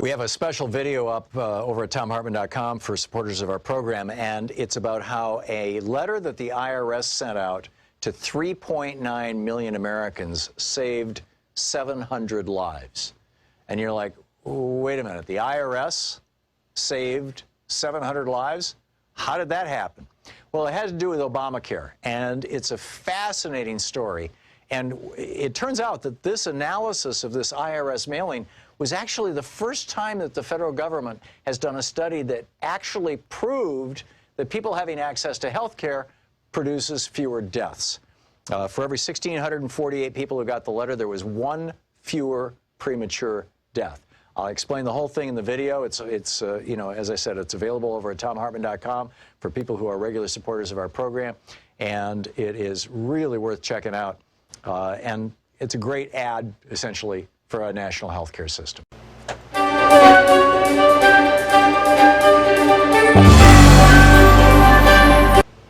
We have a special video up over at thomhartmann.com for supporters of our program, and it's about how a letter that the IRS sent out to 3.9 million Americans saved 700 lives. And you're like, wait a minute, the IRS saved 700 lives? How did that happen? Well, it had to do with Obamacare, and it's a fascinating story. And it turns out that this analysis of this IRS mailing was actually the first time that the federal government has done a study that actually proved that people having access to health care produces fewer deaths. For every 1,648 people who got the letter, there was one fewer premature death. I'll explain the whole thing in the video. It's you know, as I said, it's available over at thomhartmann.com for people who are regular supporters of our program, and it is really worth checking out. And it's a great ad, essentially, for our national health care system.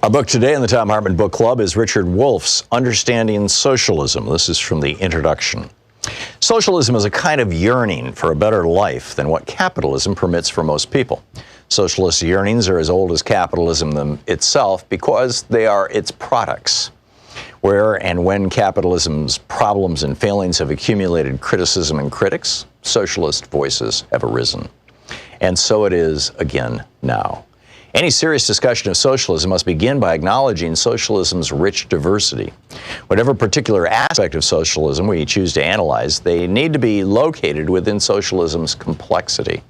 Our book today in the Thom Hartmann Book Club is Richard Wolff's Understanding Socialism. This is from the introduction. Socialism is a kind of yearning for a better life than what capitalism permits for most people. Socialist yearnings are as old as capitalism itself because they are its products. Where and when capitalism's problems and failings have accumulated criticism and critics, socialist voices have arisen. And so it is again now. Any serious discussion of socialism must begin by acknowledging socialism's rich diversity. Whatever particular aspect of socialism we choose to analyze, they need to be located within socialism's complexity.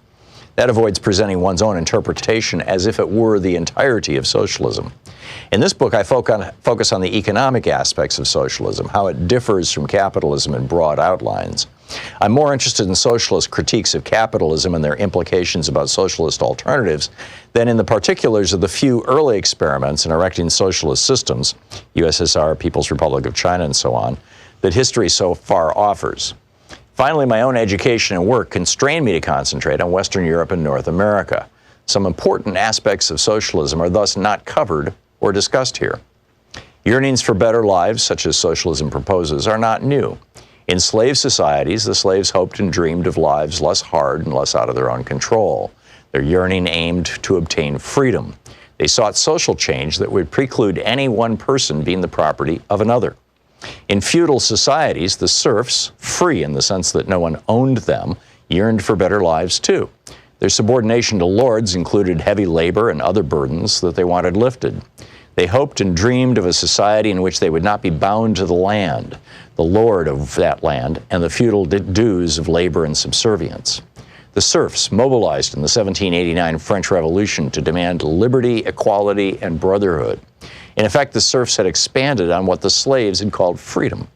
That avoids presenting one's own interpretation as if it were the entirety of socialism. In this book, I focus on the economic aspects of socialism, how it differs from capitalism in broad outlines. I'm more interested in socialist critiques of capitalism and their implications about socialist alternatives than in the particulars of the few early experiments in erecting socialist systems, USSR, People's Republic of China, and so on, that history so far offers. Finally, my own education and work constrain me to concentrate on Western Europe and North America. Some important aspects of socialism are thus not covered or discussed here. Yearnings for better lives, such as socialism proposes, are not new. In slave societies, the slaves hoped and dreamed of lives less hard and less out of their own control. Their yearning aimed to obtain freedom. They sought social change that would preclude any one person being the property of another. In feudal societies, the serfs, free in the sense that no one owned them, yearned for better lives too. Their subordination to lords included heavy labor and other burdens that they wanted lifted. They hoped and dreamed of a society in which they would not be bound to the land, the lord of that land, and the feudal dues of labor and subservience. The serfs mobilized in the 1789 French Revolution to demand liberty, equality, and brotherhood. In effect, the serfs had expanded on what the slaves had called freedom.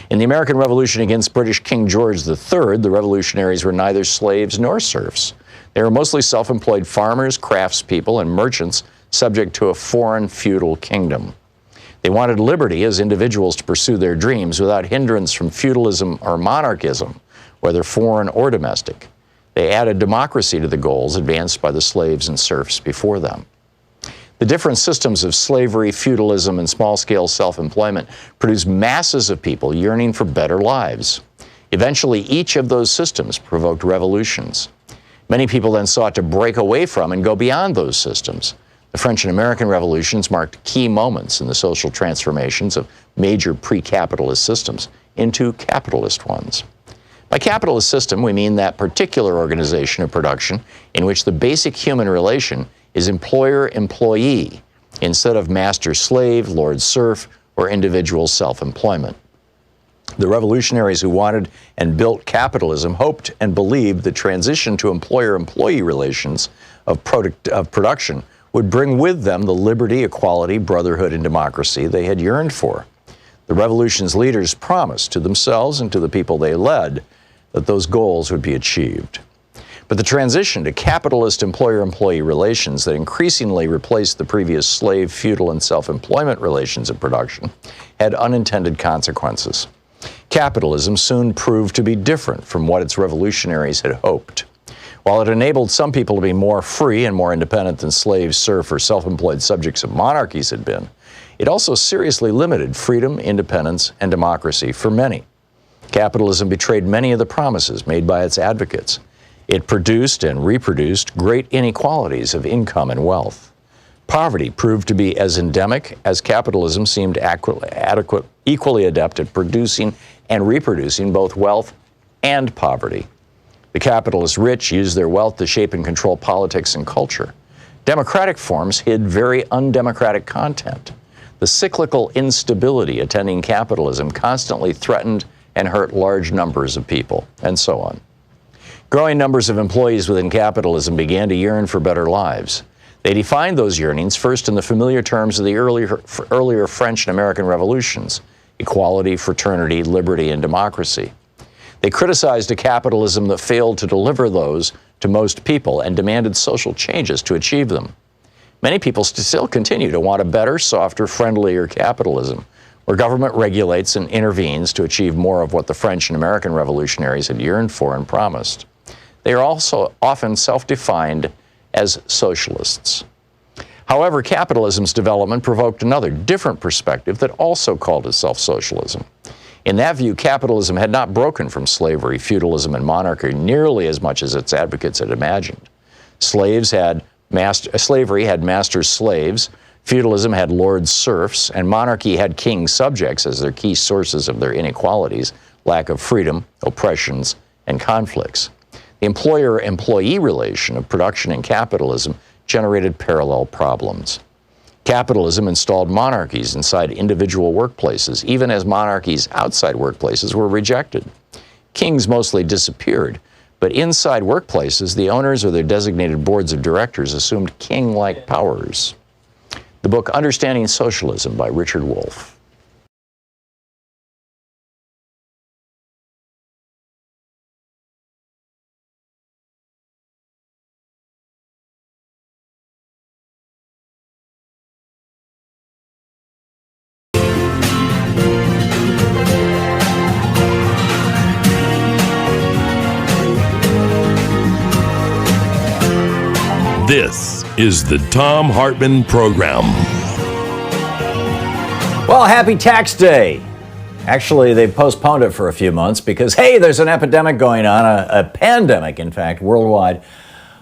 In the American Revolution against British King George III, the revolutionaries were neither slaves nor serfs. They were mostly self-employed farmers, craftspeople, and merchants subject to a foreign feudal kingdom. They wanted liberty as individuals to pursue their dreams without hindrance from feudalism or monarchism, whether foreign or domestic. They added democracy to the goals advanced by the slaves and serfs before them. The different systems of slavery, feudalism, and small-scale self-employment produced masses of people yearning for better lives. Eventually, each of those systems provoked revolutions. Many people then sought to break away from and go beyond those systems. The French and American revolutions marked key moments in the social transformations of major pre-capitalist systems into capitalist ones. By capitalist system, we mean that particular organization of production in which the basic human relation is employer-employee instead of master-slave, lord-serf, or individual self-employment. The revolutionaries who wanted and built capitalism hoped and believed the transition to employer-employee relations of production would bring with them the liberty, equality, brotherhood, and democracy they had yearned for. The revolution's leaders promised to themselves and to the people they led that those goals would be achieved. But the transition to capitalist employer-employee relations that increasingly replaced the previous slave, feudal, and self-employment relations of production had unintended consequences. Capitalism soon proved to be different from what its revolutionaries had hoped. While it enabled some people to be more free and more independent than slaves, serf, or self-employed subjects of monarchies had been, it also seriously limited freedom, independence, and democracy for many. Capitalism betrayed many of the promises made by its advocates. It produced and reproduced great inequalities of income and wealth. Poverty proved to be as endemic as capitalism seemed equally adept at producing and reproducing both wealth and poverty. The capitalist rich used their wealth to shape and control politics and culture. Democratic forms hid very undemocratic content. The cyclical instability attending capitalism constantly threatened and hurt large numbers of people, and so on. Growing numbers of employees within capitalism began to yearn for better lives. They defined those yearnings first in the familiar terms of the earlier French and American revolutions: equality, fraternity, liberty, and democracy. They criticized a capitalism that failed to deliver those to most people and demanded social changes to achieve them. Many people still continue to want a better, softer, friendlier capitalism, where government regulates and intervenes to achieve more of what the French and American revolutionaries had yearned for and promised. They are also often self-defined as socialists. However, capitalism's development provoked another, different perspective that also called itself socialism. In that view, capitalism had not broken from slavery, feudalism, and monarchy nearly as much as its advocates had imagined. Slavery had master slaves, feudalism had lord serfs, and monarchy had king subjects as their key sources of their inequalities, lack of freedom, oppressions, and conflicts. The employer-employee relation of production and capitalism generated parallel problems. Capitalism installed monarchies inside individual workplaces, even as monarchies outside workplaces were rejected. Kings mostly disappeared, but inside workplaces, the owners or their designated boards of directors assumed king-like powers. The book Understanding Socialism by Richard Wolff. This is the Thom Hartmann Program. Well, happy tax day. Actually, they postponed it for a few months because, hey, there's an epidemic going on, a pandemic, in fact, worldwide.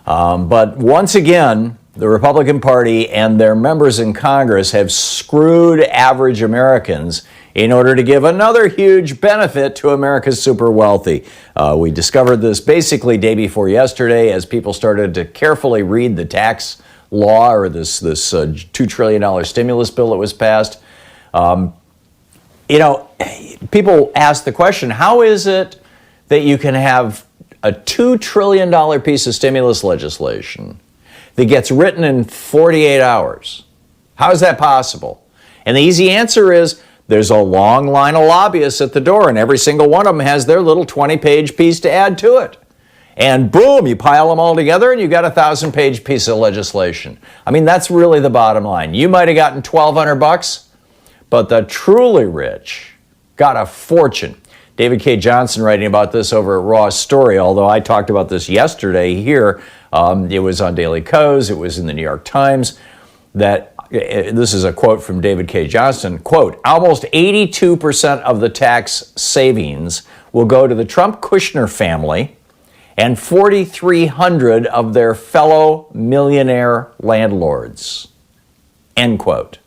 But once again, the Republican Party and their members in Congress have screwed average Americans in order to give another huge benefit to America's super wealthy. We discovered this basically day before yesterday as people started to carefully read the tax law, or this $2 trillion stimulus bill that was passed. People ask the question, how is it that you can have a $2 trillion piece of stimulus legislation that gets written in 48 hours? How is that possible? And the easy answer is there's a long line of lobbyists at the door, and every single one of them has their little 20-page piece to add to it. And boom, you pile them all together and you got a 1,000-page piece of legislation. I mean, that's really the bottom line. You might have gotten $1,200, but the truly rich got a fortune. David K. Johnson writing about this over at Raw's Story, although I talked about this yesterday here. It was on Daily Kos, it was in the New York Times. that, this is a quote from David K. Johnston, quote, almost 82% of the tax savings will go to the Trump-Kushner family and 4,300 of their fellow millionaire landlords, end quote.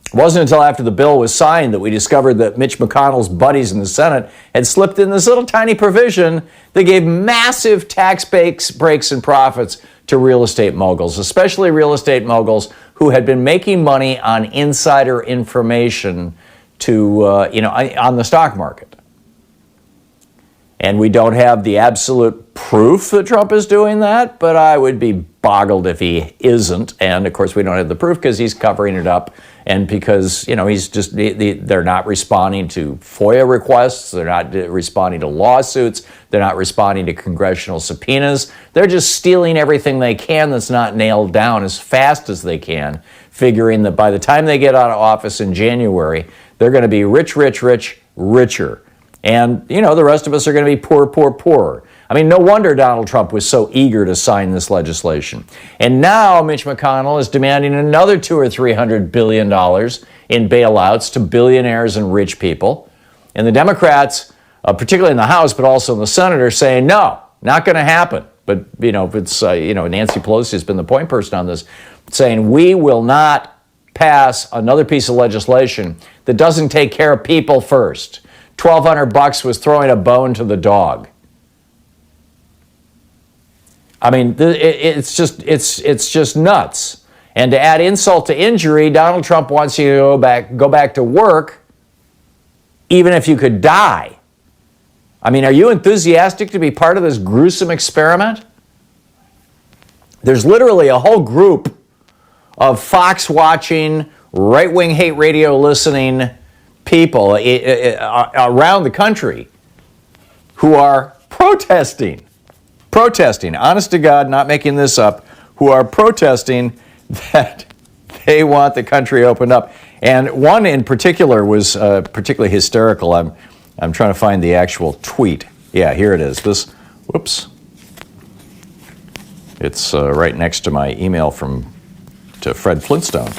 It wasn't until after the bill was signed that we discovered that Mitch McConnell's buddies in the Senate had slipped in this little tiny provision that gave massive tax breaks and profits to real estate moguls, especially real estate moguls who had been making money on insider information to, on the stock market. And we don't have the absolute proof that Trump is doing that, but I would be boggled if he isn't. And of course, we don't have the proof because he's covering it up, and because they're not responding to FOIA requests, they're not responding to lawsuits, they're not responding to congressional subpoenas. They're just stealing everything they can that's not nailed down as fast as they can, figuring that by the time they get out of office in January, they're going to be rich, richer. And, the rest of us are going to be poor. I mean, no wonder Donald Trump was so eager to sign this legislation. And now Mitch McConnell is demanding another $200 or $300 billion in bailouts to billionaires and rich people. And the Democrats, particularly in the House, but also in the Senate, are saying, no, not going to happen. But, it's, Nancy Pelosi has been the point person on this, saying we will not pass another piece of legislation that doesn't take care of people first. $1,200 was throwing a bone to the dog. I mean, it's just nuts. And to add insult to injury, Donald Trump wants you to go back to work, even if you could die. I mean, are you enthusiastic to be part of this gruesome experiment? There's literally a whole group of Fox-watching, right-wing hate radio listening people around the country who are protesting, honest to God, not making this up, who are protesting that they want the country opened up. And one in particular was particularly hysterical. I'm trying to find the actual tweet. Yeah, here it is. Whoops. It's right next to my email to Fred Flintstone.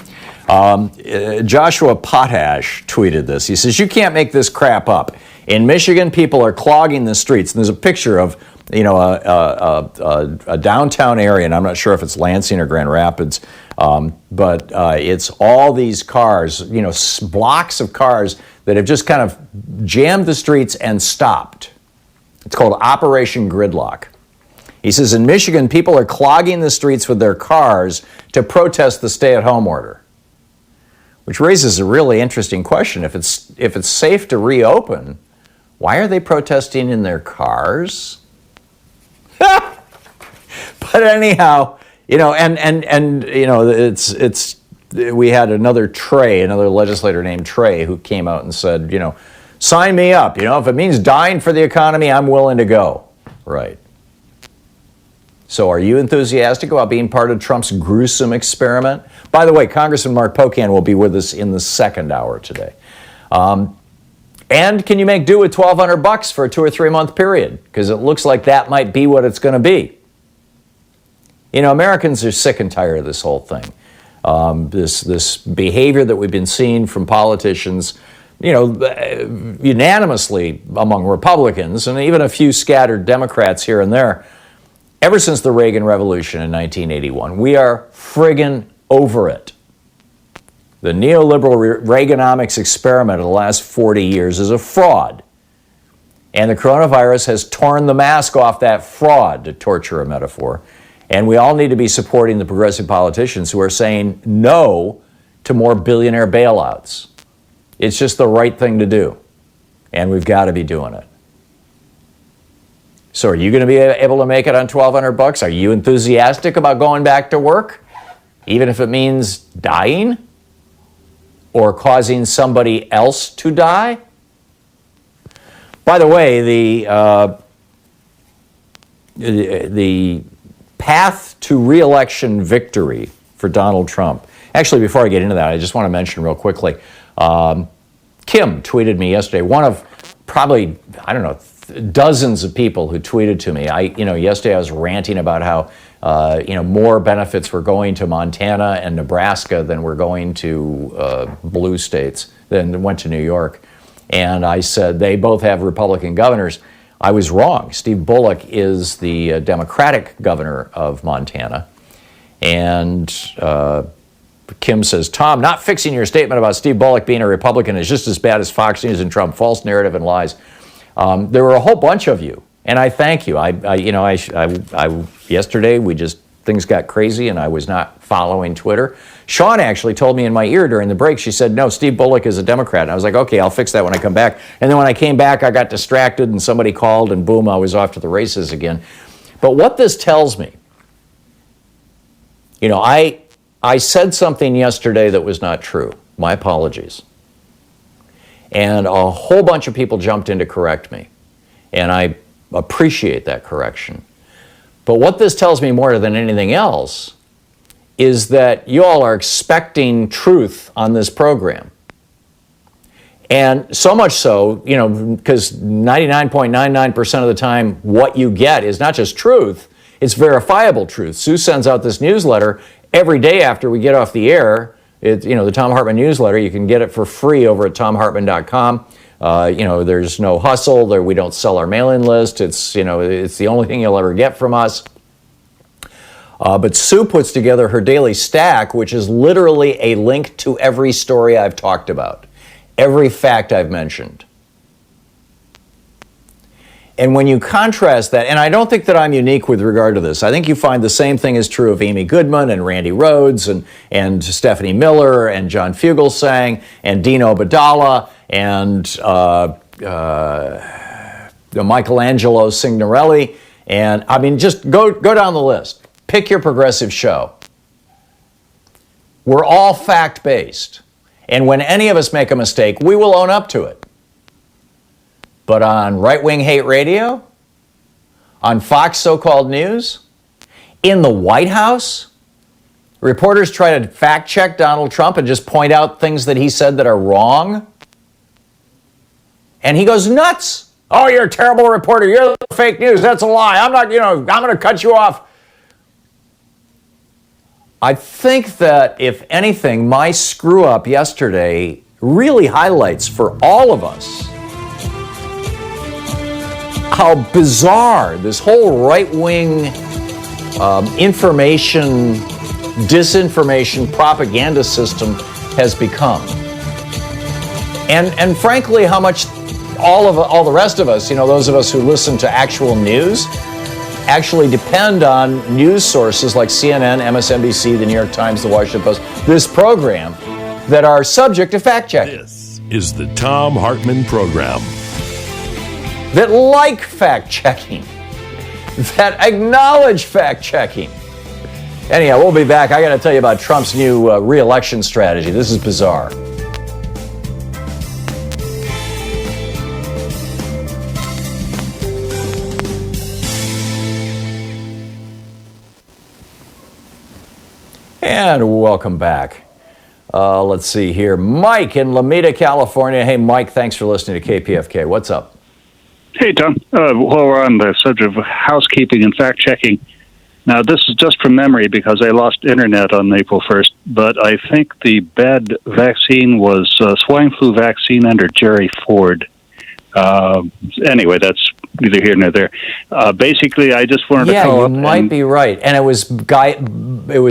Joshua Potash tweeted this. He says, you can't make this crap up. In Michigan, people are clogging the streets. And there's a picture of, a downtown area, and I'm not sure if it's Lansing or Grand Rapids, but it's all these cars, blocks of cars that have just kind of jammed the streets and stopped. It's called Operation Gridlock. He says, in Michigan, people are clogging the streets with their cars to protest the stay-at-home order. Which raises a really interesting question. If it's safe to reopen, why are they protesting in their cars? But anyhow, we had another legislator named Trey, who came out and said, sign me up. If it means dying for the economy, I'm willing to go. Right. So are you enthusiastic about being part of Trump's gruesome experiment? By the way, Congressman Mark Pocan will be with us in the second hour today. And can you make do with $1,200 for a 2 or 3 month period? Because it looks like that might be what it's going to be. Americans are sick and tired of this whole thing. This behavior that we've been seeing from politicians, unanimously among Republicans and even a few scattered Democrats here and there, ever since the Reagan Revolution in 1981. We are friggin' over it. The neoliberal Reaganomics experiment of the last 40 years is a fraud. And the coronavirus has torn the mask off that fraud, to torture a metaphor. And we all need to be supporting the progressive politicians who are saying no to more billionaire bailouts. It's just the right thing to do. And we've got to be doing it. So are you going to be able to make it on $1,200? Are you enthusiastic about going back to work, even if it means dying or causing somebody else to die? By the way, the path to reelection victory for Donald Trump. Actually, before I get into that, I just want to mention real quickly, Kim tweeted me yesterday, one of probably, dozens of people who tweeted to me. Yesterday I was ranting about how more benefits were going to Montana and Nebraska than were going to blue states, than went to New York. And I said they both have Republican governors. I was wrong. Steve Bullock is the Democratic governor of Montana. And Kim says, Tom, not fixing your statement about Steve Bullock being a Republican is just as bad as Fox News and Trump. False narrative and lies. There were a whole bunch of you, and I thank you. Yesterday things got crazy, and I was not following Twitter. Sean actually told me in my ear during the break. She said, "No, Steve Bullock is a Democrat." And I was like, "Okay, I'll fix that when I come back." And then when I came back, I got distracted, and somebody called, and boom, I was off to the races again. But what this tells me, I said something yesterday that was not true. My apologies. And a whole bunch of people jumped in to correct me. And I appreciate that correction. But what this tells me more than anything else is that you all are expecting truth on this program. And so much so, because 99.99% of the time what you get is not just truth, it's verifiable truth. Sue sends out this newsletter every day after we get off the air. The Thom Hartmann newsletter, you can get it for free over at thomhartmann.com. There's no hustle there. We don't sell our mailing list. It's the only thing you'll ever get from us. But Sue puts together her daily stack, which is literally a link to every story I've talked about, every fact I've mentioned. And when you contrast that, and I don't think that I'm unique with regard to this. I think you find the same thing is true of Amy Goodman and Randy Rhodes and Stephanie Miller and John Fugelsang and Dean Obeidallah and Michelangelo Signorelli. And just go down the list. Pick your progressive show. We're all fact-based. And when any of us make a mistake, we will own up to it. But on right-wing hate radio, on Fox so-called news, in the White House, reporters try to fact-check Donald Trump and just point out things that he said that are wrong. And he goes nuts. "Oh, you're a terrible reporter. You're fake news. That's a lie. I'm going to cut you off." I think that, if anything, my screw-up yesterday really highlights for all of us how bizarre this whole right-wing information, disinformation, propaganda system has become. And frankly, how much all the rest of us, those of us who listen to actual news, actually depend on news sources like CNN, MSNBC, the New York Times, the Washington Post, this program, that are subject to fact-checking. This is the Thom Hartmann Program. That like fact-checking, that acknowledge fact-checking. Anyhow, we'll be back. I got to tell you about Trump's new reelection strategy. This is bizarre. And welcome back. Let's see here. Mike in Lomita, California. Hey, Mike, thanks for listening to KPFK. What's up? Hey, Tom. While we're on the subject of housekeeping and fact-checking, now this is just from memory because I lost internet on April 1st, but I think the bad vaccine was swine flu vaccine under Jerry Ford. Anyway, that's neither here nor there. Basically, I just wanted to call up. Yeah, you might be right. And it was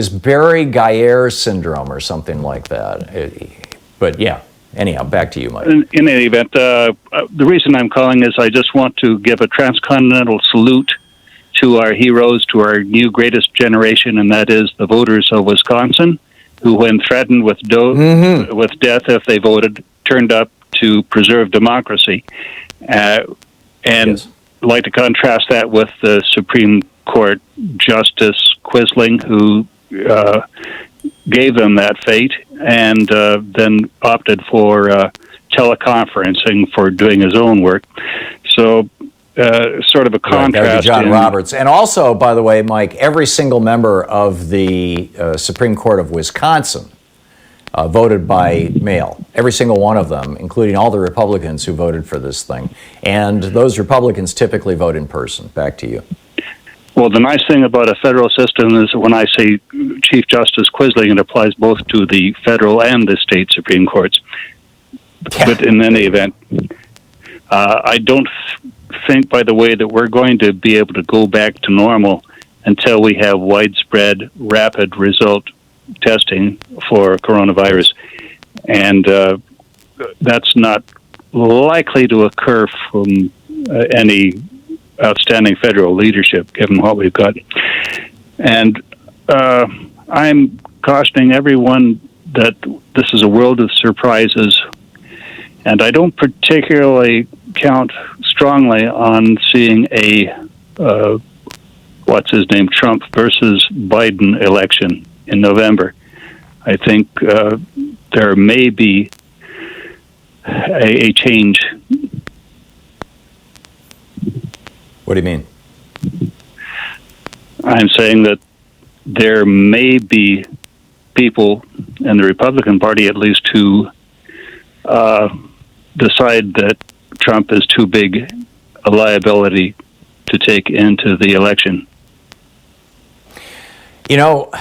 Barry Guyer syndrome or something like that. But yeah. Anyhow, back to you, Mike. In any event, the reason I'm calling is I just want to give a transcontinental salute to our heroes, to our new greatest generation, and that is the voters of Wisconsin, who, when threatened with death if they voted, turned up to preserve democracy. And Yes. I'd like to contrast that with the Supreme Court Justice Quisling, who gave them that fate and then opted for teleconferencing for doing his own work. So sort of a contrast. That would be John Roberts. And also, by the way, Mike, every single member of the Supreme Court of Wisconsin voted by mail. Every single one of them, including all the Republicans who voted for this thing. And those Republicans typically vote in person. Back to you. Well, the nice thing about a federal system is when I say Chief Justice Quisling, it applies both to the federal and the state Supreme Courts. But in any event, I don't think, by the way, that we're going to be able to go back to normal until we have widespread, rapid result testing for coronavirus. And that's not likely to occur from any outstanding federal leadership, given what we've got. And I'm cautioning everyone that this is a world of surprises, and I don't particularly count strongly on seeing a what's his name, Trump versus Biden election in November. I think there may be a change. What do you mean? I'm saying that there may be people in the Republican Party, at least, who decide that Trump is too big a liability to take into the election. You know,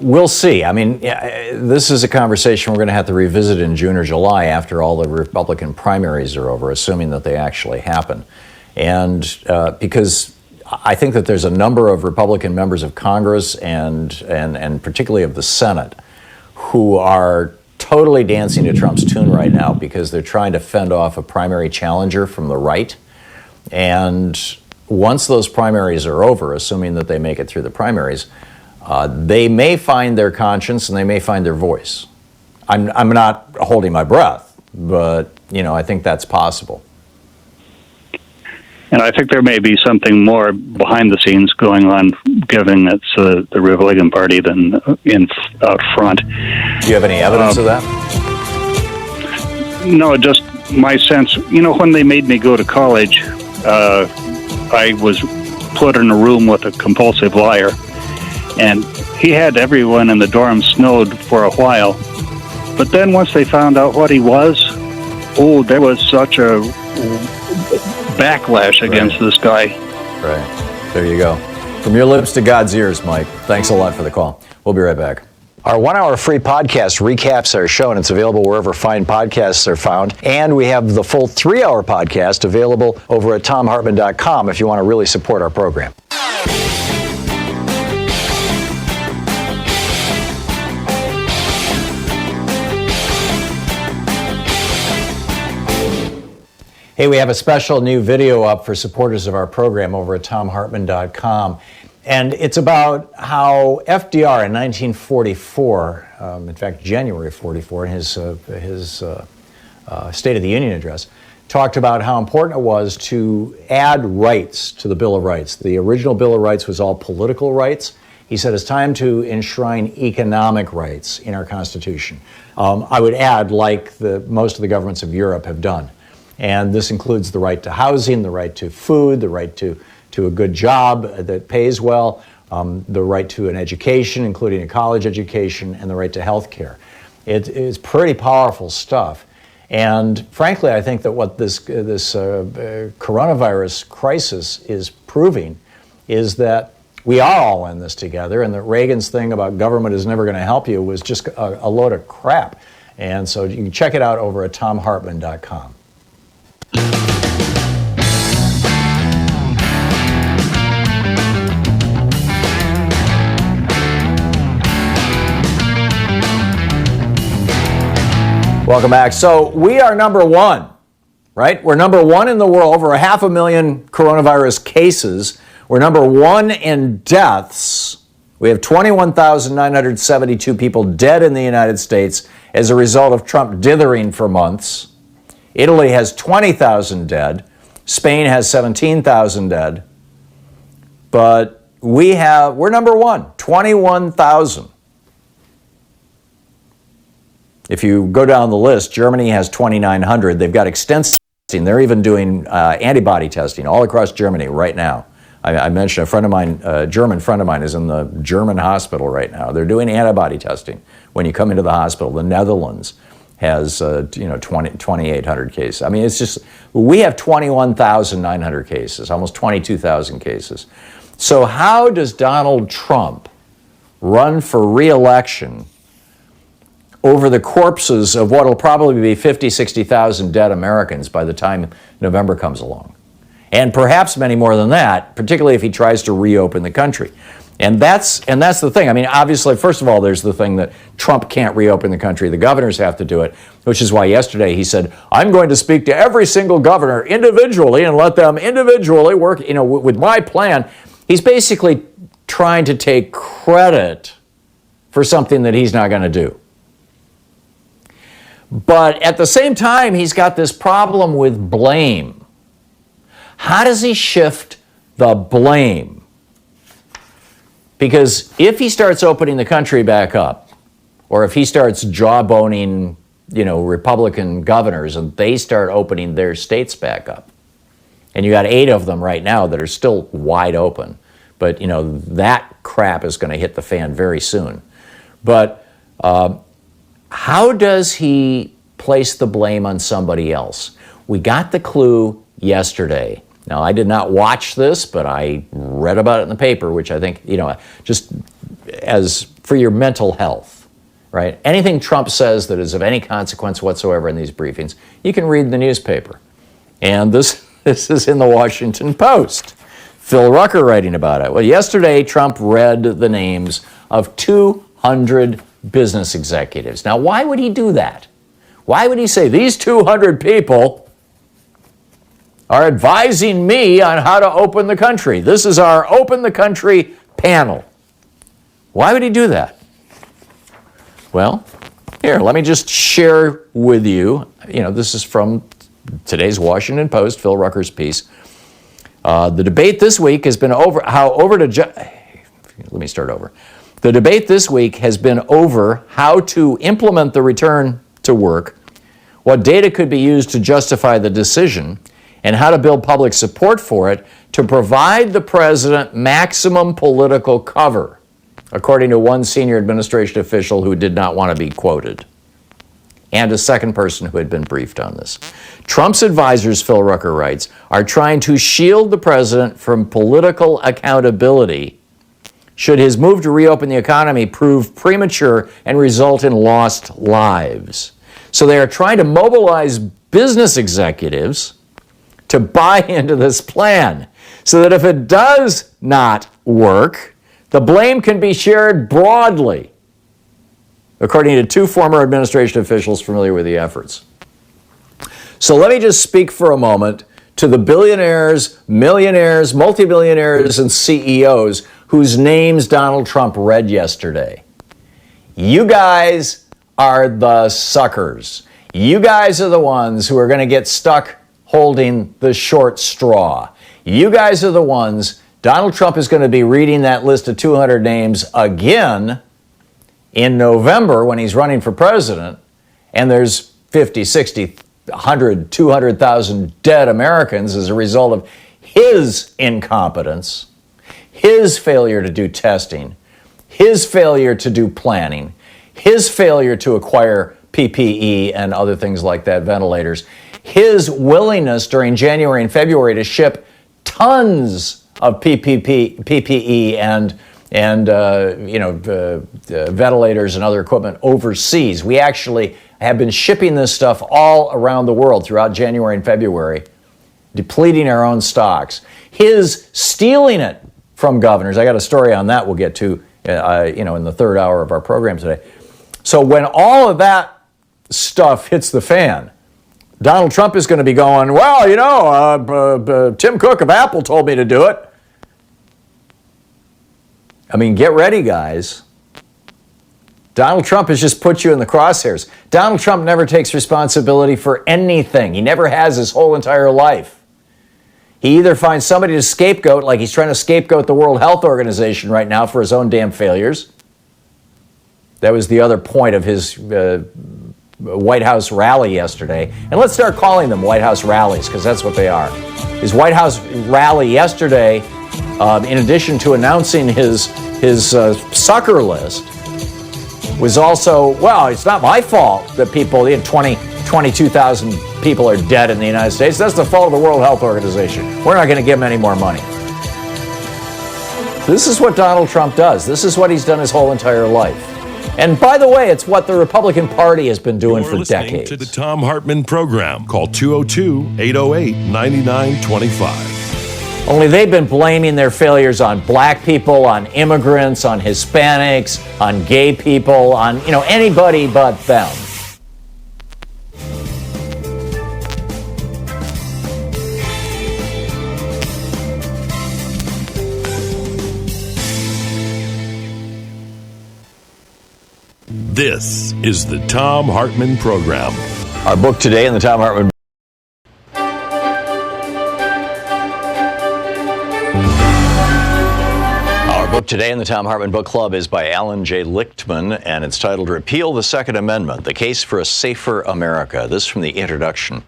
we'll see. I mean, this is a conversation we're going to have to revisit in June or July after all the Republican primaries are over, assuming that they actually happen. And because I think that there's a number of Republican members of Congress and particularly of the Senate who are totally dancing to Trump's tune right now because they're trying to fend off a primary challenger from the right. And once those primaries are over, assuming that they make it through the primaries, they may find their conscience and they may find their voice. I'm not holding my breath, but I think that's possible. And I think there may be something more behind the scenes going on, given it's the Republican Party than out front. Do you have any evidence of that? No, just my sense. When they made me go to college, I was put in a room with a compulsive liar, and he had everyone in the dorm snowed for a while. But then once they found out what he was, there was such a backlash against this guy. Right. There you go. From your lips to God's ears, Mike. Thanks a lot for the call. We'll be right back. Our 1 hour free podcast recaps our show, and it's available wherever fine podcasts are found. And we have the full 3 hour podcast available over at thomhartmann.com if you want to really support our program. Hey, we have a special new video up for supporters of our program over at thomhartmann.com. And it's about how FDR in 1944, in fact, January 44, in his State of the Union address, talked about how important it was to add rights to the Bill of Rights. The original Bill of Rights was all political rights. He said it's time to enshrine economic rights in our Constitution. I would add, like most of the governments of Europe have done. And this includes the right to housing, the right to food, the right to a good job that pays well, the right to an education, including a college education, and the right to health care. It is pretty powerful stuff. And frankly, I think that what this coronavirus crisis is proving is that we are all in this together, and that Reagan's thing about government is never going to help you was just a load of crap. And so you can check it out over at thomhartmann.com. Welcome back. So we are number one, right? We're number one in the world, over 500,000 coronavirus cases. We're number one in deaths. We have 21,972 people dead in the United States as a result of Trump dithering for months. Italy has 20,000 dead. Spain has 17,000 dead. But we're number one, 21,000. If you go down the list, Germany has 2,900. They've got extensive testing. They're even doing antibody testing all across Germany right now. I mentioned a friend of mine, a German friend of mine, is in the German hospital right now. They're doing antibody testing. when you come into the hospital. The Netherlands has 2,800 cases. I mean, it's just, we have 21,900 cases, almost 22,000 cases. So how does Donald Trump run for re-election over the corpses of what will probably be 50, 60,000 dead Americans by the time November comes along? And perhaps many more than that, particularly if he tries to reopen the country. And that's the thing. I mean, obviously, first of all, there's the thing that Trump can't reopen the country. The governors have to do it, which is why yesterday he said, I'm going to speak to every single governor individually and let them individually work, with my plan. He's basically trying to take credit for something that he's not going to do. But at the same time, he's got this problem with blame. How does he shift the blame? Because if he starts opening the country back up, or if he starts jawboning, Republican governors and they start opening their states back up, and you got 8 of them right now that are still wide open, but that crap is going to hit the fan very soon. But how does he place the blame on somebody else? We got the clue yesterday. Now, I did not watch this, but I read about it in the paper, which I think, just as for your mental health, right? Anything Trump says that is of any consequence whatsoever in these briefings, you can read in the newspaper. And this is in the Washington Post. Phil Rucker writing about it. Well, yesterday, Trump read the names of 200 business executives. Now, why would he do that? Why would he say these 200 people are advising me on how to open the country? This is our Open the Country panel. Why would he do that? Well, here, let me just share with you. This is from today's Washington Post, Phil Rucker's piece. The debate this week has been over The debate this week has been over how to implement the return to work, what data could be used to justify the decision, and how to build public support for it to provide the president maximum political cover, according to one senior administration official who did not want to be quoted, and a second person who had been briefed on this. Trump's advisors, Phil Rucker writes, are trying to shield the president from political accountability should his move to reopen the economy prove premature and result in lost lives. So they are trying to mobilize business executives to buy into this plan so that if it does not work, the blame can be shared broadly, according to 2 former administration officials familiar with the efforts. So let me just speak for a moment to the billionaires, millionaires, multimillionaires, and CEOs whose names Donald Trump read yesterday. You guys are the suckers. You guys are the ones who are going to get stuck holding the short straw. You guys are the ones. Donald Trump is going to be reading that list of 200 names again in November when he's running for president, and there's 50, 60, 100, 200,000 dead Americans as a result of his incompetence, his failure to do testing, his failure to do planning, his failure to acquire PPE and other things like that, ventilators, his willingness during January and February to ship tons of PPE and ventilators and other equipment overseas. We actually have been shipping this stuff all around the world throughout January and February, depleting our own stocks. His stealing it from governors. I got a story on that we'll get to, in the third hour of our program today. So when all of that stuff hits the fan, Donald Trump is going to be going, Tim Cook of Apple told me to do it. I mean, get ready, guys. Donald Trump has just put you in the crosshairs. Donald Trump never takes responsibility for anything. He never has his whole entire life. He either finds somebody to scapegoat, like he's trying to scapegoat the World Health Organization right now for his own damn failures. That was the other point of his White House rally yesterday. And let's start calling them White House rallies, because that's what they are. His White House rally yesterday, in addition to announcing his sucker list, was also, well, it's not my fault that 22,000 people are dead in the United States. That's the fault of the World Health Organization. We're not going to give them any more money. This is what Donald Trump does. This is what he's done his whole entire life. And by the way, it's what the Republican Party has been doing for decades. To the Thom Hartmann Program. Call 202-808-9925. Only they've been blaming their failures on black people, on immigrants, on Hispanics, on gay people, on, anybody but them. This is the Thom Hartmann Program. Our book today in the Thom Hartmann. Our book today in the Thom Hartmann Book Club is by Alan J. Lichtman, and it's titled Repeal the Second Amendment, The Case for a Safer America. This is from the introduction,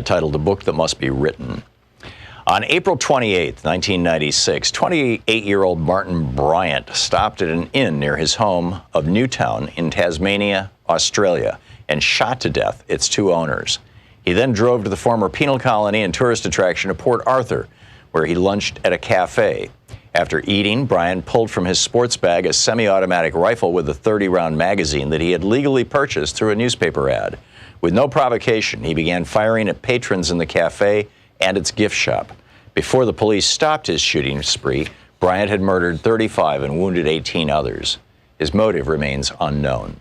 titled The Book That Must Be Written. On April 28, 1996, 28-year-old Martin Bryant stopped at an inn near his home of Newtown in Tasmania, Australia, and shot to death its two owners. He then drove to the former penal colony and tourist attraction of Port Arthur, where he lunched at a cafe. After eating, Bryant pulled from his sports bag a semi-automatic rifle with a 30-round magazine that he had legally purchased through a newspaper ad. With no provocation, he began firing at patrons in the cafe and its gift shop. Before the police stopped his shooting spree, Bryant had murdered 35 and wounded 18 others. His motive remains unknown.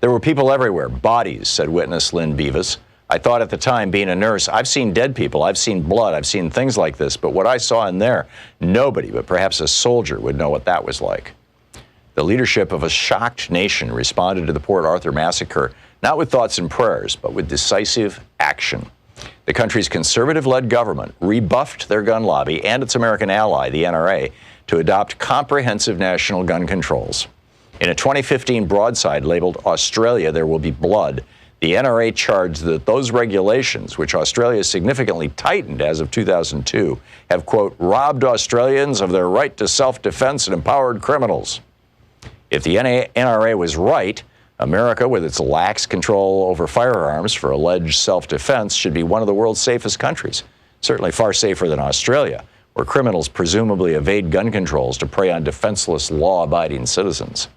There were people everywhere, bodies, said witness Lynn Beavis. I thought at the time, being a nurse, I've seen dead people, I've seen blood, I've seen things like this, but what I saw in there, nobody but perhaps a soldier would know what that was like. The leadership of a shocked nation responded to the Port Arthur massacre, not with thoughts and prayers, but with decisive action. The country's conservative-led government rebuffed their gun lobby and its American ally, the NRA, to adopt comprehensive national gun controls. In a 2015 broadside labeled Australia, There Will Be Blood, the NRA charged that those regulations, which Australia significantly tightened as of 2002, have, quote, robbed Australians of their right to self-defense and empowered criminals. If the NRA was right, America, with its lax control over firearms for alleged self-defense, should be one of the world's safest countries, certainly far safer than Australia, where criminals presumably evade gun controls to prey on defenseless, law-abiding citizens.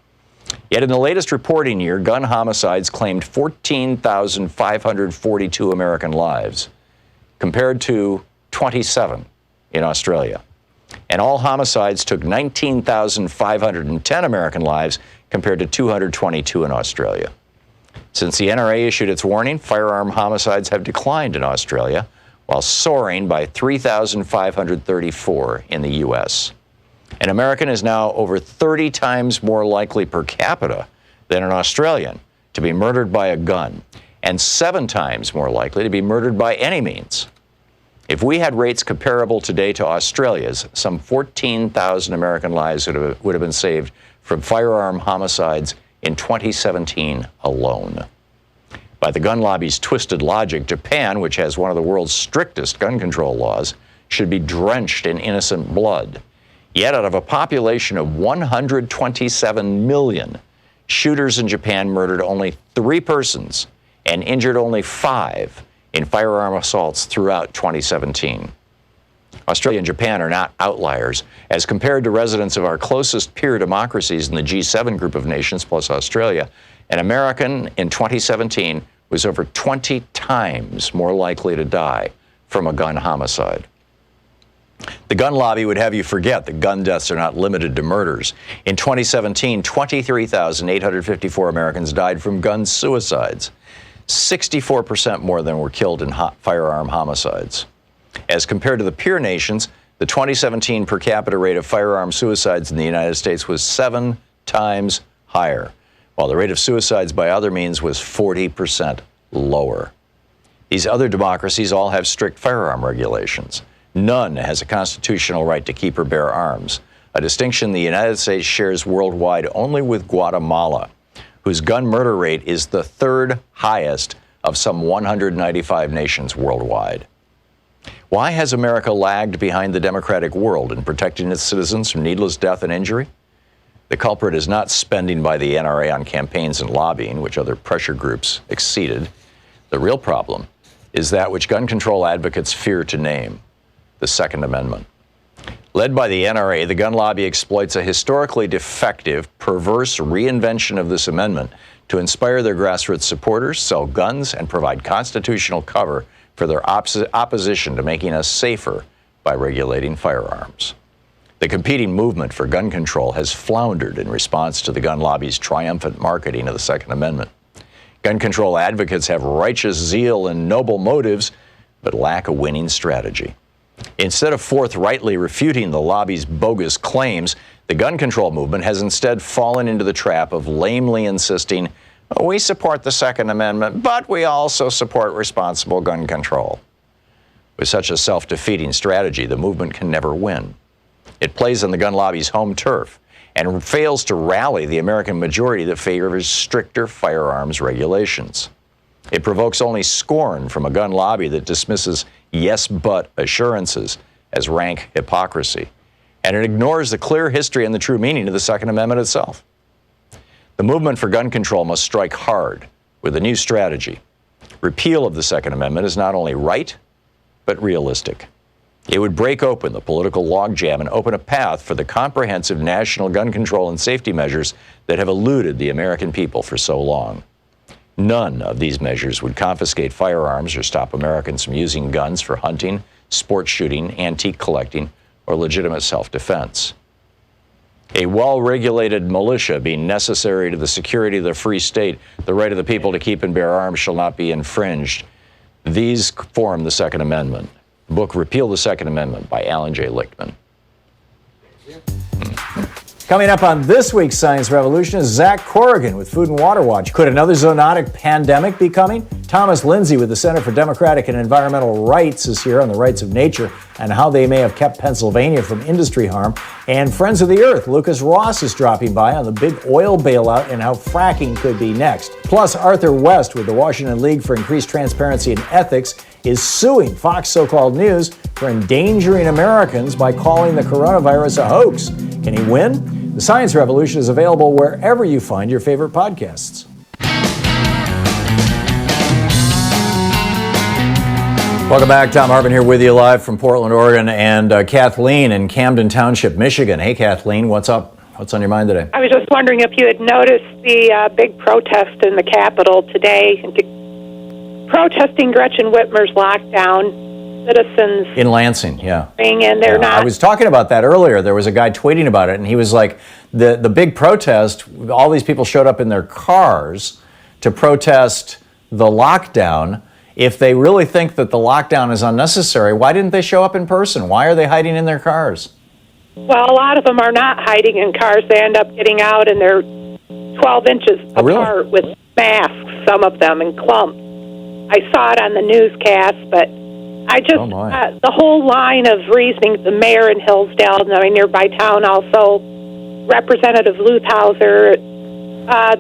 Yet in the latest reporting year, gun homicides claimed 14,542 American lives, compared to 27 in Australia. And all homicides took 19,510 American lives, compared to 222 in Australia. Since the NRA issued its warning, firearm homicides have declined in Australia, while soaring by 3,534 in the U.S. An American is now over 30 times more likely per capita than an Australian to be murdered by a gun, and 7 times more likely to be murdered by any means. If we had rates comparable today to Australia's, some 14,000 American lives would have been saved from firearm homicides in 2017 alone. By the gun lobby's twisted logic, Japan, which has one of the world's strictest gun control laws, should be drenched in innocent blood. Yet out of a population of 127 million, shooters in Japan murdered only 3 persons and injured only 5 in firearm assaults throughout 2017. Australia and Japan are not outliers. As compared to residents of our closest peer democracies in the G7 group of nations plus Australia, an American in 2017 was over 20 times more likely to die from a gun homicide. The gun lobby would have you forget that gun deaths are not limited to murders. In 2017, 23,854 Americans died from gun suicides, 64% more than were killed in firearm homicides. As compared to the peer nations, the 2017 per capita rate of firearm suicides in the United States was 7 times higher, while the rate of suicides by other means was 40% lower. These other democracies all have strict firearm regulations. None has a constitutional right to keep or bear arms, a distinction the United States shares worldwide only with Guatemala, whose gun murder rate is the 3rd highest of some 195 nations worldwide. Why has America lagged behind the democratic world in protecting its citizens from needless death and injury? The culprit is not spending by the NRA on campaigns and lobbying, which other pressure groups exceeded. The real problem is that which gun control advocates fear to name, the Second Amendment. Led by the NRA, the gun lobby exploits a historically defective, perverse reinvention of this amendment to inspire their grassroots supporters, sell guns, and provide constitutional cover for their opposition to making us safer by regulating firearms. The competing movement for gun control has floundered in response to the gun lobby's triumphant marketing of the Second Amendment. Gun control advocates have righteous zeal and noble motives, but lack a winning strategy. Instead of forthrightly refuting the lobby's bogus claims, the gun control movement has instead fallen into the trap of lamely insisting, "Oh, we support the Second Amendment, but we also support responsible gun control." With such a self-defeating strategy, the movement can never win. It plays on the gun lobby's home turf and fails to rally the American majority that favors stricter firearms regulations. It provokes only scorn from a gun lobby that dismisses yes but assurances as rank hypocrisy, and it ignores the clear history and the true meaning of the Second Amendment itself. The movement for gun control must strike hard with a new strategy. Repeal of the Second Amendment is not only right, but realistic. It would break open the political logjam and open a path for the comprehensive national gun control and safety measures that have eluded the American people for so long. None of these measures would confiscate firearms or stop Americans from using guns for hunting, sport shooting, antique collecting, or legitimate self-defense. A well-regulated militia being necessary to the security of the free state, the right of the people to keep and bear arms shall not be infringed. These form the Second Amendment. The book Repeal the Second Amendment by Alan J. Lichtman. Coming up on this week's Science Revolution is Zach Corrigan with Food and Water Watch. Could another zoonotic pandemic be coming? Thomas Lindsay with the Center for Democratic and Environmental Rights is here on the rights of nature and how they may have kept Pennsylvania from industry harm. And Friends of the Earth, Lucas Ross is dropping by on the big oil bailout and how fracking could be next. Plus, Arthur West with the Washington League for Increased Transparency and Ethics is suing Fox So-Called News for endangering Americans by calling the coronavirus a hoax. Can he win? The Science Revolution is available wherever you find your favorite podcasts. Welcome back. Thom Hartmann here with you live from Portland, Oregon, and Kathleen in Camden Township, Michigan. Hey, Kathleen, what's up? What's on your mind today? I was just wondering if you had noticed the big protest in the Capitol today, protesting Gretchen Whitmer's lockdown. Citizens in Lansing, yeah. And they're not. I was talking about that earlier. There was a guy tweeting about it, and he was like, the big protest, all these people showed up in their cars to protest the lockdown. If they really think that the lockdown is unnecessary, why didn't they show up in person? Why are they hiding in their cars? Well, a lot of them are not hiding in cars. They end up getting out, and they're 12 inches apart with masks, some of them, in clumps. I saw it on the newscast, but I just, the whole line of reasoning, the mayor in Hillsdale, I mean, nearby town also, Representative Luthhauser,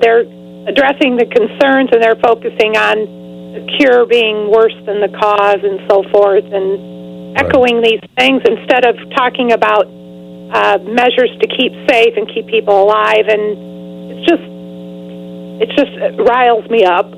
they're addressing the concerns and they're focusing on the cure being worse than the cause and so forth, and echoing these things instead of talking about measures to keep safe and keep people alive. And it just riles me up.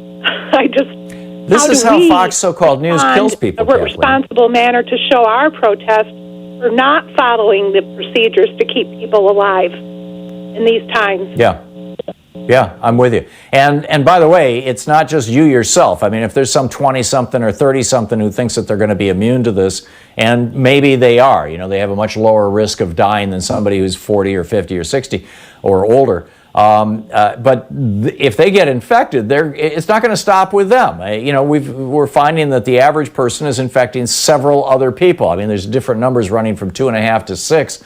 This is how Fox So-Called News kills people, a responsible manner to show our protest for not following the procedures to keep people alive in these times. Yeah, I'm with you. And by the way, it's not just you yourself. I mean, if there's some 20-something or 30-something who thinks that they're going to be immune to this, and maybe they are, they have a much lower risk of dying than somebody who's 40 or 50 or 60 or older. But if they get infected, it's not going to stop with them. We're finding that the average person is infecting several other people. I mean, there's different numbers running from 2.5 to 6,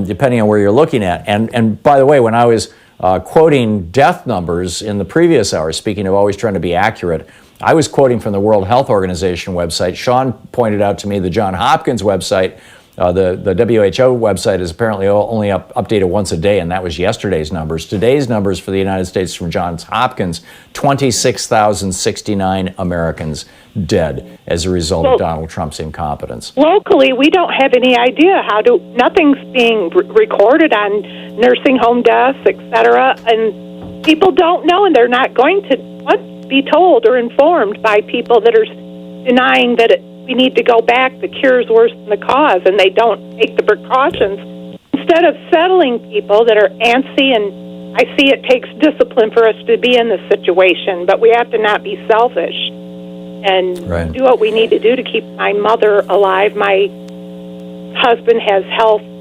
depending on where you're looking at. And by the way, when I was quoting death numbers in the previous hour, speaking of always trying to be accurate, I was quoting from the World Health Organization website. Sean pointed out to me the Johns Hopkins website The WHO website is apparently only updated once a day, and that was yesterday's numbers. Today's numbers for the United States from Johns Hopkins, 26,069 Americans dead as a result of Donald Trump's incompetence. Locally, we don't have any idea nothing's being recorded on nursing home deaths, etc., and people don't know, and they're not going to be told or informed by people that are denying that we need to go back. The cure is worse than the cause, and they don't take the precautions. Instead of settling people that are antsy, and I see it takes discipline for us to be in this situation, but we have to not be selfish and do what we need to do to keep my mother alive. My husband has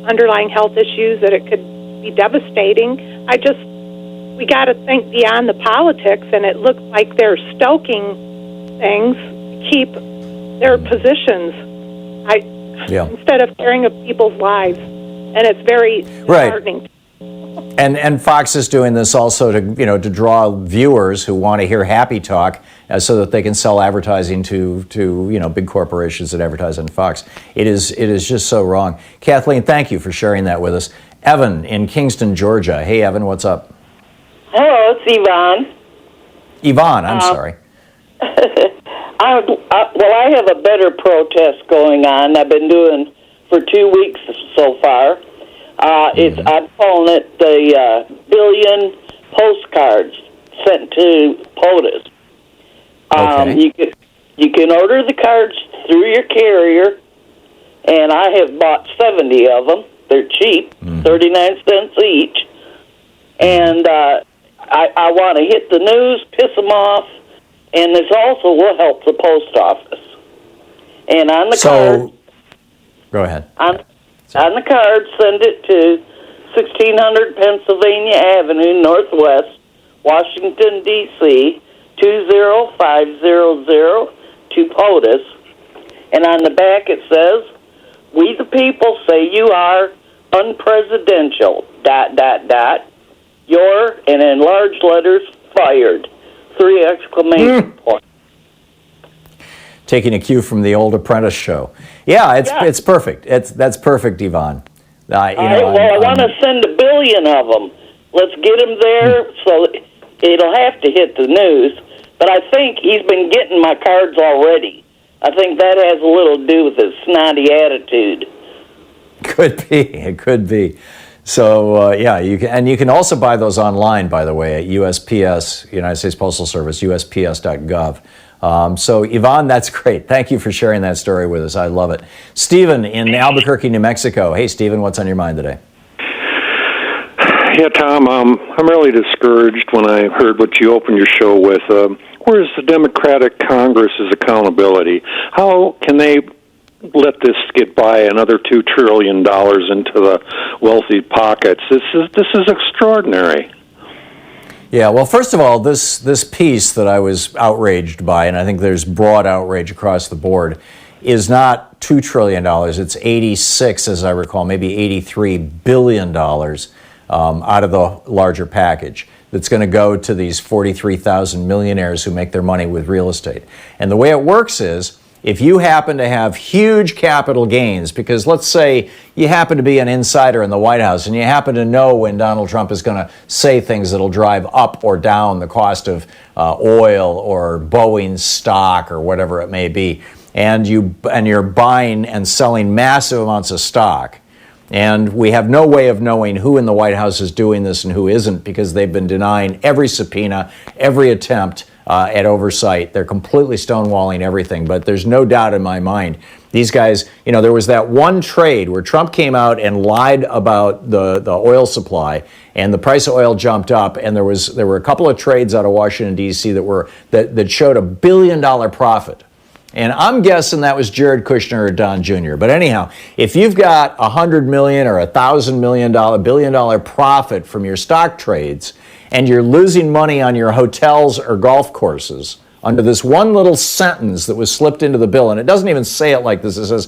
underlying health issues that it could be devastating. We got to think beyond the politics, and it looks like they're stoking things to keep their positions. Instead of caring of people's lives, and it's very disheartening. And Fox is doing this also to draw viewers who want to hear happy talk, so that they can sell advertising to big corporations that advertise on Fox. It is just so wrong. Kathleen, thank you for sharing that with us. Evan in Kingston, Georgia. Hey, Evan, what's up? Hello, it's Yvonne. Yvonne, I'm sorry. I have a better protest going on. I've been doing for 2 weeks so far. I'm calling it the billion postcards sent to POTUS. You can order the cards through your carrier, and I have bought 70 of them. They're cheap, 39 cents each. And I want to hit the news, piss them off, and this also will help the post office. And on the card... Go ahead. On the card, send it to 1600 Pennsylvania Avenue, Northwest, Washington, D.C., 20500 to POTUS. And on the back it says, "We the people say you are unpresidential, ... You're," and in large letters, "fired." 3 exclamation points. Taking a cue from the old Apprentice show. Yeah, it's perfect. That's perfect, Yvonne. I want to send 1 billion of them. Let's get them there, so it'll have to hit the news. But I think he's been getting my cards already. I think that has a little to do with his snotty attitude. Could be. It could be. So, you can also buy those online, by the way, at USPS, United States Postal Service, USPS.gov. So, Yvonne, that's great. Thank you for sharing that story with us. I love it. Stephen in Albuquerque, New Mexico. Hey, Stephen, what's on your mind today? Yeah, Tom, I'm really discouraged when I heard what you opened your show with. Where's the Democratic Congress's accountability? How can they let this get by another $2 trillion into the wealthy pockets? This is extraordinary. Yeah, well, first of all, this piece that I was outraged by, and I think there's broad outrage across the board, is not $2 trillion. It's 86, as I recall, maybe $83 billion out of the larger package that's going to go to these 43,000 millionaires who make their money with real estate. And the way it works is, if you happen to have huge capital gains, because let's say you happen to be an insider in the White House and you happen to know when Donald Trump is going to say things that'll drive up or down the cost of oil or Boeing stock or whatever it may be, and you're buying and selling massive amounts of stock, and we have no way of knowing who in the White House is doing this and who isn't, because they've been denying every subpoena, every attempt at oversight. They're completely stonewalling everything. But there's no doubt in my mind, these guys, there was that one trade where Trump came out and lied about the oil supply, and the price of oil jumped up, and there were a couple of trades out of Washington, D.C. that showed $1 billion profit. And I'm guessing that was Jared Kushner or Don Jr. But anyhow, if you've got $100 million or $1,000 million, $1 billion profit from your stock trades, and you're losing money on your hotels or golf courses under this one little sentence that was slipped into the bill, and it doesn't even say it like this. It says,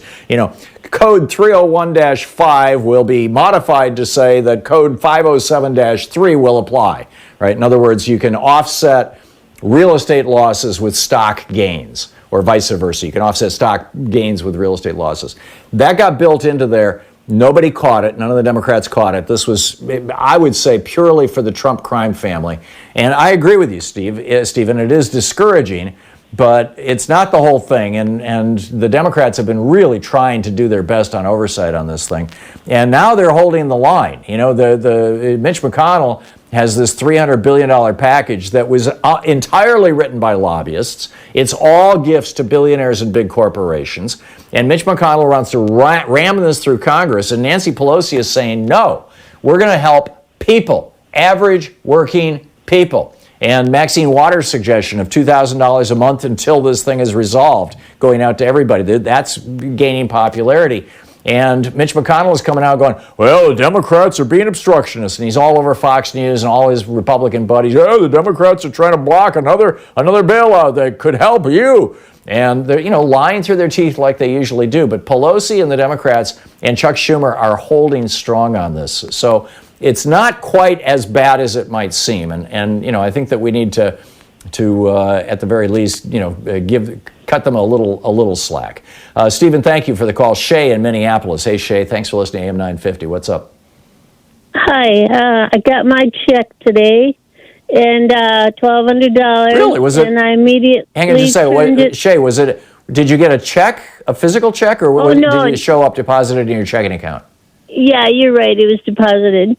code 301-5 will be modified to say that code 507-3 will apply, right? In other words, you can offset real estate losses with stock gains, or vice versa. You can offset stock gains with real estate losses. That got built into there. Nobody caught it. None of the Democrats caught it. This was, I would say, purely for the Trump crime family. And I agree with you, Stephen. It is discouraging, but it's not the whole thing. And the Democrats have been really trying to do their best on oversight on this thing. And now they're holding the line. You know, the Mitch McConnell has this $300 billion package that was entirely written by lobbyists. It's all gifts to billionaires and big corporations. And Mitch McConnell wants to ram this through Congress. And Nancy Pelosi is saying, no, we're going to help people, average working people. And Maxine Waters' suggestion of $2,000 a month until this thing is resolved, going out to everybody, that's gaining popularity. And Mitch McConnell is coming out going, well, the Democrats are being obstructionists. And he's all over Fox News and all his Republican buddies. Oh, the Democrats are trying to block another bailout that could help you. And they're, lying through their teeth like they usually do. But Pelosi and the Democrats and Chuck Schumer are holding strong on this. So it's not quite as bad as it might seem. And I think that we need to at the very least, cut them a little slack. Stephen, thank you for the call. Shay in Minneapolis. Hey, Shay, thanks for listening to AM 950. What's up? Hi, I got my check today, and $1,200. Really? Was it? And I immediately hang on just a second. Shay, was it? Did you get a check, a physical check, or no, did it show up deposited in your checking account? Yeah, you're right. It was deposited.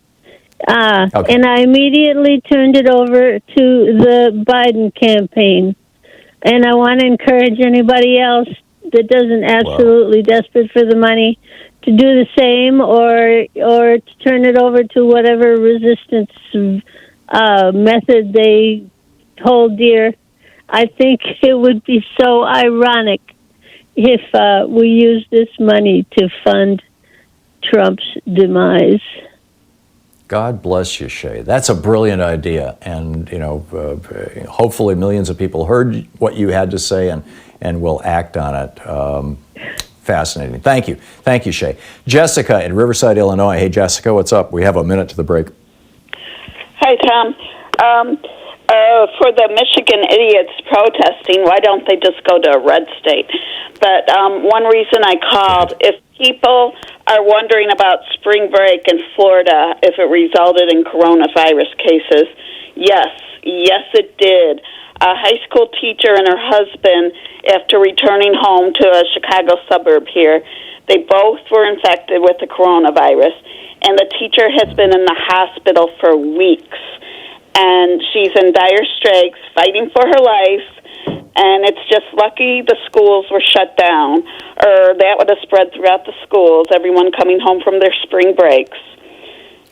Okay. And I immediately turned it over to the Biden campaign. And I want to encourage anybody else that doesn't absolutely desperate for the money to do the same, or to turn it over to whatever resistance method they hold dear. I think it would be so ironic if we use this money to fund Trump's demise. God bless you, Shay. That's a brilliant idea. And, hopefully millions of people heard what you had to say and will act on it. Fascinating. Thank you. Thank you, Shay. Jessica in Riverside, Illinois. Hey, Jessica, what's up? We have a minute to the break. Hi, Tom. For the Michigan idiots protesting, why don't they just go to a red state? But one reason I called, if people are wondering about spring break in Florida, if it resulted in coronavirus cases, yes, it did. A high school teacher and her husband, after returning home to a Chicago suburb here, they both were infected with the coronavirus, and the teacher has been in the hospital for weeks. And she's in dire straits, fighting for her life, and it's just lucky the schools were shut down, or that would have spread throughout the schools, everyone coming home from their spring breaks.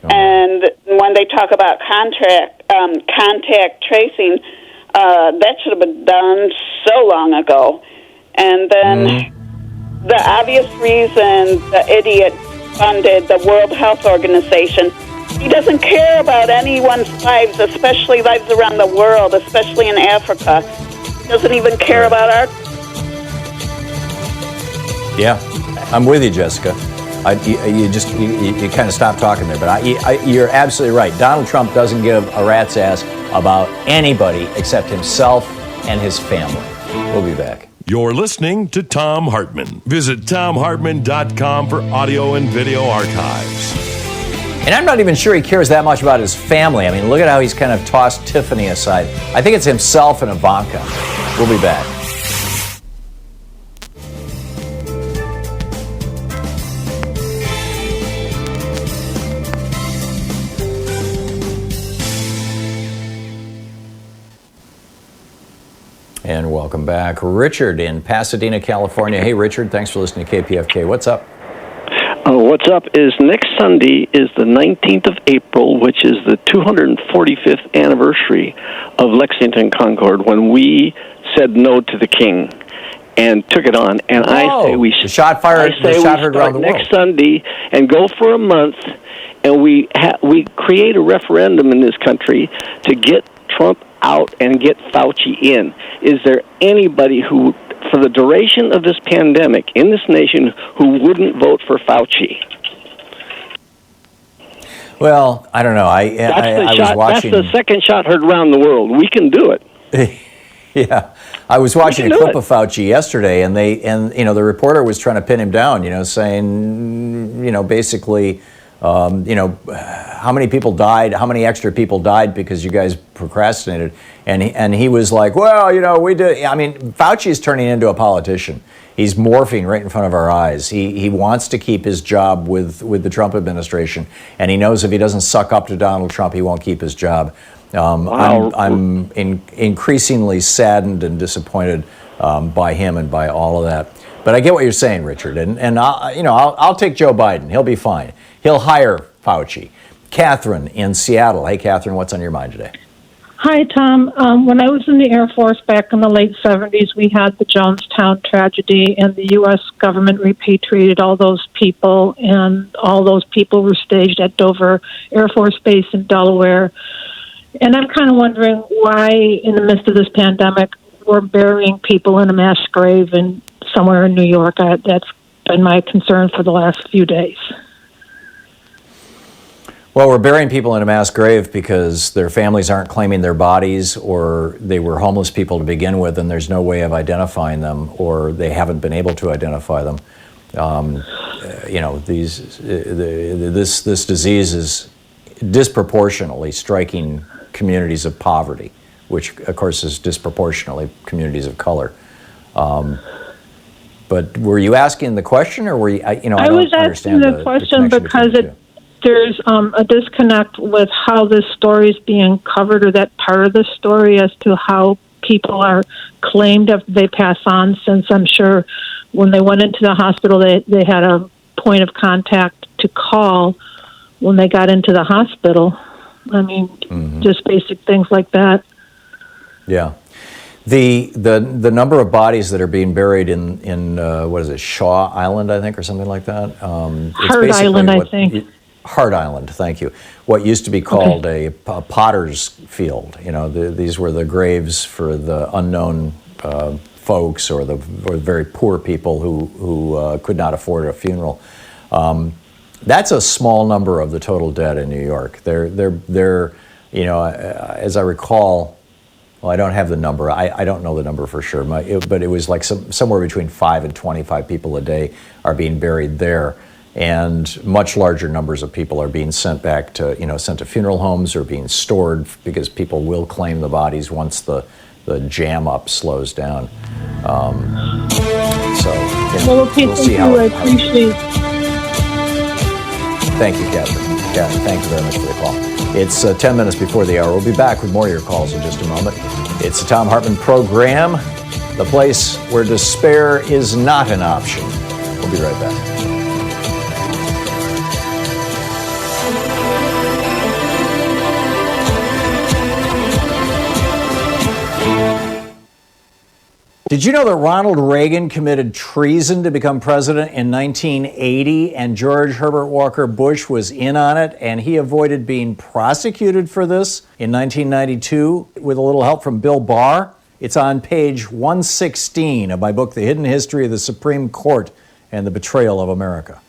Oh. And when they talk about contact tracing, that should have been done so long ago. And then the obvious reason the idiot funded the World Health Organization, he doesn't care about anyone's lives, especially lives around the world, especially in Africa. He doesn't even care about our... Yeah, I'm with you, Jessica. You kind of stopped talking there, but you're absolutely right. Donald Trump doesn't give a rat's ass about anybody except himself and his family. We'll be back. You're listening to Thom Hartmann. Visit ThomHartmann.com for audio and video archives. And I'm not even sure he cares that much about his family. I mean, look at how he's kind of tossed Tiffany aside. I think it's himself and Ivanka. We'll be back. And welcome back. Richard in Pasadena, California. Hey, Richard, thanks for listening to KPFK. What's up? What's up is next Sunday is the 19th of April, which is the 245th anniversary of Lexington Concord, when we said no to the king and took it on. And I say we should shot heard around the world next Sunday and go for a month, and we create a referendum in this country to get Trump out and get Fauci in. Is there anybody who, for the duration of this pandemic in this nation, who wouldn't vote for Fauci? Well, I don't know. I was watching. That's the second shot heard around the world. We can do it. Yeah, I was watching a clip of Fauci yesterday, and the reporter was trying to pin him down, saying, basically, how many people died, how many extra people died because you guys procrastinated, and he was like, well, we did. I mean, Fauci is turning into a politician. He's morphing right in front of our eyes. He wants to keep his job with the Trump administration, and he knows if he doesn't suck up to Donald Trump, he won't keep his job. I'm increasingly saddened and disappointed by him and by all of that. But I get what you're saying, Richard, and I'll take Joe Biden. He'll be fine. He'll hire Fauci. Catherine in Seattle. Hey, Catherine, what's on your mind today? Hi, Tom. When I was in the Air Force back in the late 70s, we had the Jonestown tragedy, and the U.S. government repatriated all those people, and all those people were staged at Dover Air Force Base in Delaware. And I'm kind of wondering why, in the midst of this pandemic, we're burying people in a mass grave somewhere in New York. That's been my concern for the last few days. Well, we're burying people in a mass grave because their families aren't claiming their bodies, or they were homeless people to begin with, and there's no way of identifying them, or they haven't been able to identify them. This disease is disproportionately striking communities of poverty, which of course is disproportionately communities of color. But were you asking the question, or were you? I was asking the question because there's a disconnect with how this story is being covered, or that part of the story, as to how people are claimed after they pass on, since I'm sure when they went into the hospital, they had a point of contact to call when they got into the hospital. I mean, just basic things like that. Yeah. The number of bodies that are being buried in what is it, Shaw Island, I think, or something like that? Hart Island, I think. Hart Island, thank you. What used to be called a potter's field. These were the graves for the unknown folks, or the very poor people who could not afford a funeral. That's a small number of the total dead in New York. They're as I recall, well, I don't have the number. I don't know the number for sure, but it was like somewhere between 5 and 25 people a day are being buried there. And much larger numbers of people are being sent back to, sent to funeral homes, or being stored, because people will claim the bodies once the jam up slows down. We'll see how. I appreciate. Thank you, Catherine. Thank you very much for the call. It's 10 minutes before the hour. We'll be back with more of your calls in just a moment. It's the Thom Hartmann Program, the place where despair is not an option. We'll be right back. Did you know that Ronald Reagan committed treason to become president in 1980, and George Herbert Walker Bush was in on it, and he avoided being prosecuted for this in 1992 with a little help from Bill Barr? It's on page 116 of my book, The Hidden History of the Supreme Court and the Betrayal of America.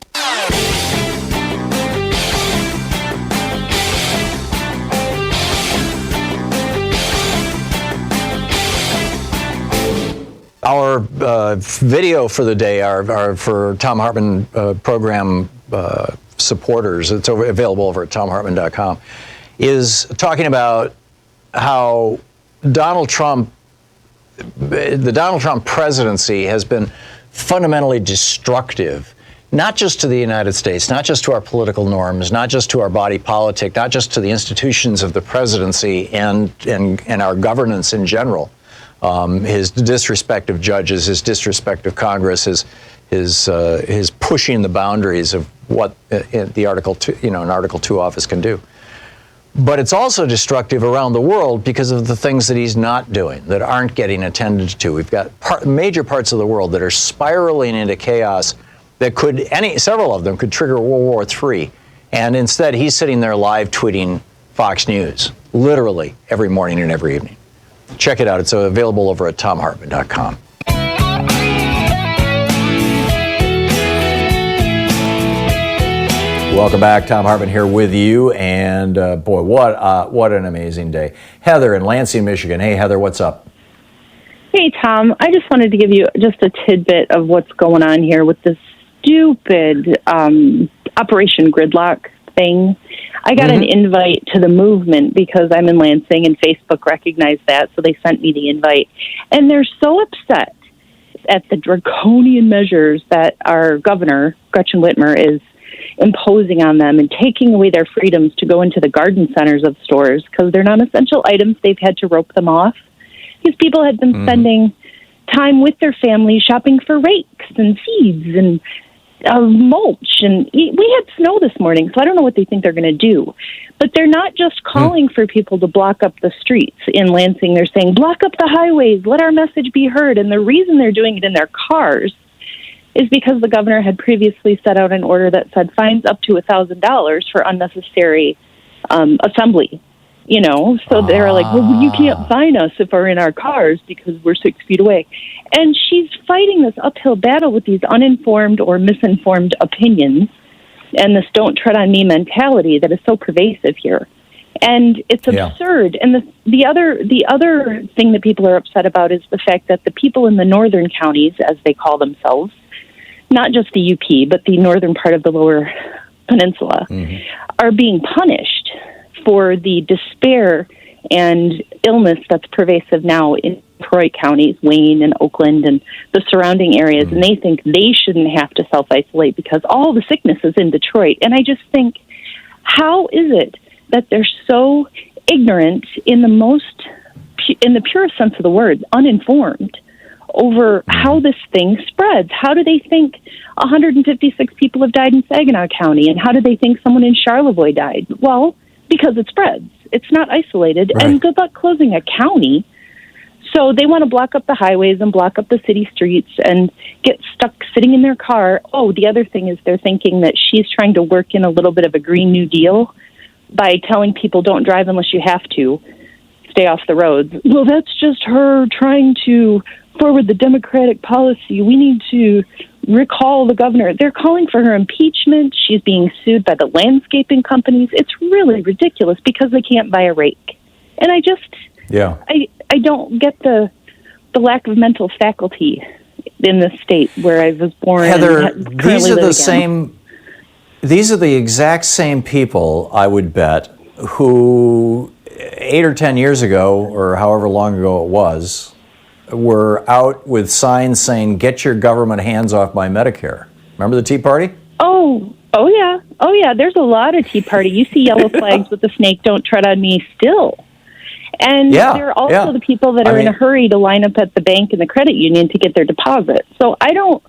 Our video for the day are for Thom Hartmann Program supporters. It's available over at thomhartmann.com. Is talking about how the Donald Trump presidency has been fundamentally destructive, not just to the United States, not just to our political norms, not just to our body politic, not just to the institutions of the presidency and our governance in general. His disrespect of judges, his disrespect of Congress, his pushing the boundaries of what the Article 2, an Article 2 office can do. But it's also destructive around the world because of the things that he's not doing, that aren't getting attended to. We've got major parts of the world that are spiraling into chaos that several of them could trigger World War III. And instead, he's sitting there live tweeting Fox News, literally every morning and every evening. Check it out. It's available over at thomhartmann.com. Welcome back. Thom Hartmann here with you. And boy, what an amazing day. Heather in Lansing, Michigan. Hey, Heather, what's up? Hey, Tom. I just wanted to give you just a tidbit of what's going on here with this stupid Operation Gridlock thing. I got an invite to the movement because I'm in Lansing and Facebook recognized that, so they sent me the invite. And they're so upset at the draconian measures that our governor, Gretchen Whitmer, is imposing on them and taking away their freedoms to go into the garden centers of stores because they're non-essential items. They've had to rope them off. These people had been spending time with their families shopping for rakes and seeds and mulch. And we had snow this morning, so I don't know what they think they're going to do. But they're not just calling for people to block up the streets in Lansing. They're saying, block up the highways, let our message be heard. And the reason they're doing it in their cars is because the governor had previously set out an order that said fines up to $1,000 for unnecessary assembly. You know, so they're like, well, you can't fine us if we're in our cars because we're 6 feet away. And she's fighting this uphill battle with these uninformed or misinformed opinions and this don't tread on me mentality that is so pervasive here. And it's absurd. And the other thing that people are upset about is the fact that the people in the northern counties, as they call themselves, not just the UP, but the northern part of the lower peninsula, are being punished for the despair and illness that's pervasive now in Detroit counties, Wayne and Oakland and the surrounding areas. And they think they shouldn't have to self-isolate because all the sickness is in Detroit. And I just think, how is it that they're so ignorant in the purest sense of the word, uninformed over how this thing spreads? How do they think 156 people have died in Saginaw County? And how do they think someone in Charlevoix died? Well, because it spreads. It's not isolated. Right. And good luck closing a county. So they want to block up the highways and block up the city streets and get stuck sitting in their car. Oh, the other thing is they're thinking that she's trying to work in a little bit of a Green New Deal by telling people don't drive unless you have to. Stay off the roads. Well, that's just her trying to forward the Democratic policy. We need to recall the governor. They're calling for her impeachment. She's being sued by the landscaping companies. It's really ridiculous because they can't buy a rake. And I just, I don't get the lack of mental faculty in this state where I was born. Heather, these are the exact same people, I would bet, who 8 or 10 years ago, or however long ago it was, were out with signs saying, get your government hands off my Medicare. Remember the Tea Party? Oh yeah. There's a lot of Tea Party. You see yellow flags with the snake, don't tread on me still. And there are also the people that are in a hurry to line up at the bank and the credit union to get their deposit. So I don't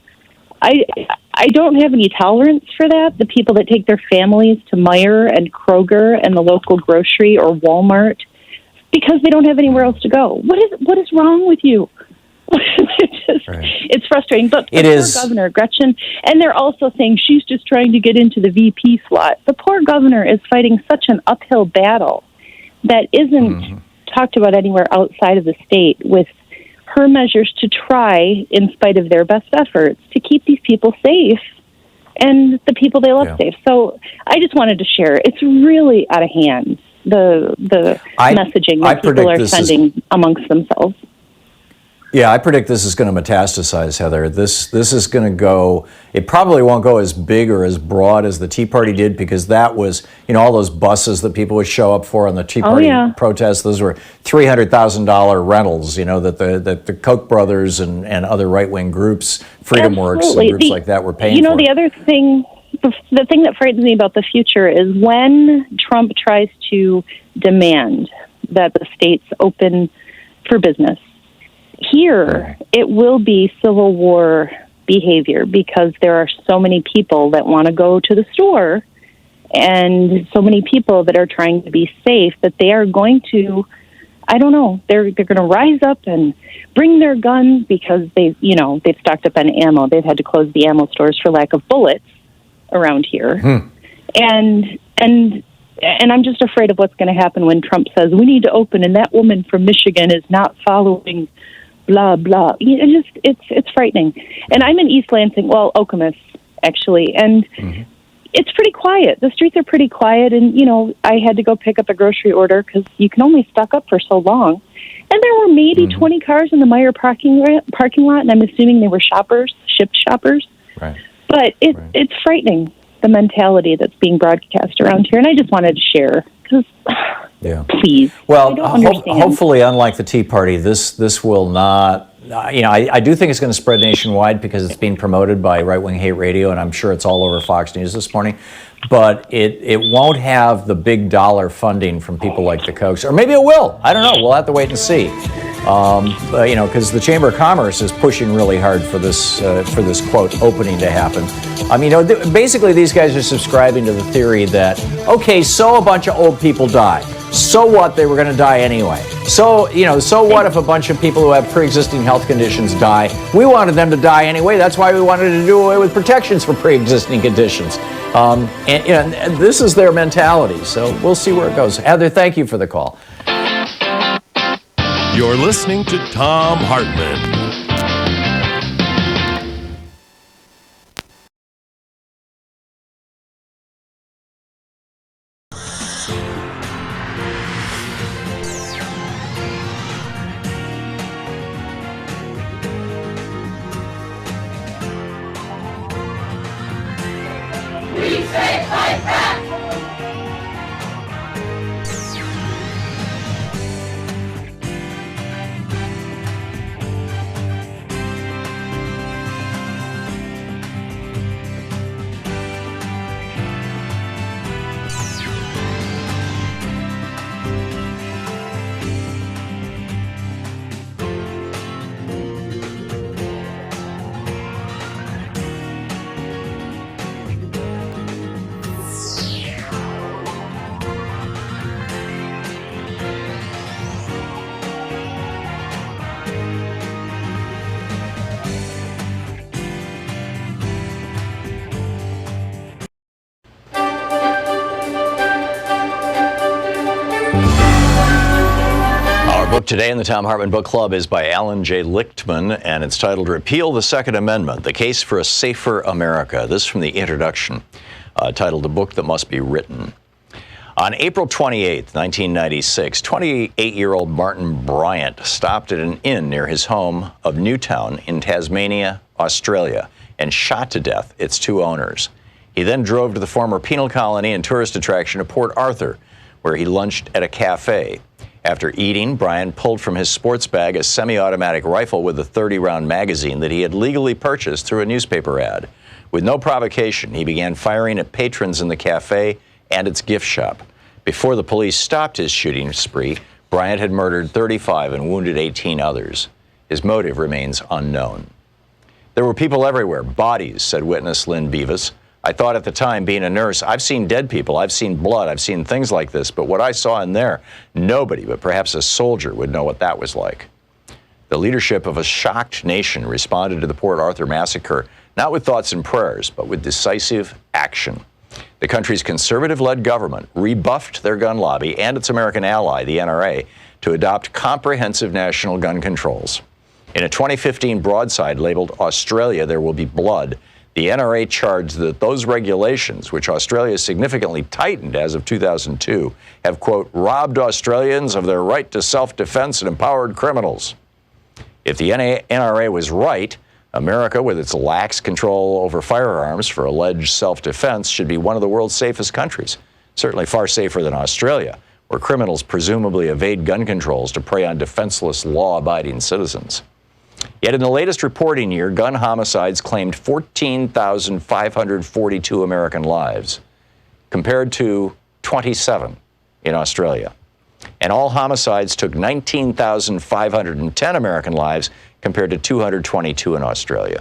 have any tolerance for that. The people that take their families to Meijer and Kroger and the local grocery or Walmart because they don't have anywhere else to go. What is wrong with you? It's frustrating. But the poor governor, Gretchen, and they're also saying she's just trying to get into the VP slot. The poor governor is fighting such an uphill battle that isn't talked about anywhere outside of the state with her measures to try, in spite of their best efforts, to keep these people safe and the people they love safe. So I just wanted to share. It's really out of hand, the messaging that people are sending amongst themselves. Yeah, I predict this is going to metastasize, Heather. This is going to go, it probably won't go as big or as broad as the Tea Party did because that was, all those buses that people would show up for on the Tea Party protests, those were $300,000 rentals, that the Koch brothers and other right-wing groups, Freedom Works and groups like that were paying for. The other thing, the thing that frightens me about the future is when Trump tries to demand that the states open for business. Here, it will be Civil War behavior because there are so many people that want to go to the store and so many people that are trying to be safe that they are going to, they're going to rise up and bring their guns because they've stocked up on ammo. They've had to close the ammo stores for lack of bullets around here. And I'm just afraid of what's going to happen when Trump says, we need to open, and that woman from Michigan is not following blah, blah. It's frightening. And I'm in East Lansing, Okemos, actually. And, it's pretty quiet. The streets are pretty quiet, and I had to go pick up a grocery order because you can only stock up for so long. And there were maybe 20 cars in the Meijer parking lot, and I'm assuming they were shipped shoppers. Right. But it's frightening, the mentality that's being broadcast around here, and I just wanted to share because, please. Well, hopefully, unlike the Tea Party, this will not. I do think it's going to spread nationwide because it's being promoted by right-wing hate radio, and I'm sure it's all over Fox News this morning. But it won't have the big dollar funding from people like the Kochs, or maybe it will. I don't know. We'll have to wait and see. Because the Chamber of Commerce is pushing really hard for this quote opening to happen. Basically these guys are subscribing to the theory that so a bunch of old people die. So what? They were going to die anyway. So what if a bunch of people who have pre-existing health conditions die? We wanted them to die anyway. That's why we wanted to do away with protections for pre-existing conditions. And this is their mentality. So we'll see where it goes. Heather, thank you for the call. You're listening to Thom Hartmann. Today in the Thom Hartmann Book Club is by Alan J. Lichtman, and it's titled Repeal the Second Amendment, The Case for a Safer America. This from the introduction, titled A Book That Must Be Written. On April 28, 1996, 28-year-old Martin Bryant stopped at an inn near his home of Newtown in Tasmania, Australia, and shot to death its two owners. He then drove to the former penal colony and tourist attraction of Port Arthur, where he lunched at a cafe. After eating, Bryant pulled from his sports bag a semi-automatic rifle with a 30-round magazine that he had legally purchased through a newspaper ad. With no provocation, he began firing at patrons in the cafe and its gift shop. Before the police stopped his shooting spree, Bryant had murdered 35 and wounded 18 others. His motive remains unknown. There were people everywhere, bodies, said witness Lynn Beavis. I thought at the time, being a nurse, I've seen dead people, I've seen blood, I've seen things like this, but what I saw in there, nobody but perhaps a soldier would know what that was like. The leadership of a shocked nation responded to the Port Arthur massacre, not with thoughts and prayers, but with decisive action. The country's conservative-led government rebuffed their gun lobby and its American ally, the NRA, to adopt comprehensive national gun controls. In a 2015 broadside labeled Australia, There Will Be Blood, the NRA charged that those regulations, which Australia significantly tightened as of 2002, have, quote, robbed Australians of their right to self-defense and empowered criminals. If the NRA was right, America, with its lax control over firearms for alleged self-defense, should be one of the world's safest countries, certainly far safer than Australia, where criminals presumably evade gun controls to prey on defenseless, law-abiding citizens. Yet in the latest reporting year, gun homicides claimed 14,542 American lives, compared to 27 in Australia. And all homicides took 19,510 American lives, compared to 222 in Australia.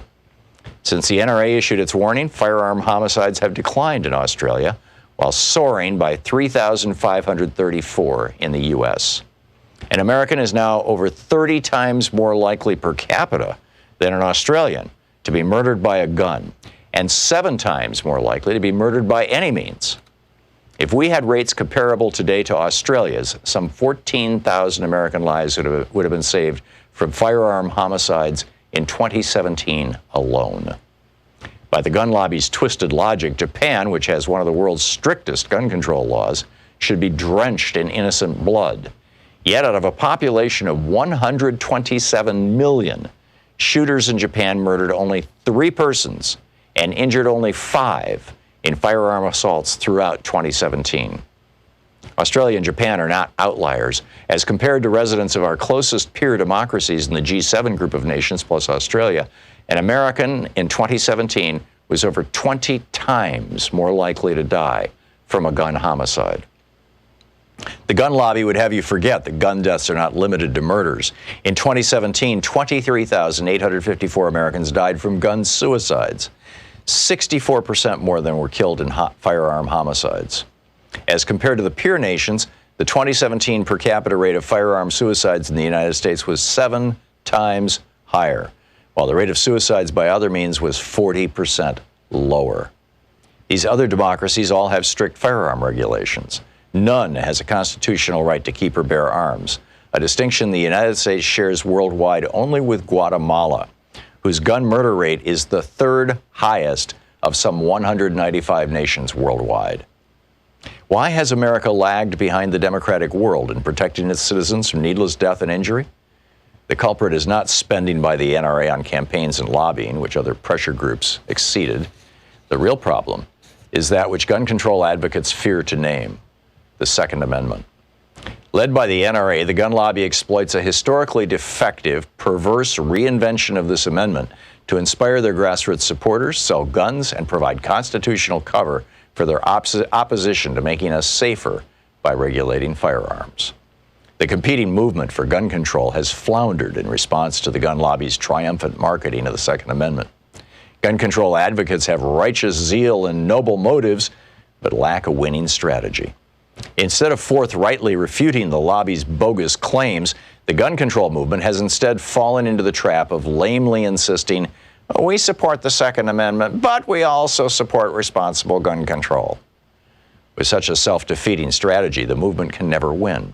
Since the NRA issued its warning, firearm homicides have declined in Australia, while soaring by 3,534 in the U.S. An American is now over 30 times more likely per capita than an Australian to be murdered by a gun, and 7 times more likely to be murdered by any means. If we had rates comparable today to Australia's, some 14,000 American lives would have been saved from firearm homicides in 2017 alone. By the gun lobby's twisted logic, Japan, which has one of the world's strictest gun control laws, should be drenched in innocent blood. Yet out of a population of 127 million, shooters in Japan murdered only 3 persons and injured only 5 in firearm assaults throughout 2017. Australia and Japan are not outliers. As compared to residents of our closest peer democracies in the G7 group of nations plus Australia, an American in 2017 was over 20 times more likely to die from a gun homicide. The gun lobby would have you forget that gun deaths are not limited to murders. In 2017, 23,854 Americans died from gun suicides, 64% more than were killed in firearm homicides. As compared to the peer nations, the 2017 per capita rate of firearm suicides in the United States was 7 times higher, while the rate of suicides by other means was 40% lower. These other democracies all have strict firearm regulations. None has a constitutional right to keep or bear arms, a distinction the United States shares worldwide only with Guatemala, whose gun murder rate is the 3rd highest of some 195 nations worldwide. Why has America lagged behind the democratic world in protecting its citizens from needless death and injury? The culprit is not spending by the NRA on campaigns and lobbying, which other pressure groups exceeded. The real problem is that which gun control advocates fear to name, the Second Amendment. Led by the NRA, the gun lobby exploits a historically defective, perverse reinvention of this amendment to inspire their grassroots supporters, sell guns, and provide constitutional cover for their opposition to making us safer by regulating firearms. The competing movement for gun control has floundered in response to the gun lobby's triumphant marketing of the Second Amendment. Gun control advocates have righteous zeal and noble motives, but lack a winning strategy. Instead of forthrightly refuting the lobby's bogus claims, the gun control movement has instead fallen into the trap of lamely insisting, we support the Second Amendment, but we also support responsible gun control. With such a self-defeating strategy, the movement can never win.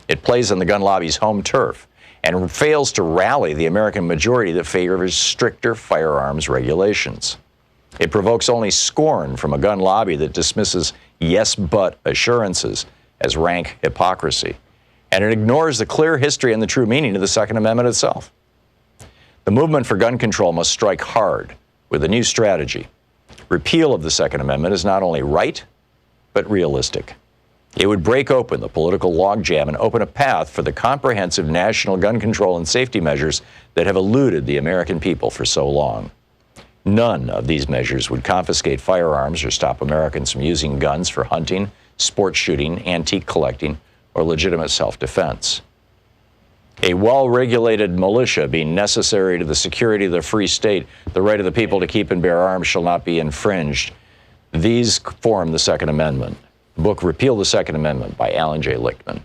It plays on the gun lobby's home turf and fails to rally the American majority that favors stricter firearms regulations. It provokes only scorn from a gun lobby that dismisses yes but assurances as rank hypocrisy, and it ignores the clear history and the true meaning of the Second Amendment itself. The movement for gun control must strike hard with a new strategy. Repeal of the Second Amendment is not only right, but realistic. It would break open the political logjam and open a path for the comprehensive national gun control and safety measures that have eluded the American people for so long. None of these measures would confiscate firearms or stop Americans from using guns for hunting, sport shooting, antique collecting, or legitimate self-defense. A well-regulated militia being necessary to the security of the free state, the right of the people to keep and bear arms shall not be infringed. These form the Second Amendment. The book Repeal the Second Amendment by Alan J. Lichtman.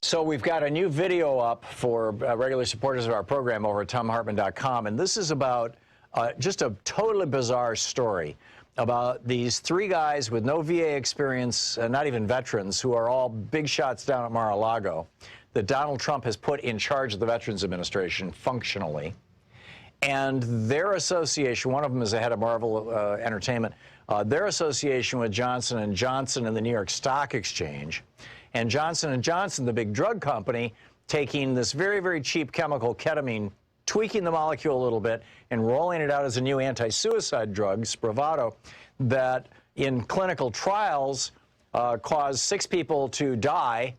So we've got a new video up for regular supporters of our program over at ThomHartmann.com, and this is about just a totally bizarre story about these 3 guys with no VA experience, not even veterans, who are all big shots down at Mar-a-Lago, that Donald Trump has put in charge of the Veterans Administration functionally. And their association, one of them is the head of Marvel Entertainment, their association with Johnson & Johnson and the New York Stock Exchange, and Johnson & Johnson, the big drug company, taking this very, very cheap chemical, ketamine, tweaking the molecule a little bit and rolling it out as a new anti-suicide drug, Spravato, that in clinical trials caused 6 people to die,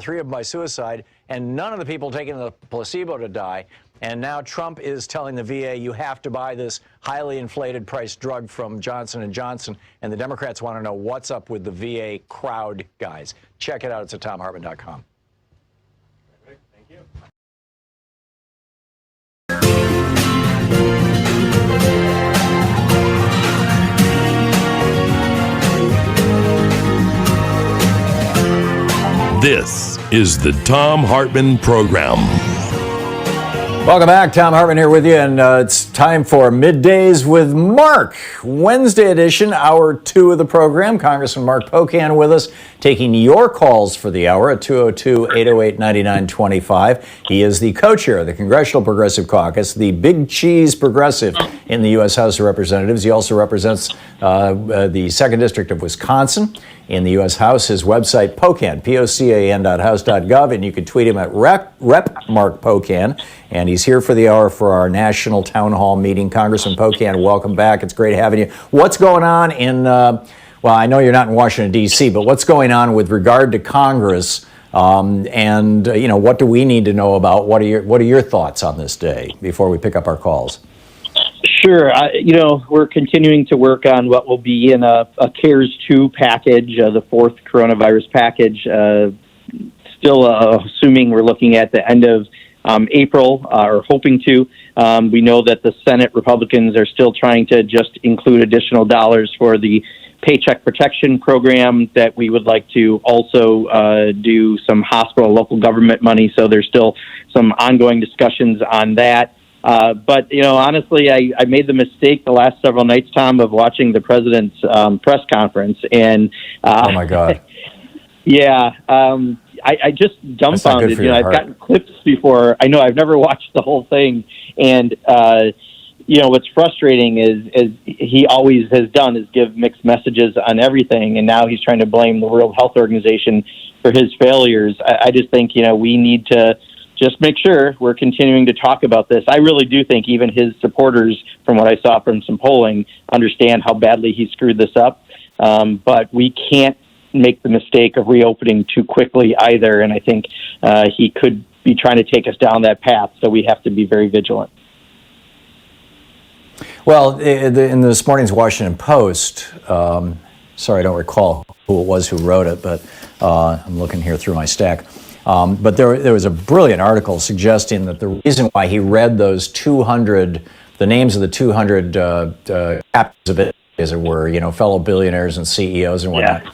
3 of them by suicide, and none of the people taking the placebo to die. And now Trump is telling the VA, you have to buy this highly inflated price drug from Johnson & Johnson, and the Democrats want to know what's up with the VA crowd guys. Check it out. It's at ThomHartmann.com. Thank you. This is the Thom Hartmann Program. Welcome back. Thom Hartmann here with you, and it's time for Middays with Mark. Wednesday edition, hour 2 of the program. Congressman Mark Pocan with us, taking your calls for the hour at 202-808-9925. He is the co-chair of the Congressional Progressive Caucus, the big cheese progressive in the U.S. House of Representatives. He also represents the 2nd District of Wisconsin in the U.S. House. His website, Pocan, Pocan.house.gov, and you can tweet him at Rep Mark Pocan. And he's here for the hour for our national town hall meeting. Congressman Pocan, welcome back. It's great having you. What's going on in, well, I know you're not in Washington, D.C., but what's going on with regard to Congress? And what do we need to know about? What are your thoughts on this day before we pick up our calls? Sure. We're continuing to work on what will be in a CARES 2 package, the 4th coronavirus package, still assuming we're looking at the end of April, or hoping to. We know that the Senate Republicans are still trying to just include additional dollars for the Paycheck Protection Program, that we would like to also do some hospital local government money. So there's still some ongoing discussions on that. But honestly, I made the mistake the last several nights, Tom, of watching the president's press conference. And oh, my God. Yeah. I just dumbfounded. I've gotten clips before. I know I've never watched the whole thing. And, what's frustrating is he always has done is give mixed messages on everything. And now he's trying to blame the World Health Organization for his failures. I just think, we need to just make sure we're continuing to talk about this. I really do think even his supporters, from what I saw from some polling, understand how badly he screwed this up. But we can't make the mistake of reopening too quickly either. And I think he could be trying to take us down that path. So we have to be very vigilant. Well, in this morning's Washington Post, sorry, I don't recall who it was who wrote it, but I'm looking here through my stack. But there was a brilliant article suggesting that the reason why he read those 200, the names of the 200 captains of it, as it were, fellow billionaires and CEOs and whatnot,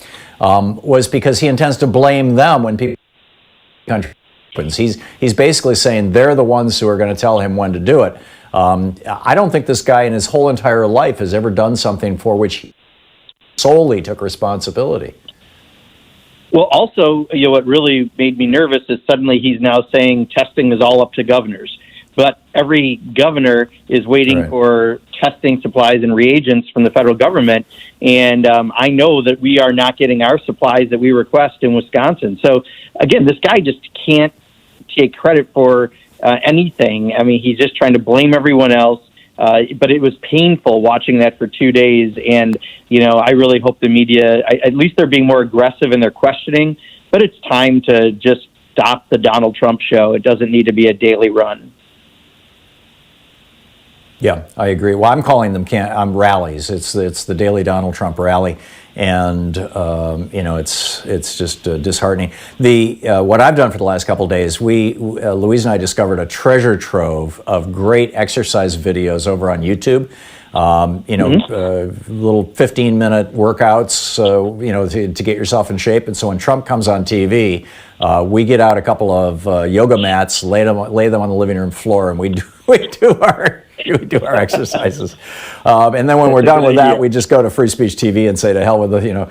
was because he intends to blame them when people country happens. He's basically saying they're the ones who are going to tell him when to do it. I don't think this guy in his whole entire life has ever done something for which he solely took responsibility. Well, also, what really made me nervous is suddenly he's now saying testing is all up to governors. But every governor is waiting for testing supplies and reagents from the federal government. And I know that we are not getting our supplies that we request in Wisconsin. So, again, this guy just can't take credit for anything. I mean, he's just trying to blame everyone else. But it was painful watching that for 2 days. And, I really hope the media, at least they're being more aggressive in their questioning. But it's time to just stop the Donald Trump show. It doesn't need to be a daily run. Yeah, I agree. Well, I'm calling them rallies. It's the daily Donald Trump rally, and it's just disheartening. What I've done for the last couple of days, Louise and I discovered a treasure trove of great exercise videos over on YouTube. Little 15-minute workouts, to get yourself in shape. And so when Trump comes on TV, we get out a couple of yoga mats, lay them on the living room floor, and we do our exercises. And then when we're done with that, we just go to Free Speech TV and say to hell with the,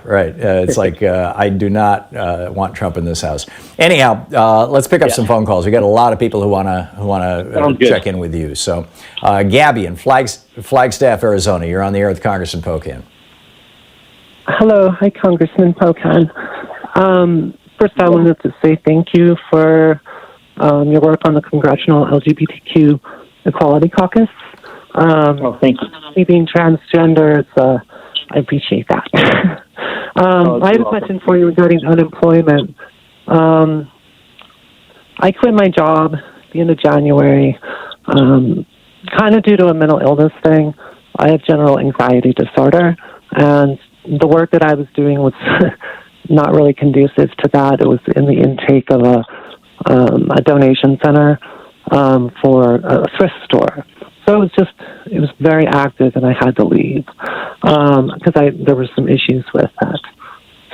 right. It's like I do not want Trump in this house. Anyhow, let's pick up some phone calls. We got a lot of people who want to check in with you. So, Gabby in Flagstaff, Arizona, you're on the air with Congressman Pocan. Hello, hi, Congressman Pocan. First, I wanted to say thank you for your work on the Congressional LGBTQ Equality Caucus. Thank you. Me being transgender, I appreciate that. I have a question for you regarding unemployment. I quit my job at the end of January, kind of due to a mental illness thing. I have general anxiety disorder, and the work that I was doing was not really conducive to that. It was in the intake of a donation center for a thrift store. So it was very active, and I had to leave because there were some issues with that.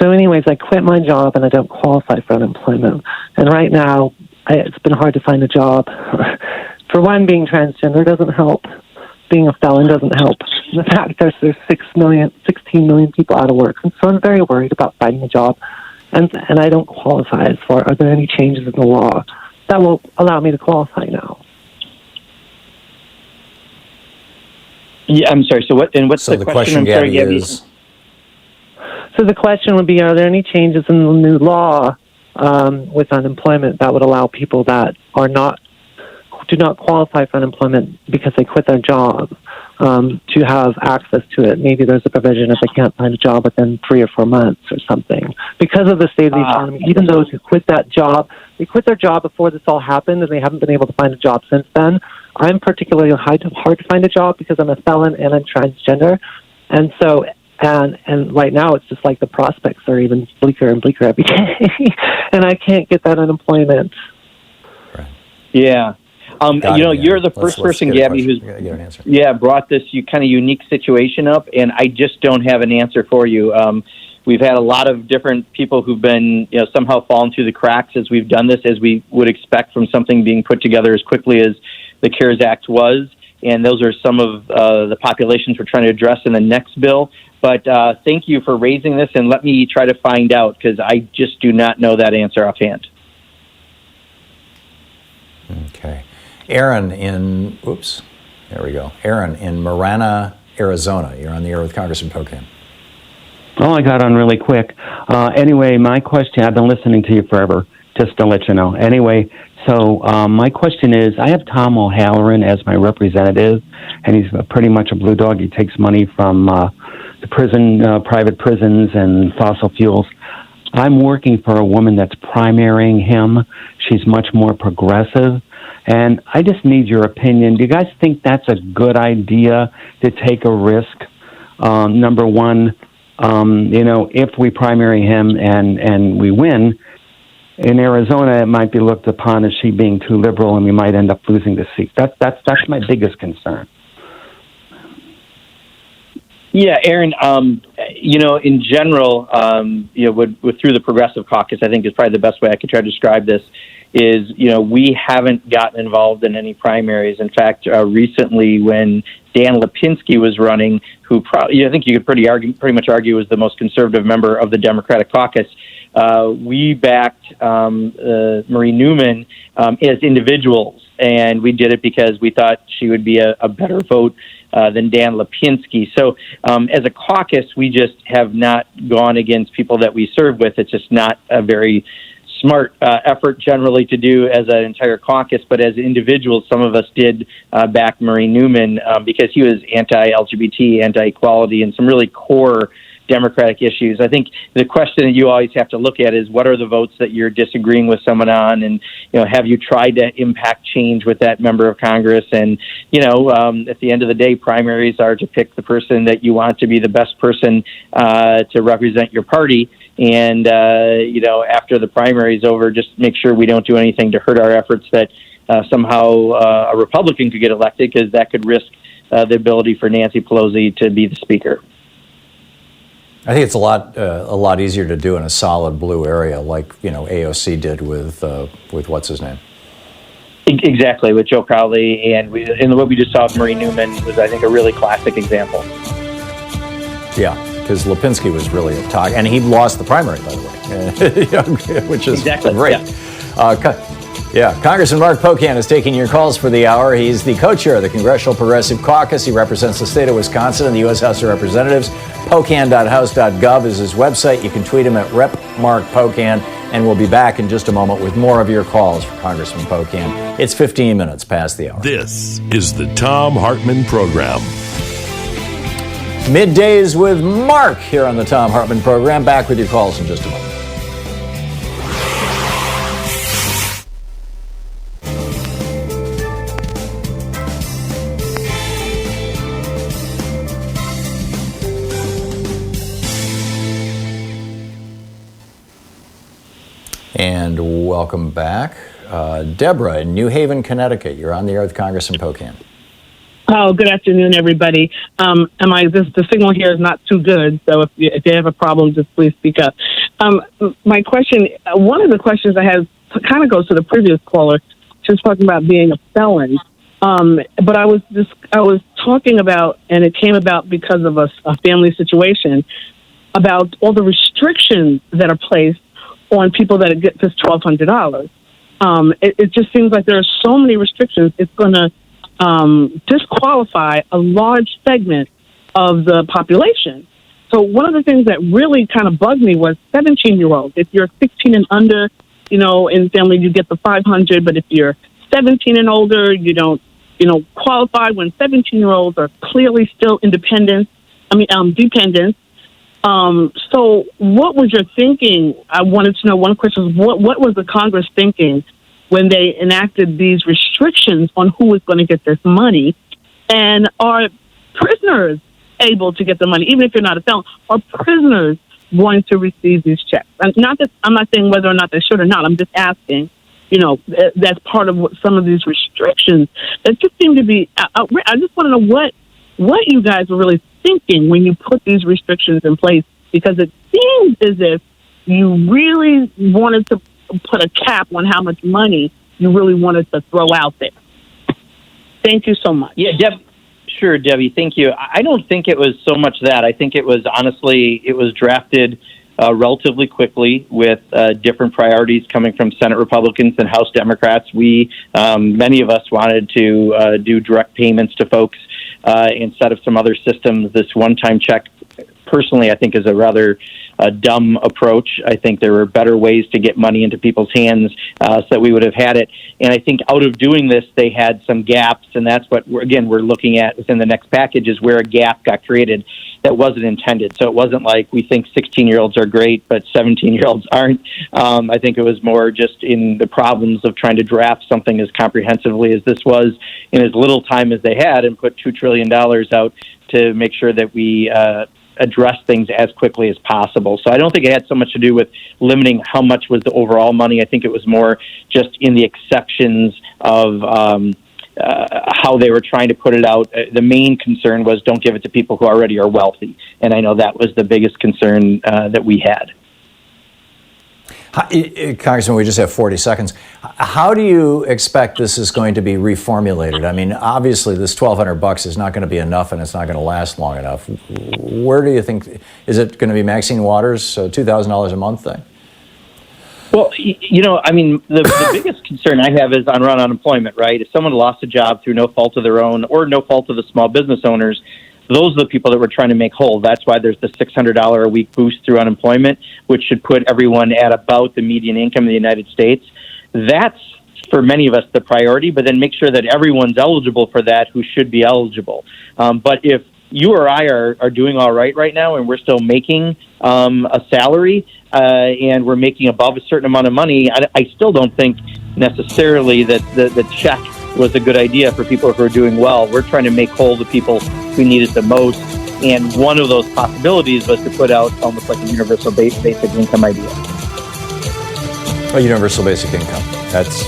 So anyways, I quit my job, and I don't qualify for unemployment. And right now, it's been hard to find a job. For one, being transgender doesn't help. Being a felon doesn't help. The fact there's 16 million people out of work. And so I'm very worried about finding a job. And I don't qualify as far. Are there any changes in the law that will allow me to qualify now? Yeah, I'm sorry. So what's the question? I'm sorry, Gabby. So the question would be, are there any changes in the new law with unemployment that would allow people that do not qualify for unemployment because they quit their job to have access to it? Maybe there's a provision if they can't find a job within 3 or 4 months or something. Because of the state of the economy, even those who quit that job, they quit their job before this all happened and they haven't been able to find a job since then. I'm particularly hard to find a job because I'm a felon and I'm transgender. And so, and right now it's just like the prospects are even bleaker and bleaker every day. And I can't get that unemployment. Right. Yeah. You're the first person, Gabby, who's brought this kind of unique situation up, and I just don't have an answer for you. We've had a lot of different people who've been, somehow fallen through the cracks as we've done this, as we would expect from something being put together as quickly as the CARES Act was, and those are some of the populations we're trying to address in the next bill. But thank you for raising this, and let me try to find out, because I just do not know that answer offhand. Okay. Aaron in Marana, Arizona. You're on the air with Congressman Pocan. Oh, I got on really quick. Anyway, my question, I've been listening to you forever, just to let you know. Anyway, so my question is, I have Thom O'Halloran as my representative, and he's pretty much a blue dog. He takes money from the private prisons and fossil fuels. I'm working for a woman that's primarying him. She's much more progressive. And I just need your opinion. Do you guys think that's a good idea to take a risk? Number one, if we primary him and we win, in Arizona, it might be looked upon as she being too liberal, and we might end up losing the seat. That's my biggest concern. Yeah, Aaron, in general, through the Progressive Caucus, I think is probably the best way I could try to describe this, is, we haven't gotten involved in any primaries. In fact, recently when Dan Lipinski was running, who I think you could pretty much argue was the most conservative member of the Democratic caucus, we backed Marie Newman as individuals, and we did it because we thought she would be a better vote than Dan Lipinski. So as a caucus, we just have not gone against people that we serve with. It's just not a very smart effort generally to do as an entire caucus, but as individuals, some of us did back Marie Newman because he was anti-LGBT, anti-equality, and some really core Democratic issues. I think the question that you always have to look at is, what are the votes that you're disagreeing with someone on, and have you tried to impact change with that member of Congress? And at the end of the day, primaries are to pick the person that you want to be the best person to represent your party. And after the primary is over, just make sure we don't do anything to hurt our efforts that somehow a Republican could get elected, because that could risk the ability for Nancy Pelosi to be the speaker. I think it's a lot easier to do in a solid blue area, like AOC did with what's his name. Exactly, with Joe Crowley, and what we just saw with Marie Newman was, I think, a really classic example. Yeah, because Lipinski was really a talk, and he lost the primary, by the way, which is great. Yeah. Congressman Mark Pocan is taking your calls for the hour. He's the co-chair of the Congressional Progressive Caucus. He represents the state of Wisconsin in the U.S. House of Representatives. Pocan.house.gov is his website. You can tweet him at Rep. Mark Pocan, and we'll be back in just a moment with more of your calls for Congressman Pocan. It's 15 minutes past the hour. This is the Thom Hartmann Program. Middays with Mark here on the Thom Hartmann Program. Back with your calls in just a moment. And welcome back. Deborah in New Haven, Connecticut. You're on the air with Congressman Pocan. Oh, good afternoon, everybody. The signal here is not too good, so if you have a problem, just please speak up. My question, one of the questions I have kind of goes to the previous caller. She was talking about being a felon. But I was talking about, and it came about because of a family situation, about all the restrictions that are placed on people that get this $1,200. It just seems like there are so many restrictions. It's going to disqualify a large segment of the population. So one of the things that really kind of bugged me was 17-year-olds. If you're 16 and under, in family, you get the $500. But if you're 17 and older, you don't, qualify when 17-year-olds are clearly still dependents. So what was your thinking? I wanted to know, one question was, what was the Congress thinking when they enacted these restrictions on who is going to get this money? And are prisoners able to get the money, even if you're not a felon? Are prisoners going to receive these checks? And I'm not saying whether or not they should or not. I'm just asking. That's part of what some of these restrictions that just seem to be. I just want to know what you guys were really thinking when you put these restrictions in place, because it seems as if you really wanted to put a cap on how much money you really wanted to throw out there. Thank you so much. Yeah, sure, Debbie. Thank you. I don't think it was so much that. I think it was drafted relatively quickly with different priorities coming from Senate Republicans and House Democrats. Many of us wanted to do direct payments to folks instead of some other systems. This one-time check, personally, I think is a rather dumb approach. I think there were better ways to get money into people's hands so that we would have had it. And I think out of doing this, they had some gaps, and that's what, we're looking at within the next package, is where a gap got created that wasn't intended. So it wasn't like we think 16-year-olds are great, but 17-year-olds aren't. I think it was more just in the problems of trying to draft something as comprehensively as this was in as little time as they had, and put $2 trillion out to make sure that we address things as quickly as possible. So I don't think it had so much to do with limiting how much was the overall money. I think it was more just in the exceptions of how they were trying to put it out. The main concern was don't give it to people who already are wealthy. And I know that was the biggest concern that we had. Congressman, we just have 40 seconds. How do you expect this is going to be reformulated? I mean, obviously, this $1,200 is not going to be enough, and it's not going to last long enough. Where do you think, is it going to be Maxine Waters' $2,000 a month thing? Well, the biggest concern I have is on run unemployment, right? If someone lost a job through no fault of their own or no fault of the small business owners, those are the people that we're trying to make whole. That's why there's the $600 a week boost through unemployment, which should put everyone at about the median income in the United States. That's, for many of us, the priority, but then make sure that everyone's eligible for that who should be eligible. But if you or I are doing all right now and we're still making a salary and we're making above a certain amount of money, I still don't think necessarily that the check was a good idea for people who are doing well. We're trying to make whole the people who need it the most. And one of those possibilities was to put out almost like a universal basic income idea. A universal basic income. That's,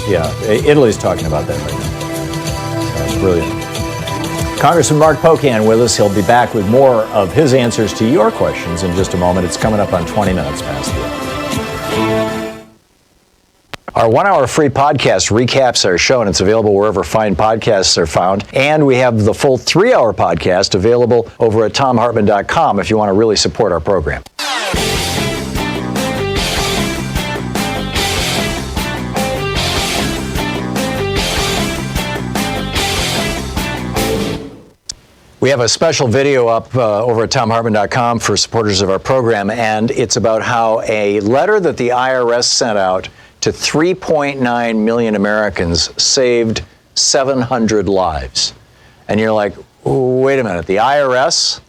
Italy's talking about that right now. That's brilliant. Congressman Mark Pocan with us. He'll be back with more of his answers to your questions in just a moment. It's coming up on 20 minutes past the hour. Our 1 hour free podcast recaps our show, and it's available wherever fine podcasts are found. And we have the full 3 hour podcast available over at thomhartmann.com if you want to really support our program. We have a special video up over at thomhartmann.com for supporters of our program, and it's about how a letter that the IRS sent out to 3.9 million Americans saved 700 lives. And you're like, wait a minute, the IRS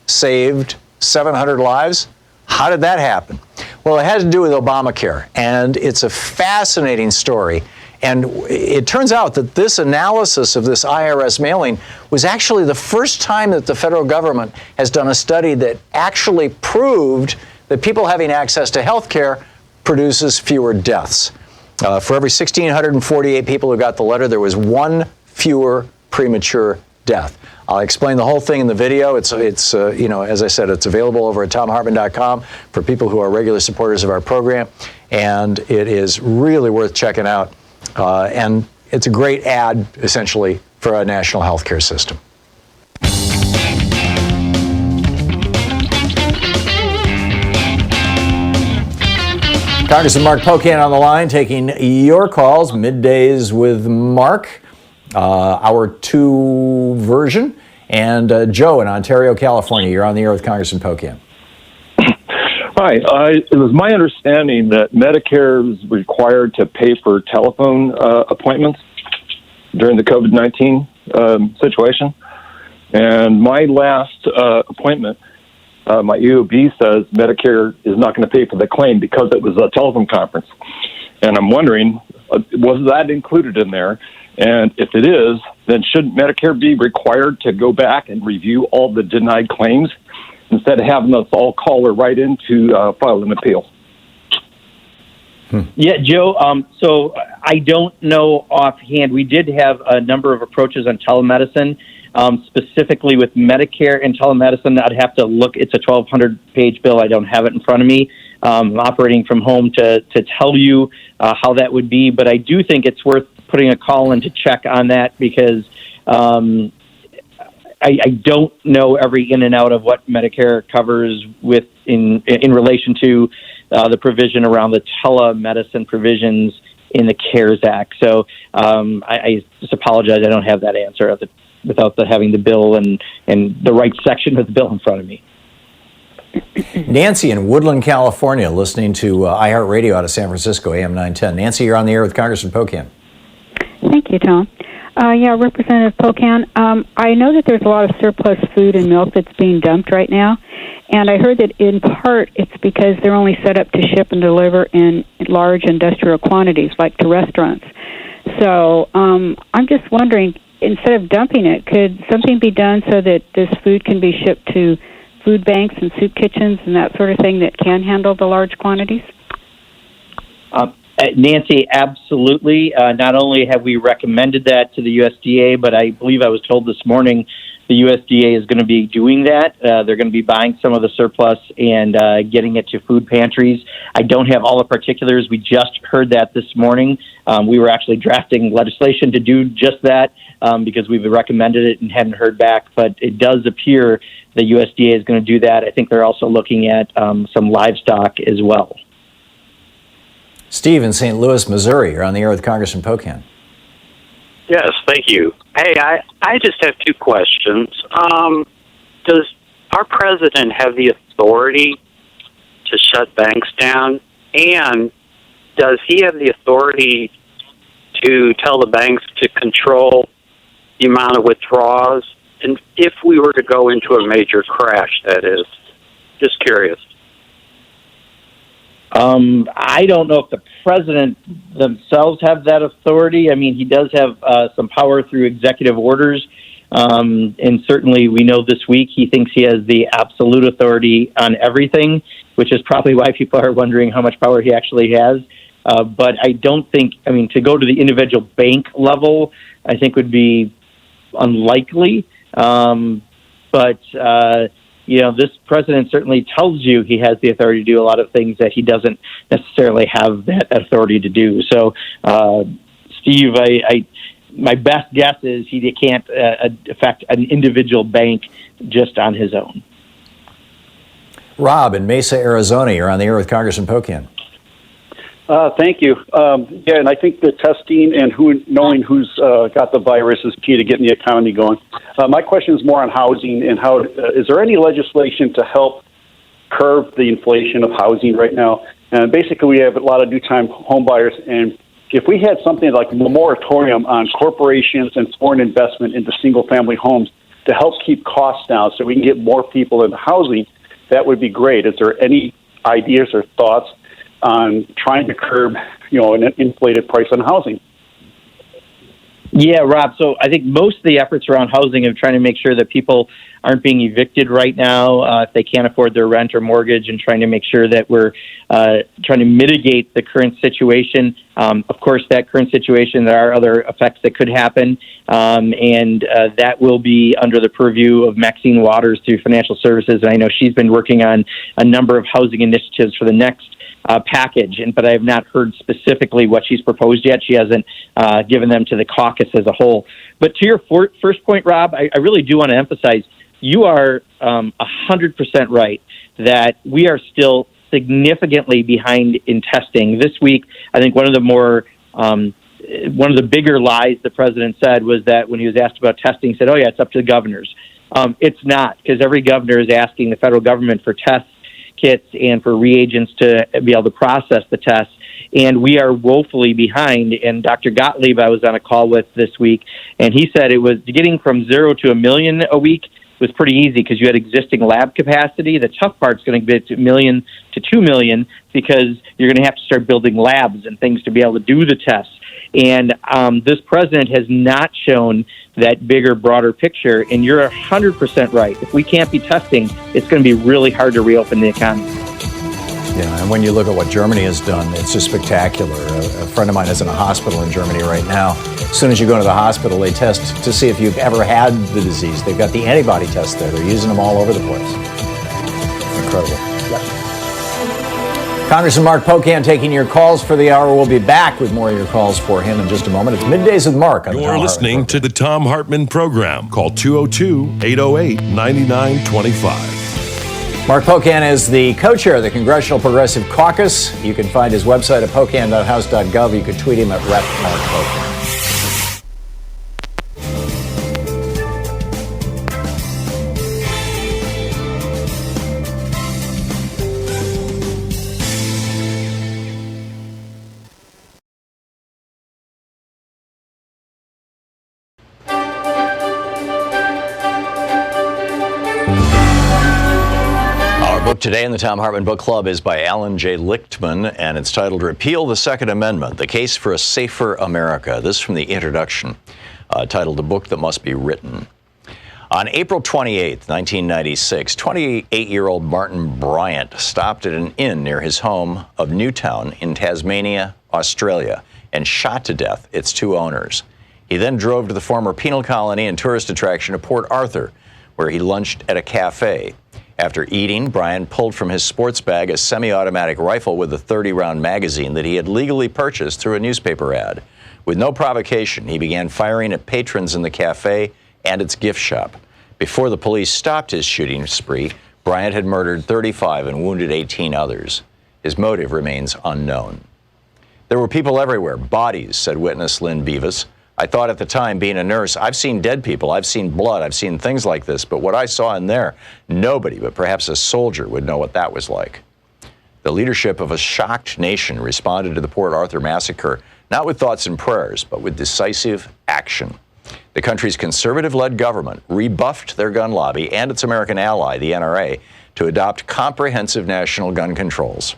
saved 700 lives? How did that happen? Well, it has to do with Obamacare, and it's a fascinating story. And it turns out that this analysis of this IRS mailing was actually the first time that the federal government has done a study that actually proved that people having access to health care produces fewer deaths. For every 1,648 people who got the letter, there was one fewer premature death. I'll explain the whole thing in the video. It's as I said, it's available over at thomhartmann.com for people who are regular supporters of our program. and it is really worth checking out. And it's a great ad, essentially, for a national health care system. Congressman Mark Pocan on the line, taking your calls, Middays with Mark, Hour 2 version. And Joe in Ontario, California, you're on the air with Congressman Pocan. Hi. It was my understanding that Medicare is required to pay for telephone appointments during the COVID-19 situation. And my last appointment, my EOB says Medicare is not going to pay for the claim because it was a telephone conference. And I'm wondering, was that included in there? And if it is, then shouldn't Medicare be required to go back and review all the denied claims instead of having us all call or write in to file an appeal? Yeah, Joe, so I don't know offhand. We did have a number of approaches on telemedicine, specifically with Medicare and telemedicine. I'd have to look. It's a 1,200-page bill. I don't have it in front of me. I'm operating from home to tell you how that would be, but I do think it's worth putting a call in to check on that because I don't know every in and out of what Medicare covers with in relation to the provision around the telemedicine provisions in the CARES Act. So I just apologize. I don't have that answer without having the bill and the right section of the bill in front of me. Nancy in Woodland, California, listening to iHeartRadio out of San Francisco, AM 910. Nancy, you're on the air with Congressman Pocan. Thank you, Tom. Yeah, Representative Pocan, I know that there's a lot of surplus food and milk that's being dumped right now, and I heard that in part it's because they're only set up to ship and deliver in large industrial quantities, like to restaurants. So I'm just wondering, instead of dumping it, could something be done so that this food can be shipped to food banks and soup kitchens and that sort of thing that can handle the large quantities? Nancy, absolutely. Not only have we recommended that to the USDA, but I believe I was told this morning the USDA is going to be doing that. They're going to be buying some of the surplus and getting it to food pantries. I don't have all the particulars. We just heard that this morning. We were actually drafting legislation to do just that because we've recommended it and hadn't heard back. But it does appear the USDA is going to do that. I think they're also looking at some livestock as well. Steve in St. Louis, Missouri. You're on the air with Congressman Pocan. Yes, thank you. Hey, I just have two questions. Does our president have the authority to shut banks down? And does he have the authority to tell the banks to control the amount of withdrawals? And if we were to go into a major crash, that is. Just curious. I don't know if the president themselves have that authority. I mean, he does have some power through executive orders. And certainly we know this week he thinks he has the absolute authority on everything, which is probably why people are wondering how much power he actually has. But I don't think, I mean, to go to the individual bank level, I think would be unlikely. You know, this president certainly tells you he has the authority to do a lot of things that he doesn't necessarily have that authority to do. So, Steve, my best guess is he can't affect an individual bank just on his own. Rob in Mesa, Arizona, you're on the air with Congressman Pocan. Thank you. Yeah, and I think the testing and knowing who's got the virus is key to getting the economy going. My question is more on housing and how is there any legislation to help curb the inflation of housing right now? And basically, we have a lot of new-time home buyers, and if we had something like a moratorium on corporations and foreign investment into single-family homes to help keep costs down so we can get more people into housing, that would be great. Is there any ideas or thoughts on trying to curb, an inflated price on housing? Yeah, Rob. So I think most of the efforts around housing are trying to make sure that people aren't being evicted right now if they can't afford their rent or mortgage, and trying to make sure that we're trying to mitigate the current situation. Of course, that current situation, there are other effects that could happen, and that will be under the purview of Maxine Waters through Financial Services. And I know she's been working on a number of housing initiatives for the next package, but I have not heard specifically what she's proposed yet. She hasn't given them to the caucus as a whole. But to your first point, Rob, I really do want to emphasize you are 100% right that we are still significantly behind in testing. This week, I think one of the bigger lies the president said was that when he was asked about testing, he said, "Oh yeah, it's up to the governors." It's not, because every governor is asking the federal government for test kits and for reagents to be able to process the tests. And we are woefully behind. And Dr. Gottlieb, I was on a call with this week, and he said it was getting from 0 to 1 million a week was pretty easy because you had existing lab capacity. The tough part's going to be to 1 million to 2 million because you're going to have to start building labs and things to be able to do the tests. And this president has not shown that bigger, broader picture. And you're 100% right. If we can't be testing, it's going to be really hard to reopen the economy. Yeah, and when you look at what Germany has done, it's just spectacular. A friend of mine is in a hospital in Germany right now. As soon as you go into the hospital, they test to see if you've ever had the disease. They've got the antibody test there. They're using them all over the place. Incredible. Congressman Mark Pocan taking your calls for the hour. We'll be back with more of your calls for him in just a moment. It's Middays with Mark. You're listening to the Thom Hartmann Program. Call 202-808-9925. Mark Pocan is the co-chair of the Congressional Progressive Caucus. You can find his website at pocan.house.gov. You can tweet him at Rep. Mark Pocan. Today in the Thom Hartmann Book Club is by Alan J. Lichtman, and it's titled Repeal the Second Amendment, The Case for a Safer America. This is from the introduction, titled A Book That Must Be Written. On April 28, 1996, 28-year-old Martin Bryant stopped at an inn near his home of Newtown in Tasmania, Australia, and shot to death its two owners. He then drove to the former penal colony and tourist attraction of Port Arthur, where he lunched at a cafe. After eating, Bryant pulled from his sports bag a semi-automatic rifle with a 30-round magazine that he had legally purchased through a newspaper ad. With no provocation, he began firing at patrons in the cafe and its gift shop. Before the police stopped his shooting spree, Bryant had murdered 35 and wounded 18 others. His motive remains unknown. There were people everywhere, bodies, said witness Lynn Beavis. I thought at the time, being a nurse, I've seen dead people, I've seen blood, I've seen things like this, but what I saw in there, nobody but perhaps a soldier would know what that was like. The leadership of a shocked nation responded to the Port Arthur massacre, not with thoughts and prayers, but with decisive action. The country's conservative-led government rebuffed their gun lobby and its American ally, the NRA, to adopt comprehensive national gun controls.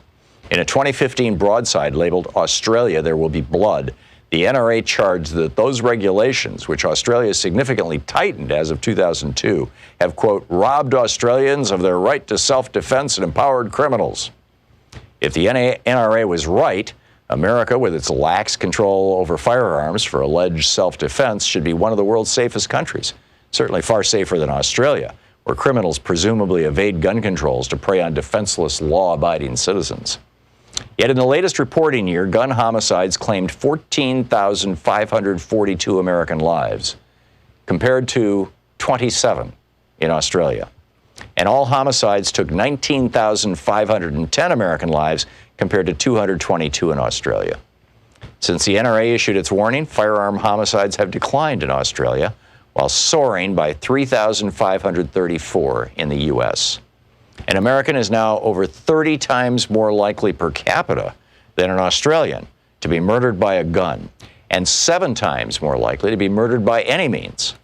In a 2015 broadside labeled Australia, There Will Be Blood, the NRA charged that those regulations, which Australia significantly tightened as of 2002, have, quote, robbed Australians of their right to self-defense and empowered criminals. If the NRA was right, America, with its lax control over firearms for alleged self-defense, should be one of the world's safest countries, certainly far safer than Australia, where criminals presumably evade gun controls to prey on defenseless, law-abiding citizens. Yet in the latest reporting year, gun homicides claimed 14,542 American lives, compared to 27 in Australia. And all homicides took 19,510 American lives, compared to 222 in Australia. Since the NRA issued its warning, firearm homicides have declined in Australia, while soaring by 3,534 in the U.S. An American is now over 30 times more likely per capita than an Australian to be murdered by a gun, and 7 times more likely to be murdered by any means.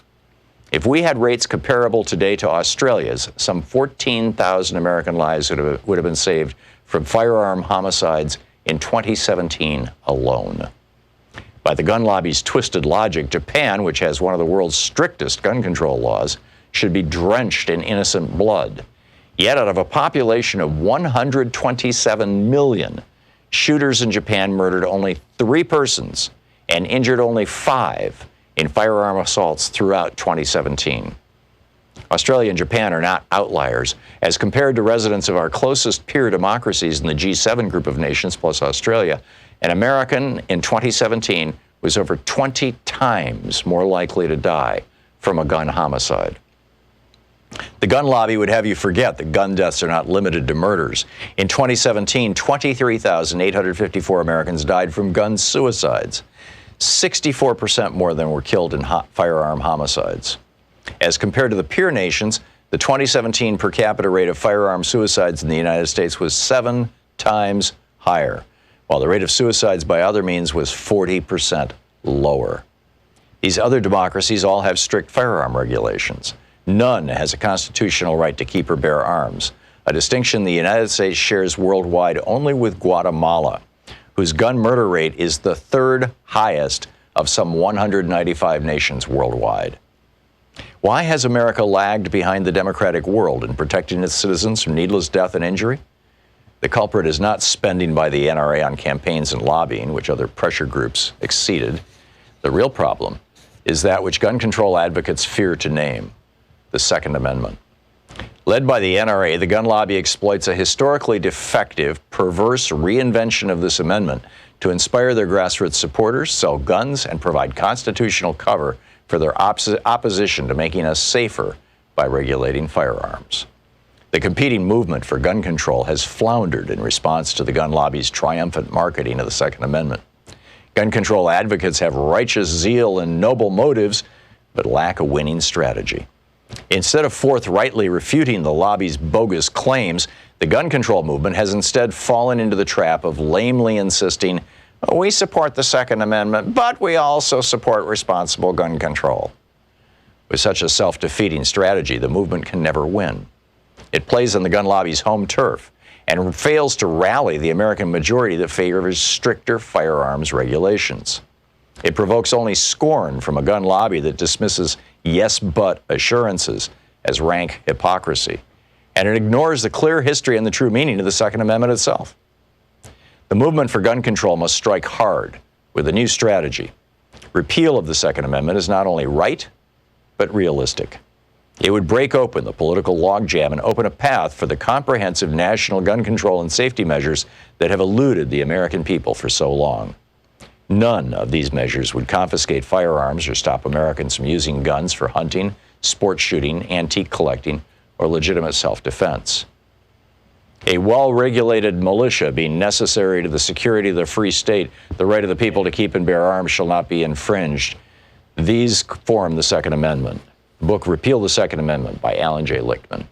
If we had rates comparable today to Australia's, some 14,000 American lives would have been saved from firearm homicides in 2017 alone. By the gun lobby's twisted logic, Japan, which has one of the world's strictest gun control laws, should be drenched in innocent blood. Yet out of a population of 127 million, shooters in Japan murdered only 3 persons and injured only 5 in firearm assaults throughout 2017. Australia and Japan are not outliers. As compared to residents of our closest peer democracies in the G7 group of nations plus Australia, an American in 2017 was over 20 times more likely to die from a gun homicide. The gun lobby would have you forget that gun deaths are not limited to murders. In 2017, 23,854 Americans died from gun suicides, 64% more than were killed in firearm homicides. As compared to the peer nations, the 2017 per capita rate of firearm suicides in the United States was 7 times higher, while the rate of suicides by other means was 40% lower. These other democracies all have strict firearm regulations. None has a constitutional right to keep or bear arms, a distinction the United States shares worldwide only with Guatemala, whose gun murder rate is the 3rd highest of some 195 nations worldwide. Why has America lagged behind the democratic world in protecting its citizens from needless death and injury? The culprit is not spending by the NRA on campaigns and lobbying, which other pressure groups exceeded. The real problem is that which gun control advocates fear to name, the Second Amendment. Led by the NRA, the gun lobby exploits a historically defective, perverse reinvention of this amendment to inspire their grassroots supporters, sell guns, and provide constitutional cover for their opposition to making us safer by regulating firearms. The competing movement for gun control has floundered in response to the gun lobby's triumphant marketing of the Second Amendment. Gun control advocates have righteous zeal and noble motives, but lack a winning strategy. Instead of forthrightly refuting the lobby's bogus claims, the gun control movement has instead fallen into the trap of lamely insisting, we support the Second Amendment, but we also support responsible gun control. With such a self-defeating strategy, the movement can never win. It plays on the gun lobby's home turf and fails to rally the American majority that favors stricter firearms regulations. It provokes only scorn from a gun lobby that dismisses yes but assurances as rank hypocrisy, and it ignores the clear history and the true meaning of the Second Amendment itself. The movement for gun control must strike hard with a new strategy. Repeal of the Second Amendment is not only right, but realistic. It would break open the political logjam and open a path for the comprehensive national gun control and safety measures that have eluded the American people for so long. None of these measures would confiscate firearms or stop Americans from using guns for hunting, sport shooting, antique collecting, or legitimate self-defense. A well-regulated militia being necessary to the security of the free state, the right of the people to keep and bear arms shall not be infringed. These form the Second Amendment. The book Repeal the Second Amendment by Alan J. Lichtman.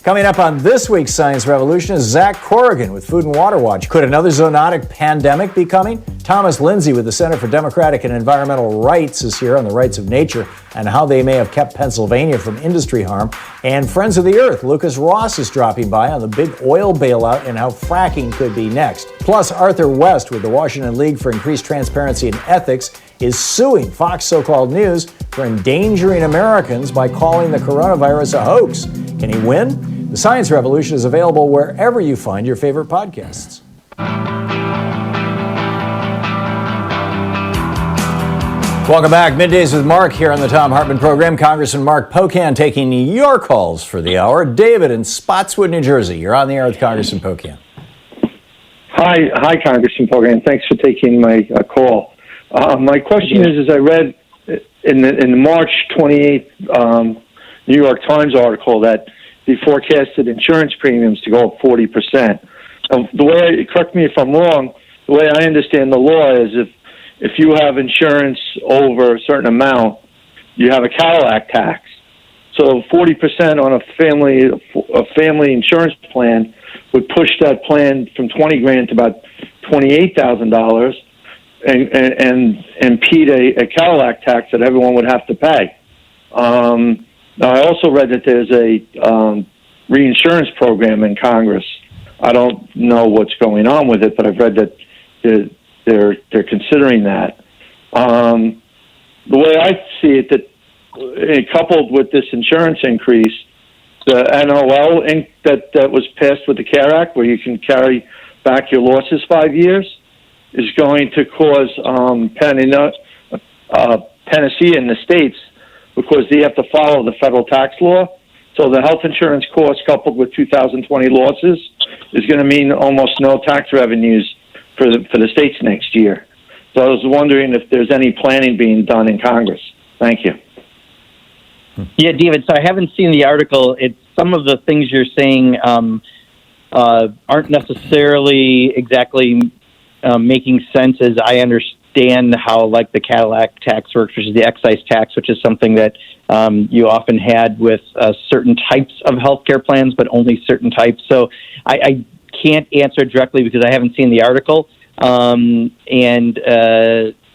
Coming up on this week's Science Revolution is Zach Corrigan with Food and Water Watch. Could another zoonotic pandemic be coming? Thomas Lindsay with the Center for Democratic and Environmental Rights is here on the rights of nature and how they may have kept Pennsylvania from industry harm. And Friends of the Earth, Lucas Ross is dropping by on the big oil bailout and how fracking could be next. Plus, Arthur West with the Washington League for Increased Transparency and Ethics is suing Fox So-Called News for endangering Americans by calling the coronavirus a hoax. Can he win? The Science Revolution is available wherever you find your favorite podcasts. Welcome back. Middays with Mark here on the Thom Hartmann Program. Congressman Mark Pocan taking your calls for the hour. David in Spotswood, New Jersey. You're on the air with Congressman Pocan. Hi, Congressman Pocan. Thanks for taking my call. My question is I read in the March 28th New York Times article that they forecasted insurance premiums to go up 40%. The way, correct me if I'm wrong, the way I understand the law is if you have insurance over a certain amount, you have a Cadillac tax. So 40% on a family insurance plan would push that plan from $20,000 to about $28,000 and impede a Cadillac tax that everyone would have to pay. Now, I also read that there's a reinsurance program in Congress. I don't know what's going on with it, but I've read that they're considering that. The way I see it, that coupled with this insurance increase, the NOL that was passed with the CARE Act, where you can carry back your losses 5 years, is going to cause Tennessee and the states, because they have to follow the federal tax law. So the health insurance cost coupled with 2020 losses is going to mean almost no tax revenues for the states next year. So I was wondering if there's any planning being done in Congress. Thank you. Yeah, David, so I haven't seen the article. Some of the things you're saying aren't necessarily exactly making sense as I understand how, like, the Cadillac tax works, which is the excise tax, which is something that you often had with certain types of healthcare plans, but only certain types. So I can't answer directly because I haven't seen the article.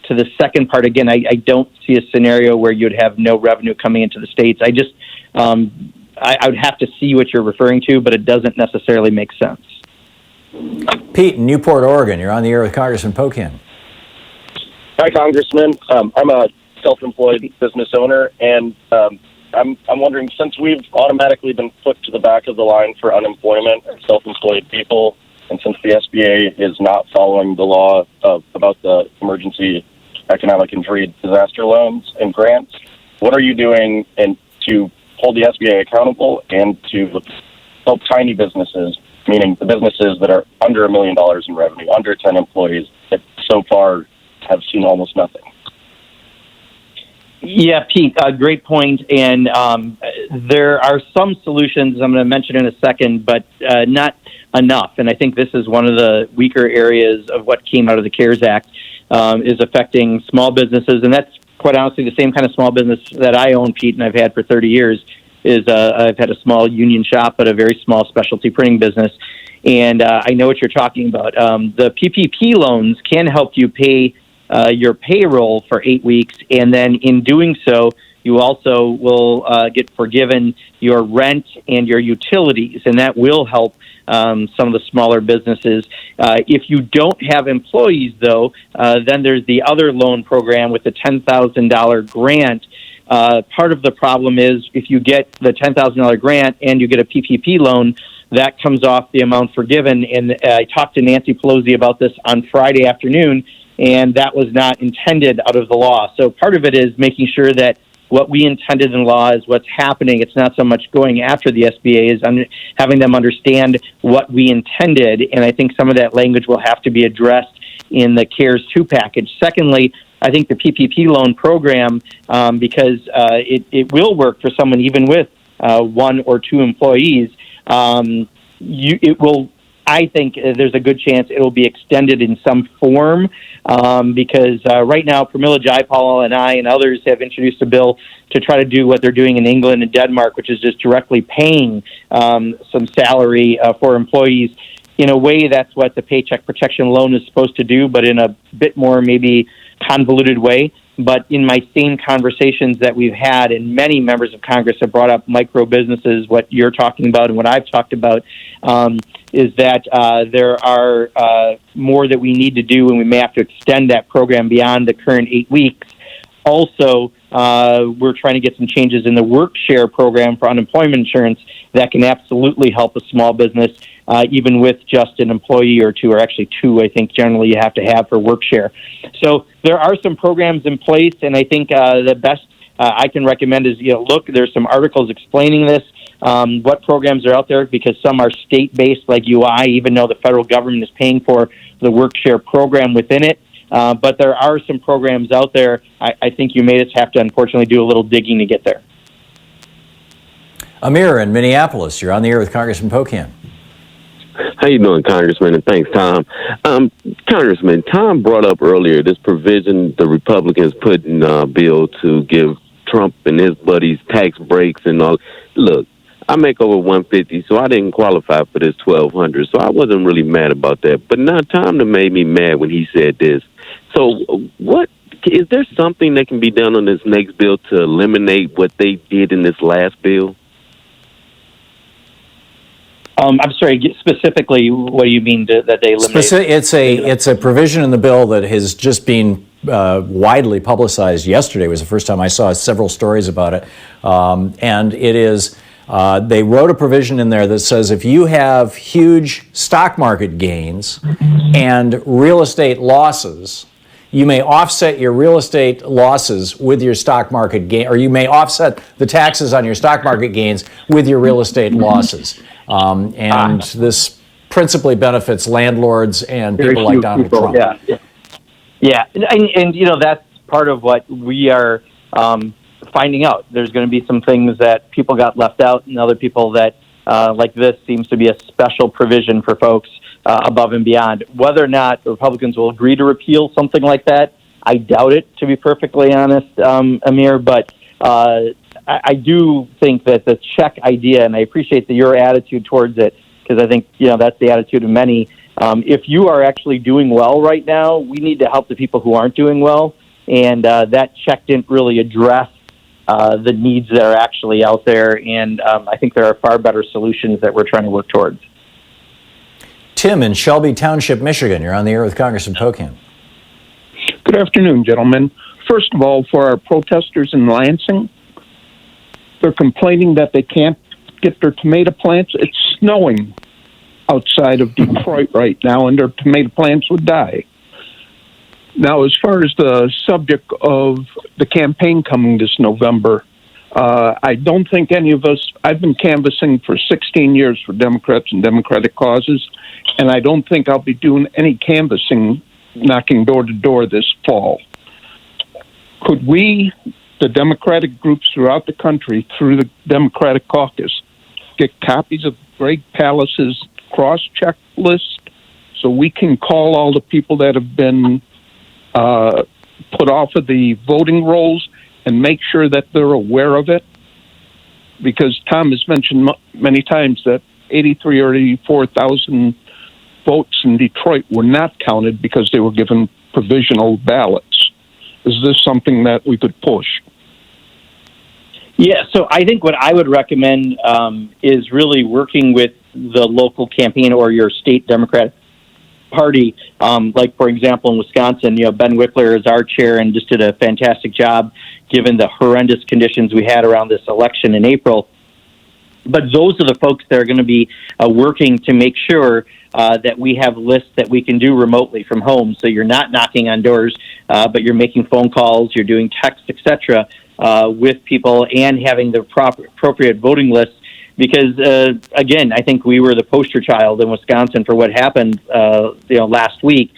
To the second part, again, I don't see a scenario where you'd have no revenue coming into the states. I just, I would have to see what you're referring to, but it doesn't necessarily make sense. Pete in Newport, Oregon, you're on the air with Congressman Pocan. Hi, Congressman. I'm a self-employed business owner, and I'm wondering, since we've automatically been put to the back of the line for unemployment and self-employed people, and since the SBA is not following the law about the emergency economic injury disaster loans and grants, what are you doing to hold the SBA accountable and to help tiny businesses, meaning the businesses that are under $1 million in revenue, under 10 employees, that so far have seen almost nothing? Yeah, Pete, great point. And there are some solutions I'm going to mention in a second, but not enough. And I think this is one of the weaker areas of what came out of the CARES Act, is affecting small businesses. And that's quite honestly the same kind of small business that I own, Pete, and I've had for 30 years. I've had a small union shop, but a very small specialty printing business. And I know what you're talking about. The PPP loans can help you pay your payroll for 8 weeks, and then in doing so, you also will get forgiven your rent and your utilities, and that will help some of the smaller businesses. If you don't have employees, though, then there's the other loan program with the $10,000 grant. Part of the problem is if you get the $10,000 grant and you get a PPP loan, that comes off the amount forgiven. And I talked to Nancy Pelosi about this on Friday afternoon, and that was not intended out of the law. So part of it is making sure that what we intended in law is what's happening. It's not so much going after the SBA, is having them understand what we intended, and I think some of that language will have to be addressed in the CARES 2 package. Secondly, I think the PPP loan program, because it will work for someone even with 1 or 2 employees, it will. I think there's a good chance it will be extended in some form, because right now, Pramila Jayapal and I and others have introduced a bill to try to do what they're doing in England and Denmark, which is just directly paying some salary for employees. In a way, that's what the Paycheck Protection Loan is supposed to do, but in a bit more maybe convoluted way. But in my same conversations that we've had, and many members of Congress have brought up micro businesses, what you're talking about and what I've talked about, is that there are more that we need to do, and we may have to extend that program beyond the current 8 weeks. Also, we're trying to get some changes in the work share program for unemployment insurance that can absolutely help a small business, even with just an employee or 2, or actually 2, I think generally you have to have for work share. So there are some programs in place, and I think the best I can recommend is, look, there's some articles explaining this, what programs are out there, because some are state-based like UI, even though the federal government is paying for the work share program within it. But there are some programs out there. I think you may just have to, unfortunately, do a little digging to get there. Amir in Minneapolis, you're on the air with Congressman Pocan. How you doing, Congressman? And thanks, Tom. Congressman, Tom brought up earlier this provision the Republicans put in a bill to give Trump and his buddies tax breaks and all. Look, I make over $150, so I didn't qualify for this $1,200, so I wasn't really mad about that. But now Tom made me mad when he said this. So what is there something that can be done on this next bill to eliminate what they did in this last bill? I'm sorry, specifically, what do you mean that they eliminated? It's a provision in the bill that has just been widely publicized. Yesterday was the first time I saw several stories about it, and it is They wrote a provision in there that says if you have huge stock market gains and real estate losses, you may offset your real estate losses with your stock market gain, or you may offset the taxes on your stock market gains with your real estate losses. This principally benefits landlords and people like Donald Trump. Yeah. And you know, that's part of what we are finding out. There's going to be some things that people got left out, and other people that, like this, seems to be a special provision for folks above and beyond. Whether or not the Republicans will agree to repeal something like that, I doubt it, to be perfectly honest, Amir. But I do think that the check idea, and I appreciate your attitude towards it, because I think, you know, that's the attitude of many. If you are actually doing well right now, we need to help the people who aren't doing well. And that check didn't really address the needs that are actually out there. And I think there are far better solutions that we're trying to work towards. Tim in Shelby Township, Michigan. You're on the air with Congressman Pocan. Good afternoon, gentlemen. First of all, for our protesters in Lansing, they're complaining that they can't get their tomato plants. It's snowing outside of Detroit right now, and their tomato plants would die. Now, as far as the subject of the campaign coming this November, I don't think any of us, I've been canvassing for 16 years for Democrats and Democratic causes, and I don't think I'll be doing any canvassing, knocking door to door this fall. Could we, the Democratic groups throughout the country, through the Democratic caucus, get copies of Greg Pallas's cross-check list so we can call all the people that have been put off of the voting rolls and make sure that they're aware of it? Because Tom has mentioned many times that 83 or 84,000 votes in Detroit were not counted because they were given provisional ballots. Is this something that we could push? Yeah, so I think what I would recommend is really working with the local campaign or your state Democratic Party. Like, for example, in Wisconsin, you know, Ben Wickler is our chair and just did a fantastic job given the horrendous conditions we had around this election in April. But those are the folks that are going to be working to make sure that we have lists that we can do remotely from home. So you're not knocking on doors, but you're making phone calls, you're doing text, etc., with people, and having the appropriate voting lists. Because again, I think we were the poster child in Wisconsin for what happened, last week,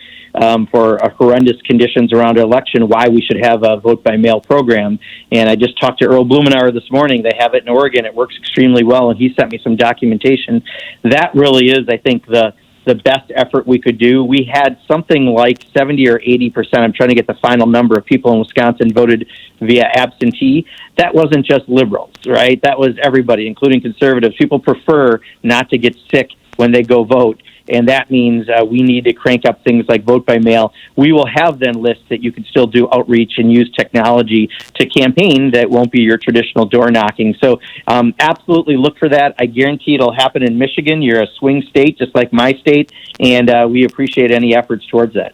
for horrendous conditions around our election. Why we should have a vote by mail program. And I just talked to Earl Blumenauer this morning. They have it in Oregon. It works extremely well, and he sent me some documentation. That really is, I think, the best effort we could do. We had something like 70 or 80%. I'm trying to get the final number of people in Wisconsin voted via absentee. That wasn't just liberals, right? That was everybody, including conservatives. People prefer not to get sick when they go vote. And that means we need to crank up things like vote by mail. We will have then lists that you can still do outreach and use technology to campaign that won't be your traditional door knocking. So absolutely look for that. I guarantee it'll happen in Michigan. You're a swing state, just like my state, and we appreciate any efforts towards that.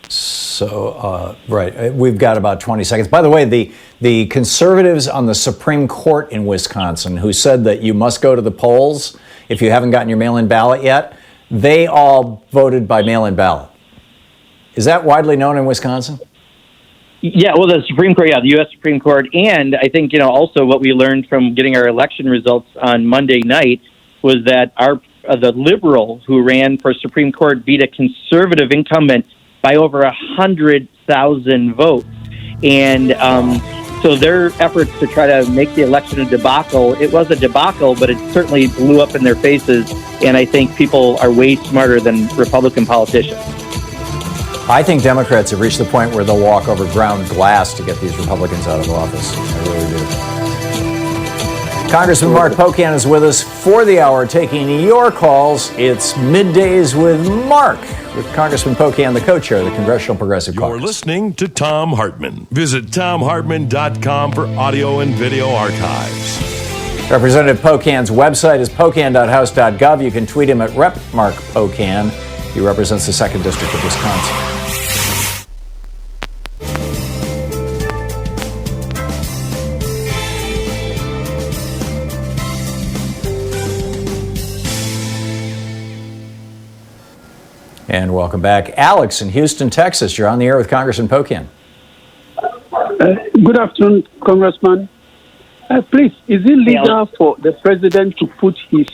So, right, we've got about 20 seconds. By the way, the conservatives on the Supreme Court in Wisconsin who said that you must go to the polls if you haven't gotten your mail-in ballot yet, they all voted by mail-in ballot. Is that widely known in Wisconsin? Yeah, well, the Supreme Court, the U.S. Supreme Court, and I think, also what we learned from getting our election results on Monday night was that the liberal who ran for Supreme Court beat a conservative incumbent by over 100,000 votes. And so their efforts to try to make the election a debacle, it was a debacle, but it certainly blew up in their faces. And I think people are way smarter than Republican politicians. I think Democrats have reached the point where they'll walk over ground glass to get these Republicans out of office. I really do. Congressman Mark Pocan is with us for the hour, taking your calls. It's Middays with Mark, with Congressman Pocan, the co-chair of the Congressional Progressive Caucus. You're listening to Thom Hartmann. Visit ThomHartmann.com for audio and video archives. Representative Pocan's website is pocan.house.gov. You can tweet him at Rep. Mark Pocan. He represents the 2nd District of Wisconsin. And welcome back. Alex in Houston, Texas. You're on the air with Congressman Pocan. Good afternoon, Congressman. Please, is it legal for the president to put his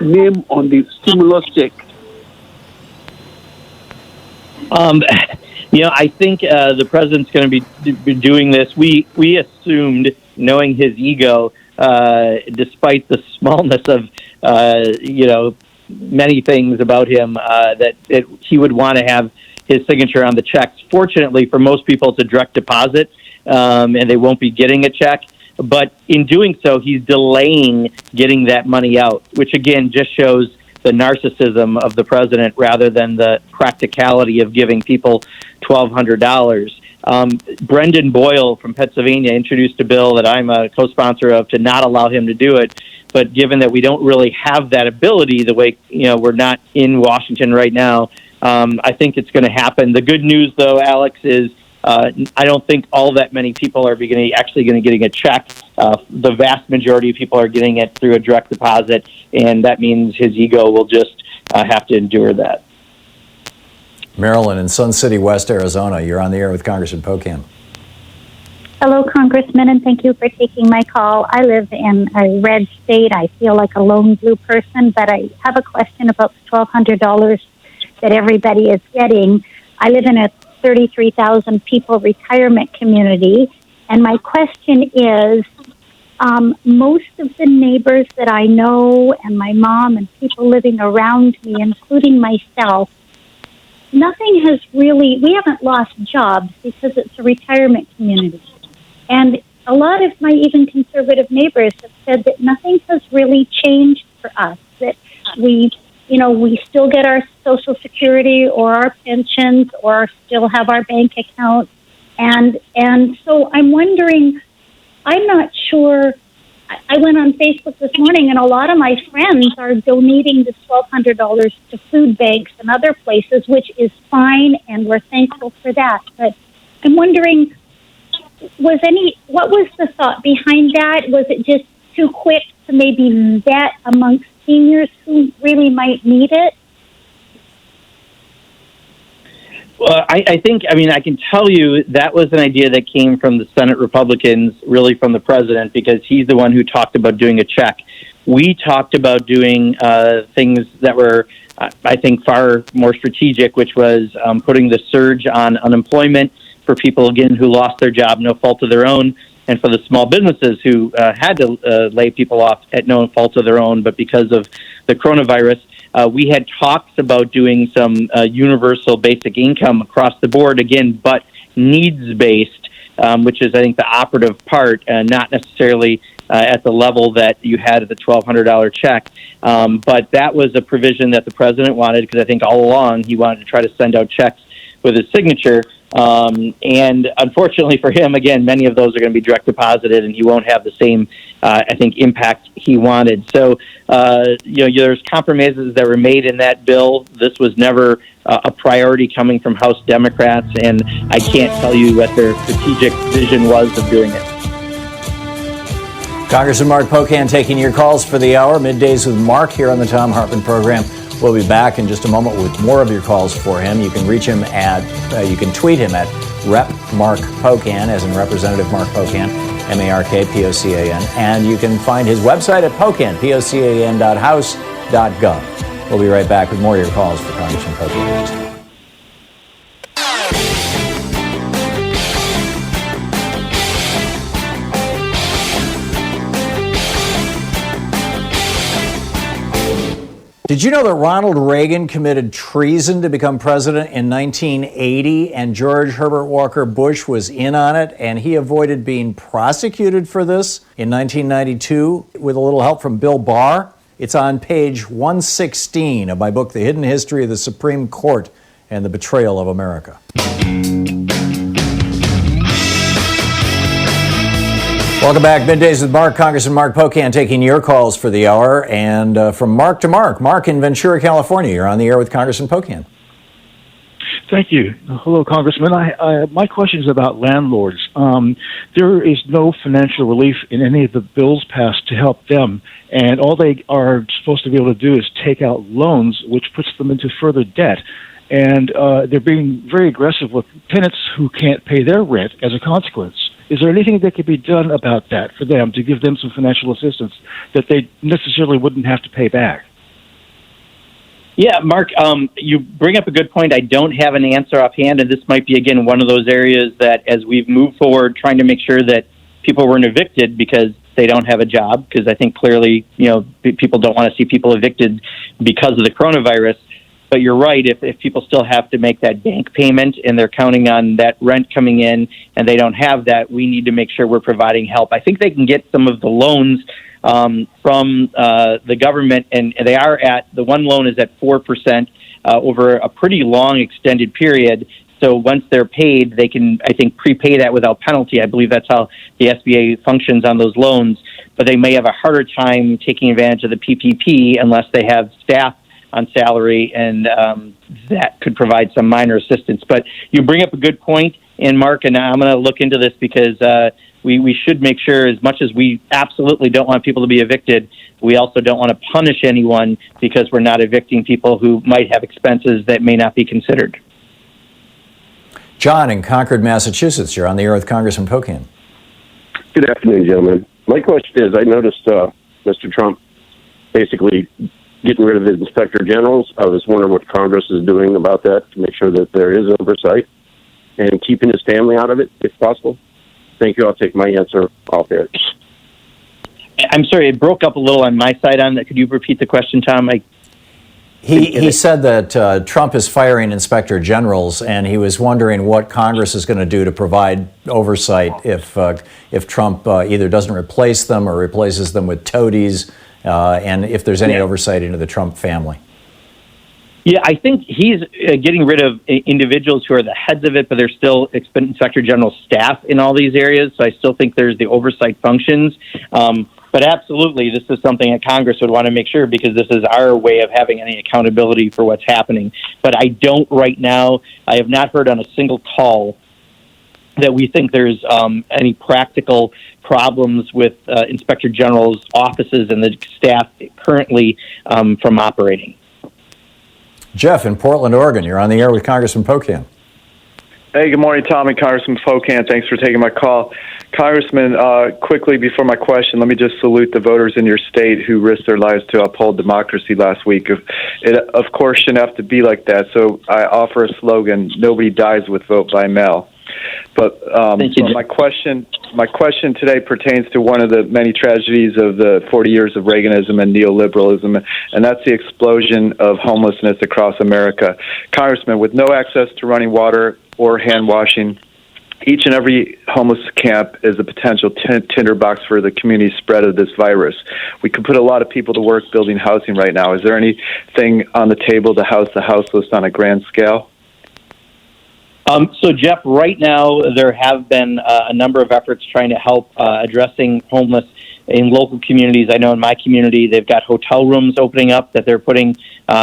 name on the stimulus check? I think the president's going to be doing this. We assumed, knowing his ego, despite the smallness of many things about him, that he would want to have his signature on the checks. Fortunately, for most people, it's a direct deposit, and they won't be getting a check. But in doing so, he's delaying getting that money out, which again just shows the narcissism of the president rather than the practicality of giving people $1,200. Brendan Boyle from Pennsylvania introduced a bill that I'm a co-sponsor of to not allow him to do it. But given that we don't really have that ability, the way we're not in Washington right now, I think it's going to happen. The good news, though, Alex, is I don't think all that many people are actually going to getting a check. The vast majority of people are getting it through a direct deposit, and that means his ego will just have to endure that. Marilyn in Sun City, West Arizona. You're on the air with Congressman Pocan. Hello, Congressman, and thank you for taking my call. I live in a red state. I feel like a lone blue person, but I have a question about the $1,200 that everybody is getting. I live in a 33,000 people retirement community, and my question is, most of the neighbors that I know and my mom and people living around me, including myself, nothing has really, we haven't lost jobs because it's a retirement community. And a lot of my even conservative neighbors have said that nothing has really changed for us, that we still get our Social Security or our pensions or still have our bank accounts. And so I'm wondering, I'm not sure. I went on Facebook this morning, and a lot of my friends are donating this $1,200 to food banks and other places, which is fine, and we're thankful for that. But I'm wondering, what was the thought behind that? Was it just too quick to maybe vet amongst seniors who really might need it? Well, I can tell you that was an idea that came from the Senate Republicans, really from the president, because he's the one who talked about doing a check. We talked about doing things that were, I think, far more strategic, which was putting the surge on unemployment for people, again, who lost their job, no fault of their own, and for the small businesses who had to lay people off at no fault of their own, but because of the coronavirus. We had talks about doing some universal basic income across the board, again, but needs-based, which is, I think, the operative part, not necessarily at the level that you had at the $1,200 check. But that was a provision that the president wanted, because I think all along he wanted to try to send out checks with his signature. And unfortunately for him, again, many of those are going to be direct deposited, and he won't have the same, I think, impact he wanted. So, there's compromises that were made in that bill. This was never a priority coming from House Democrats, and I can't tell you what their strategic vision was of doing it. Congressman Mark Pocan taking your calls for the hour. Middays with Mark here on the Thom Hartmann Program. We'll be back in just a moment with more of your calls for him. You can reach him you can tweet him at Rep. Mark Pocan, as in Representative Mark Pocan, MarkPocan, and you can find his website at Pocan, pocan.house.gov. We'll be right back with more of your calls for Congressman Pocan. Did you know that Ronald Reagan committed treason to become president in 1980, and George Herbert Walker Bush was in on it, and he avoided being prosecuted for this in 1992 with a little help from Bill Barr? It's on page 116 of my book, The Hidden History of the Supreme Court and the Betrayal of America. Welcome back. Middays with Mark. Congressman Mark Pocan taking your calls for the hour. And from Mark to Mark. Mark in Ventura, California. You're on the air with Congressman Pocan. Thank you. Hello, Congressman. My question is about landlords. There is no financial relief in any of the bills passed to help them. And all they are supposed to be able to do is take out loans, which puts them into further debt. and they're being very aggressive with tenants who can't pay their rent as a consequence. Is there anything that could be done about that for them to give them some financial assistance that they necessarily wouldn't have to pay back? Yeah, Mark, you bring up a good point. I don't have an answer offhand, and this might be, again, one of those areas that as we've moved forward, trying to make sure that people weren't evicted because they don't have a job, because I think clearly, people don't want to see people evicted because of the coronavirus. But you're right, if people still have to make that bank payment and they're counting on that rent coming in and they don't have that, we need to make sure we're providing help. I think they can get some of the loans from the government, and they are the one loan is at 4% over a pretty long extended period. So once they're paid, they can, I think, prepay that without penalty. I believe that's how the SBA functions on those loans. But they may have a harder time taking advantage of the PPP unless they have staff on salary, and that could provide some minor assistance. But you bring up a good point, and Mark, and I'm going to look into this because we should make sure, as much as we absolutely don't want people to be evicted, we also don't want to punish anyone because we're not evicting people who might have expenses that may not be considered. John in Concord, Massachusetts, you're on the air with Congressman Pocan. Good afternoon, gentlemen. My question is, I noticed Mr. Trump basically getting rid of his inspector generals. I was wondering what Congress is doing about that to make sure that there is oversight and keeping his family out of it, if possible. Thank you. I'll take my answer off air. I'm sorry, it broke up a little on my side on that. Could you repeat the question, Tom? He said that Trump is firing inspector generals, and he was wondering what Congress is going to do to provide oversight if Trump either doesn't replace them or replaces them with toadies, and if there's any oversight into the Trump family. Yeah, I think he's getting rid of individuals who are the heads of it, but there's still inspector general staff in all these areas, so I still think there's the oversight functions. But absolutely, this is something that Congress would want to make sure, because this is our way of having any accountability for what's happening. But I don't right now. I have not heard on a single call that we think there's any practical problems with Inspector General's offices and the staff currently from operating. Jeff in Portland, Oregon, you're on the air with Congressman Pocan. Hey, good morning, Tom and Congressman Pocan. Thanks for taking my call. Congressman, quickly before my question, let me just salute the voters in your state who risked their lives to uphold democracy last week. It, of course, shouldn't have to be like that, so I offer a slogan: nobody dies with vote by mail. But so my question today pertains to one of the many tragedies of the 40 years of Reaganism and neoliberalism, and that's the explosion of homelessness across America. Congressman, with no access to running water or hand washing, each and every homeless camp is a potential tinderbox for the community spread of this virus. We could put a lot of people to work building housing right now. Is there anything on the table to house the houseless on a grand scale? So, Jeff, right now there have been a number of efforts trying to help addressing homeless in local communities. I know in my community they've got hotel rooms opening up that they're putting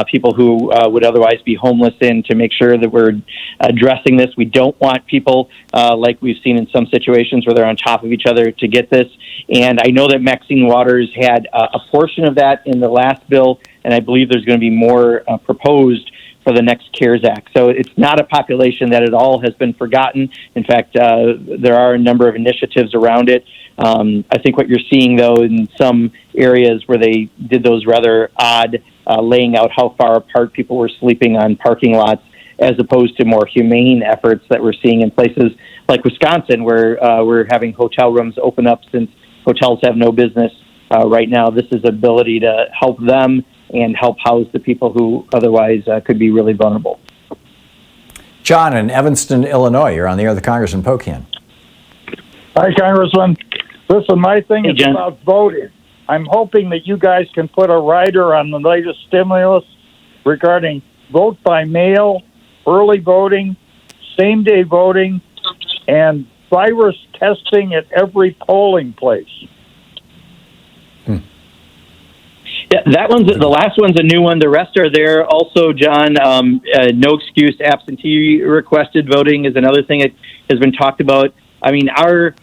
people who would otherwise be homeless in, to make sure that we're addressing this. We don't want people like we've seen in some situations where they're on top of each other to get this. And I know that Maxine Waters had a portion of that in the last bill, and I believe there's going to be more proposed for the next CARES Act. So it's not a population that at all has been forgotten. In fact, there are a number of initiatives around it. I think what you're seeing, though, in some areas where they did those rather odd laying out how far apart people were sleeping on parking lots, as opposed to more humane efforts that we're seeing in places like Wisconsin, where we're having hotel rooms open up since hotels have no business right now. This is ability to help them and help house the people who otherwise could be really vulnerable. John in Evanston, Illinois, you're on the air with Congressman Pocan. Hi, Congressman. Listen, my thing is about voting. I'm hoping that you guys can put a rider on the latest stimulus regarding vote by mail, early voting, same-day voting, and virus testing at every polling place. Yeah, that one's the last one's a new one. The rest are there. Also, John, no excuse absentee requested voting is another thing that has been talked about. I mean, our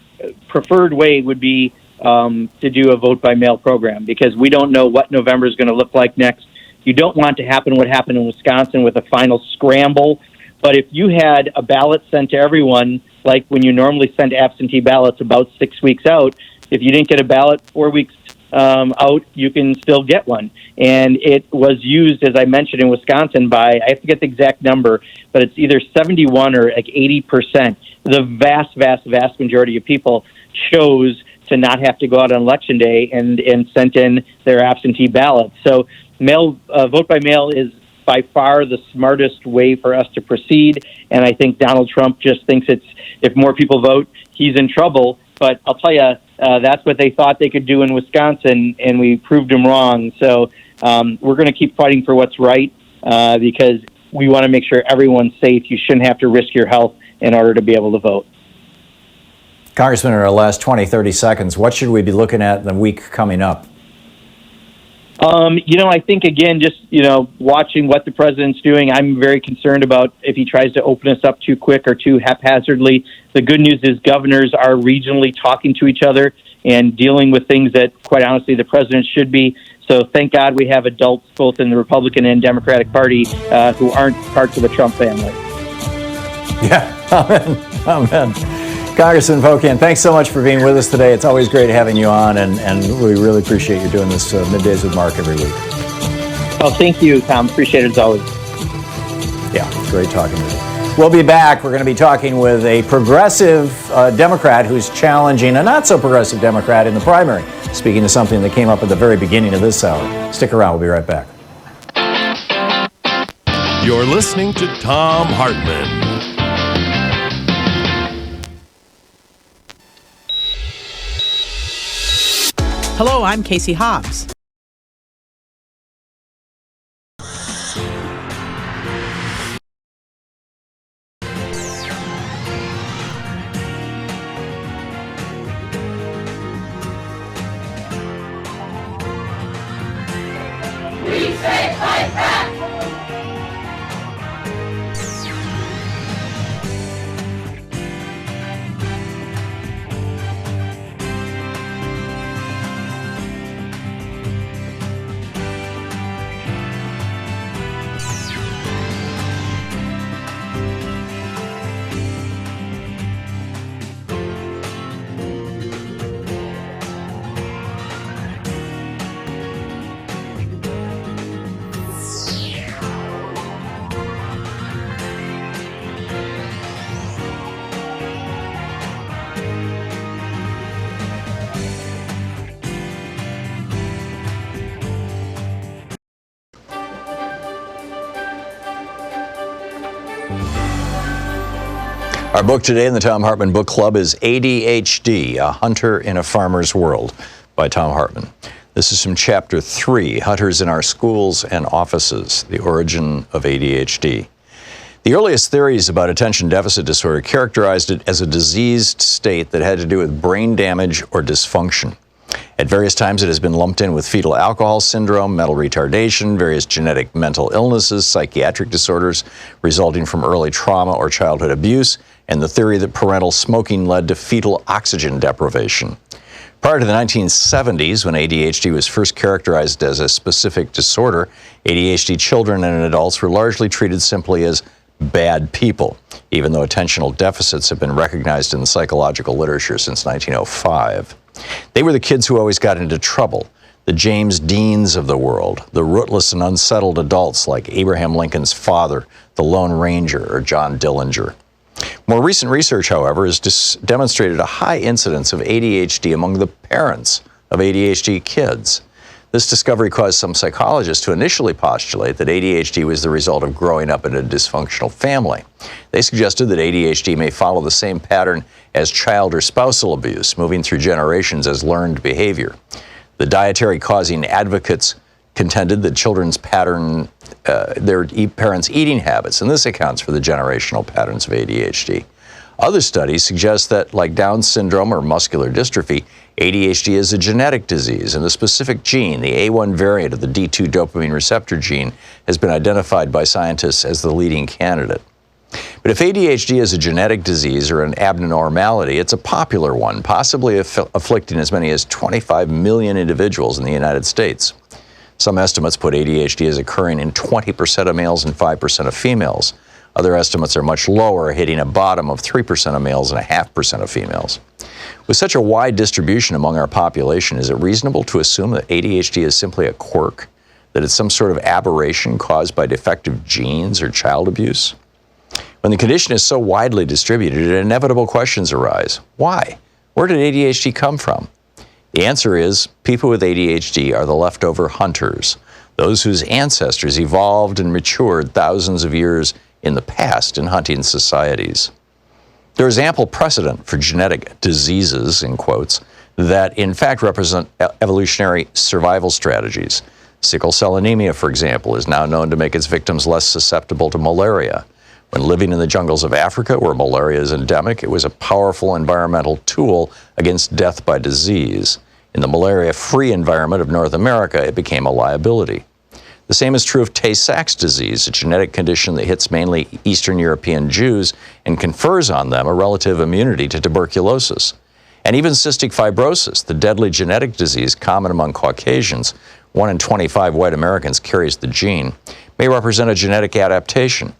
preferred way would be to do a vote by mail program, because we don't know what November is going to look like next. You don't want to happen what happened in Wisconsin with a final scramble. But if you had a ballot sent to everyone, like when you normally send absentee ballots about 6 weeks out, if you didn't get a ballot 4 weeks out, you can still get one. And it was used, as I mentioned, in Wisconsin by, I have to get the exact number, but it's either 71 or like 80%. The vast, vast, vast majority of people chose to not have to go out on Election Day and sent in their absentee ballots. So vote by mail is by far the smartest way for us to proceed. And I think Donald Trump just thinks if more people vote, he's in trouble. But I'll tell you, that's what they thought they could do in Wisconsin, and we proved them wrong. So we're going to keep fighting for what's right because we want to make sure everyone's safe. You shouldn't have to risk your health in order to be able to vote. Congressman, in our last 20, 30 seconds, what should we be looking at in the week coming up? I think, again, just, watching what the president's doing, I'm very concerned about if he tries to open us up too quick or too haphazardly. The good news is governors are regionally talking to each other and dealing with things that, quite honestly, the president should be. So thank God we have adults both in the Republican and Democratic Party who aren't parts of the Trump family. Yeah, amen. Congressman Pocan, thanks so much for being with us today. It's always great having you on, and we really appreciate you doing this Middays with Mark every week. Oh, thank you, Tom. Appreciate it as always. Yeah, it's great talking to you. We'll be back. We're going to be talking with a progressive Democrat who's challenging a not-so-progressive Democrat in the primary, speaking to something that came up at the very beginning of this hour. Stick around. We'll be right back. You're listening to Thom Hartmann. Hello, I'm Casey Hobbs. We say fight back! Our book today in the Thom Hartmann Book Club is ADHD, A Hunter in a Farmer's World by Thom Hartmann. This is from Chapter 3, Hunters in Our Schools and Offices, The Origin of ADHD. The earliest theories about attention deficit disorder characterized it as a diseased state that had to do with brain damage or dysfunction. At various times, it has been lumped in with fetal alcohol syndrome, mental retardation, various genetic mental illnesses, psychiatric disorders resulting from early trauma or childhood abuse, and the theory that parental smoking led to fetal oxygen deprivation. Prior to the 1970s, when ADHD was first characterized as a specific disorder, ADHD children and adults were largely treated simply as bad people, even though attentional deficits have been recognized in the psychological literature since 1905. They were the kids who always got into trouble, the James Deans of the world, the rootless and unsettled adults like Abraham Lincoln's father, the Lone Ranger, or John Dillinger. More recent research, however, has demonstrated a high incidence of ADHD among the parents of ADHD kids. This discovery caused some psychologists to initially postulate that ADHD was the result of growing up in a dysfunctional family. They suggested that ADHD may follow the same pattern as child or spousal abuse, moving through generations as learned behavior. The dietary-causing advocates contended that children's pattern their parents' eating habits, and this accounts for the generational patterns of ADHD. Other studies suggest that, like Down syndrome or muscular dystrophy, ADHD is a genetic disease, and a specific gene, the A1 variant of the D2 dopamine receptor gene, has been identified by scientists as the leading candidate. But if ADHD is a genetic disease or an abnormality, it's a popular one, possibly afflicting as many as 25 million individuals in the United States. Some estimates put ADHD as occurring in 20% of males and 5% of females. Other estimates are much lower, hitting a bottom of 3% of males and 0.5% of females. With such a wide distribution among our population, is it reasonable to assume that ADHD is simply a quirk, that it's some sort of aberration caused by defective genes or child abuse? When the condition is so widely distributed, inevitable questions arise. Why? Where did ADHD come from? The answer is people with ADHD are the leftover hunters, those whose ancestors evolved and matured thousands of years in the past in hunting societies. There is ample precedent for genetic diseases, in quotes, that in fact represent evolutionary survival strategies. Sickle cell anemia, for example, is now known to make its victims less susceptible to malaria. When living in the jungles of Africa, where malaria is endemic, it was a powerful environmental tool against death by disease. In the malaria-free environment of North America, it became a liability. The same is true of Tay-Sachs disease, a genetic condition that hits mainly Eastern European Jews and confers on them a relative immunity to tuberculosis. And even cystic fibrosis, the deadly genetic disease common among Caucasians, 1 in 25 white Americans carries the gene, may represent a genetic adaptation.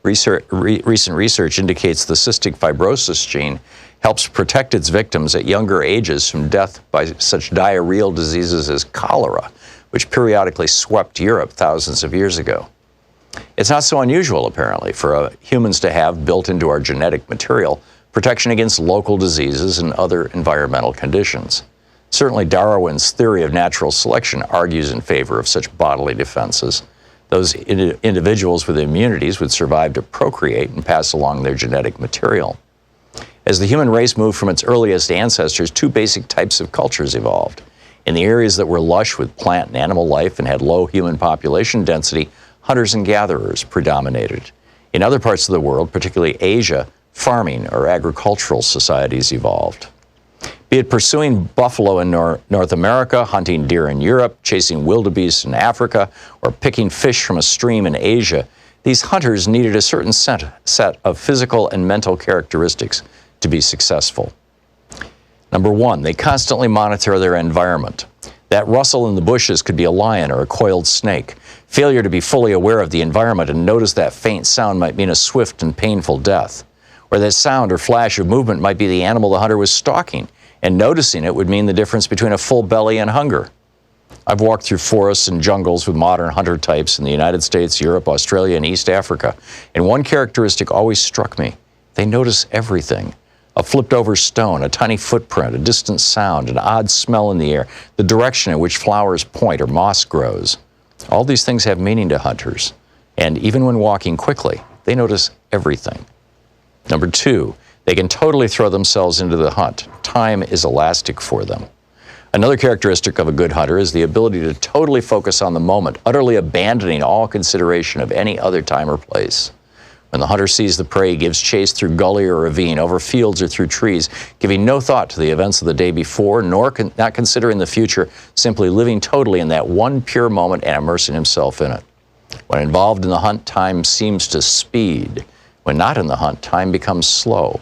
Recent research indicates the cystic fibrosis gene helps protect its victims at younger ages from death by such diarrheal diseases as cholera, which periodically swept Europe thousands of years ago. It's not so unusual, apparently, for humans to have built into our genetic material protection against local diseases and other environmental conditions. Certainly, Darwin's theory of natural selection argues in favor of such bodily defenses. Those individuals with immunities would survive to procreate and pass along their genetic material. As the human race moved from its earliest ancestors, two basic types of cultures evolved. In the areas that were lush with plant and animal life and had low human population density, hunters and gatherers predominated. In other parts of the world, particularly Asia, farming or agricultural societies evolved. Be it pursuing buffalo in North America, hunting deer in Europe, chasing wildebeest in Africa, or picking fish from a stream in Asia, these hunters needed a certain set of physical and mental characteristics to be successful. Number one, they constantly monitor their environment. That rustle in the bushes could be a lion or a coiled snake. Failure to be fully aware of the environment and notice that faint sound might mean a swift and painful death. Or that sound or flash of movement might be the animal the hunter was stalking, and noticing it would mean the difference between a full belly and hunger. I've walked through forests and jungles with modern hunter types in the United States, Europe, Australia, and East Africa, and one characteristic always struck me. They notice everything. A flipped over stone, a tiny footprint, a distant sound, an odd smell in the air, the direction in which flowers point or moss grows. All these things have meaning to hunters, and even when walking quickly, they notice everything. Number two, they can totally throw themselves into the hunt. Time is elastic for them. Another characteristic of a good hunter is the ability to totally focus on the moment, utterly abandoning all consideration of any other time or place. When the hunter sees the prey, he gives chase through gully or ravine, over fields or through trees, giving no thought to the events of the day before, nor not considering the future, simply living totally in that one pure moment and immersing himself in it. When involved in the hunt, time seems to speed. When not in the hunt, time becomes slow.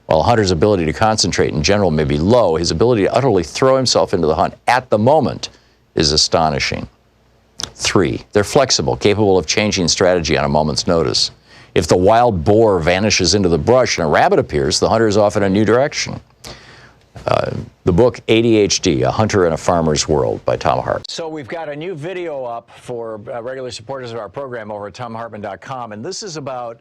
While a hunter's ability to concentrate in general may be low, his ability to utterly throw himself into the hunt at the moment is astonishing. 3, they're flexible, capable of changing strategy on a moment's notice. If the wild boar vanishes into the brush and a rabbit appears, the hunter is off in a new direction. The book ADHD, A Hunter in a Farmer's World by Thom Hartmann. So we've got a new video up for regular supporters of our program over at ThomHartmann.com, and this is about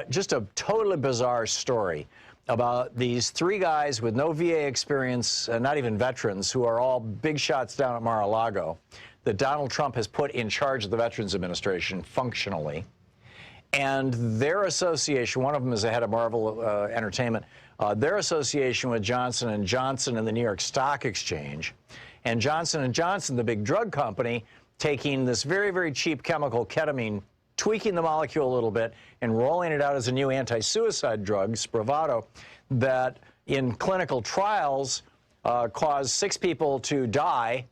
just a totally bizarre story about these 3 guys with no VA experience, not even veterans, who are all big shots down at Mar-a-Lago, that Donald Trump has put in charge of the Veterans Administration functionally. And their association, one of them is the head of Marvel Entertainment, their association with Johnson & Johnson and the New York Stock Exchange, and Johnson & Johnson, the big drug company, taking this very, very cheap chemical, ketamine, tweaking the molecule a little bit and rolling it out as a new anti-suicide drug, Spravato, that in clinical trials caused 6 people to die,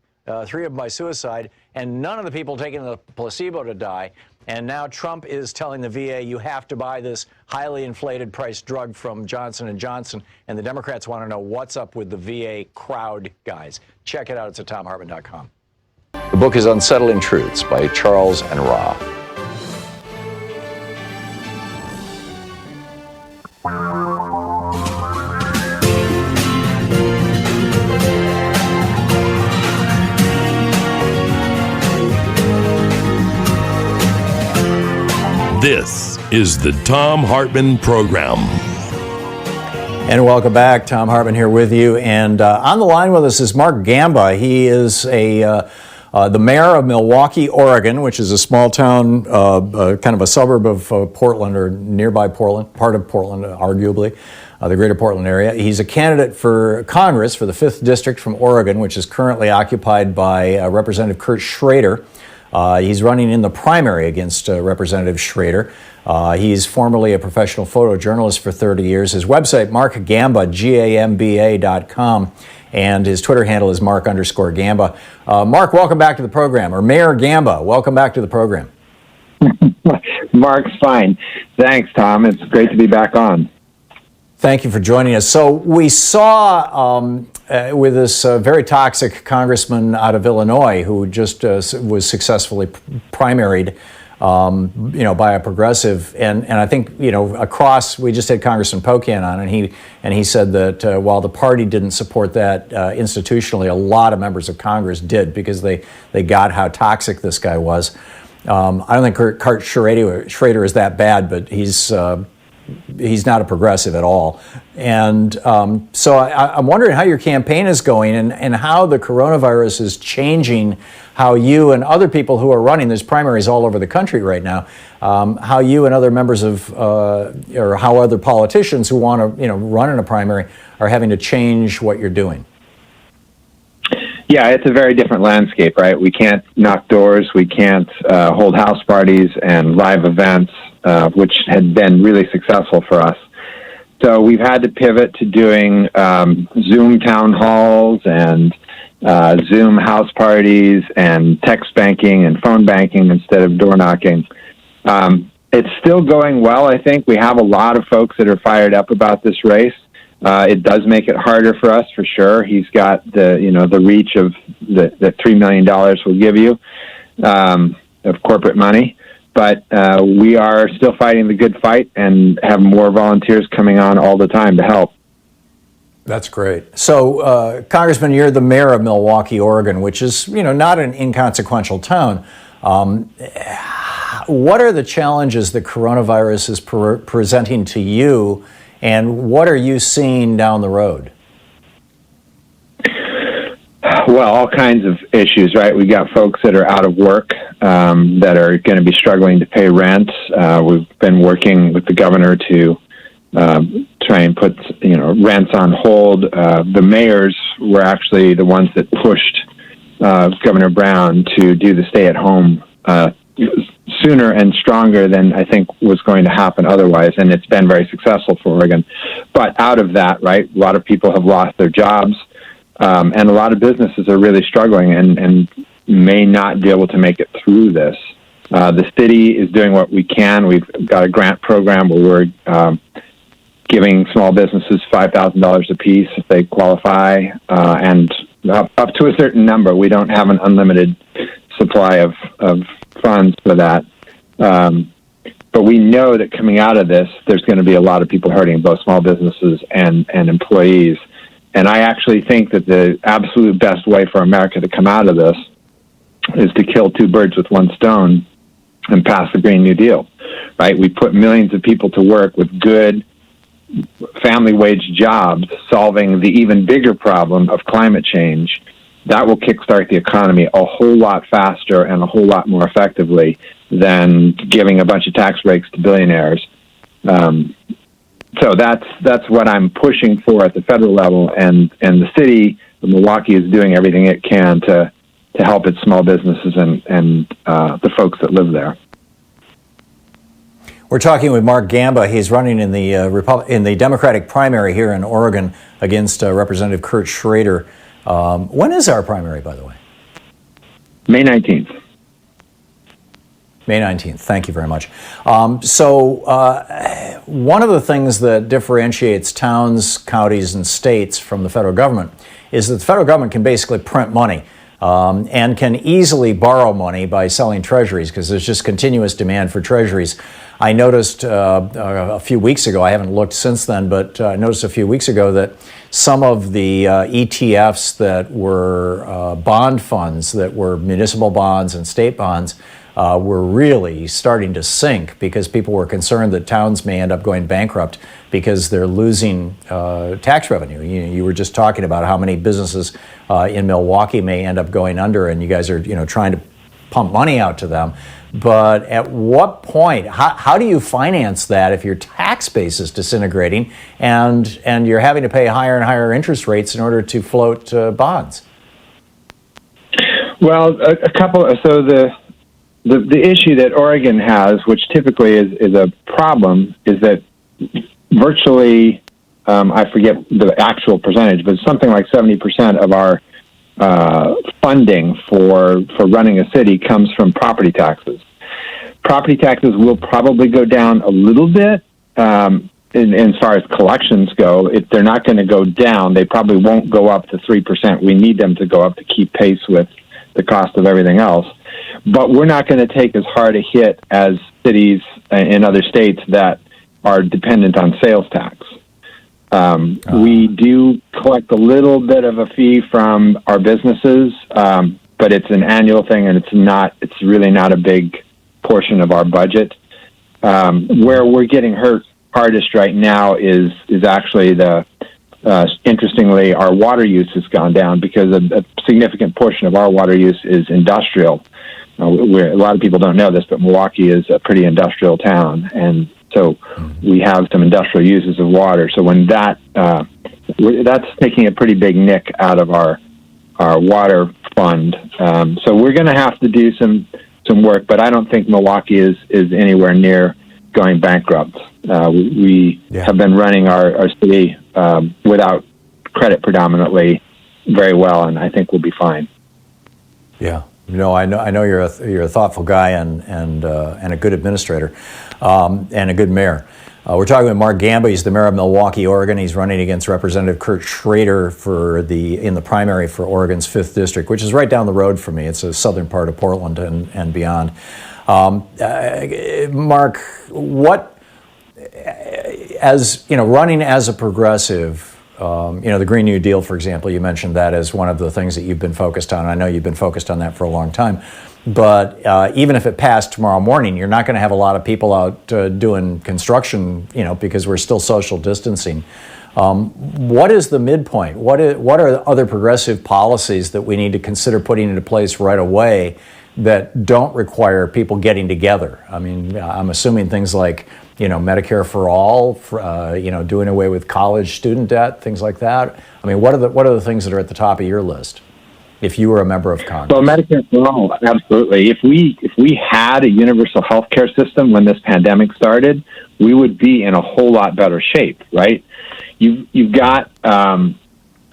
3 of them by suicide, and none of the people taking the placebo to die. And now Trump is telling the VA, you have to buy this highly inflated price drug from Johnson & Johnson, and the Democrats want to know what's up with the VA crowd guys. Check it out. It's at ThomHartmann.com. The book is Unsettling Truths by Charles and Ra. This is the Thom Hartmann Program. And welcome back. Thom Hartmann here with you. And on the line with us is Mark Gamba. He is the mayor of Milwaukie, Oregon, which is a small town, kind of a suburb of Portland, or nearby Portland, part of Portland, arguably, the greater Portland area. He's a candidate for Congress for the 5th District from Oregon, which is currently occupied by Representative Kurt Schrader. He's running in the primary against Representative Schrader. He's formerly a professional photojournalist for 30 years. His website, markgamba, Gamba.com, and his Twitter handle is Mark_Gamba. Mark, welcome back to the program. Or Mayor Gamba, welcome back to the program. Mark's fine. Thanks, Tom. It's great to be back on. Thank you for joining us. So we saw with this very toxic congressman out of Illinois who just was successfully primaried, by a progressive, and I think across. We just had Congressman Pocan on, and he said that while the party didn't support that institutionally, a lot of members of Congress did, because they got how toxic this guy was. I don't think Kurt Schrader is that bad, but he's not a progressive at all. And so I'm wondering how your campaign is going, and how the coronavirus is changing how you and other people who are running, there's primaries all over the country right now, how you and other members of, or how other politicians who want to run in a primary are having to change what you're doing. Yeah, it's a very different landscape, right? We can't knock doors, we can't hold house parties and live events, which had been really successful for us. So we've had to pivot to doing Zoom town halls and Zoom house parties and text banking and phone banking instead of door knocking. It's still going well, I think. We have a lot of folks that are fired up about this race. It does make it harder for us, for sure. He's got the reach of the $3 million we'll give you of corporate money. But we are still fighting the good fight and have more volunteers coming on all the time to help. That's great. So, Congressman, you're the mayor of Milwaukie, Oregon, which is, not an inconsequential town. What are the challenges that coronavirus is presenting to you, and what are you seeing down the road? Well, all kinds of issues, right? We got folks that are out of work, that are going to be struggling to pay rent. We've been working with the governor to try and put rents on hold. The mayors were actually the ones that pushed Governor Brown to do the stay-at-home sooner and stronger than I think was going to happen otherwise, and it's been very successful for Oregon. But out of that, right, a lot of people have lost their jobs, and a lot of businesses are really struggling and may not be able to make it through this. The city is doing what we can. We've got a grant program where we're giving small businesses $5,000 apiece if they qualify, and up to a certain number. We don't have an unlimited supply of funds for that. But we know that coming out of this, there's going to be a lot of people hurting, both small businesses and employees. And I actually think that the absolute best way for America to come out of this is to kill two birds with one stone and pass the Green New Deal, right? We put millions of people to work with good family wage jobs, solving the even bigger problem of climate change. That will kickstart the economy a whole lot faster and a whole lot more effectively than giving a bunch of tax breaks to billionaires. So that's what I'm pushing for at the federal level, and the city of Milwaukie is doing everything it can to help its small businesses and the folks that live there. We're talking with Mark Gamba. He's running in the Democratic primary here in Oregon against Representative Kurt Schrader. When is our primary, by the way? May 19th. May 19th. Thank you very much. So one of the things that differentiates towns, counties, and states from the federal government is that the federal government can basically print money. and can easily borrow money by selling treasuries because there's just continuous demand for treasuries. I noticed a few weeks ago, I haven't looked since then, but I noticed a few weeks ago that some of the ETFs that were bond funds, that were municipal bonds and state bonds, were really starting to sink because people were concerned that towns may end up going bankrupt because they're losing tax revenue. You were just talking about how many businesses in Milwaukee may end up going under, and you guys are trying to pump money out to them. But at what point, how do you finance that if your tax base is disintegrating and you're having to pay higher and higher interest rates in order to float bonds? Well, a couple. So the issue that Oregon has, which typically is a problem, is that virtually, I forget the actual percentage, but something like 70% of our funding for running a city comes from property taxes. Property taxes will probably go down a little bit. As far as collections go, they're not going to go down. They probably won't go up to 3%. We need them to go up to keep pace with the cost of everything else. But we're not going to take as hard a hit as cities in other states that are dependent on sales tax. We do collect a little bit of a fee from our businesses, but it's an annual thing, and it's really not a big portion of our budget. Where we're getting hurt hardest right now is actually interestingly, our water use has gone down because a significant portion of our water use is industrial. A lot of people don't know this, but Milwaukee is a pretty industrial town, and so we have some industrial uses of water. So when that's taking a pretty big nick out of our water fund. So we're going to have to do some work, but I don't think Milwaukee is anywhere near going bankrupt. We have been running our city without credit predominantly very well, and I think we'll be fine. Yeah. I know you're a thoughtful guy and a good administrator, and a good mayor. We're talking with Mark Gamba. He's the mayor of Milwaukie, Oregon. He's running against Representative Kurt Schrader in the primary for Oregon's 5th District, which is right down the road from me. It's a southern part of Portland and beyond. Mark, running as a progressive, the Green New Deal, for example, you mentioned that as one of the things that you've been focused on. I know you've been focused on that for a long time. But even if it passed tomorrow morning, you're not going to have a lot of people out doing construction, because we're still social distancing. What is the midpoint? What are other progressive policies that we need to consider putting into place right away that don't require people getting together? I mean, I'm assuming things like, Medicare for all, doing away with college student debt, things like that. I mean, what are the things that are at the top of your list if you were a member of Congress? Well, Medicare for all, absolutely. If we had a universal health care system when this pandemic started, we would be in a whole lot better shape, right? You've got,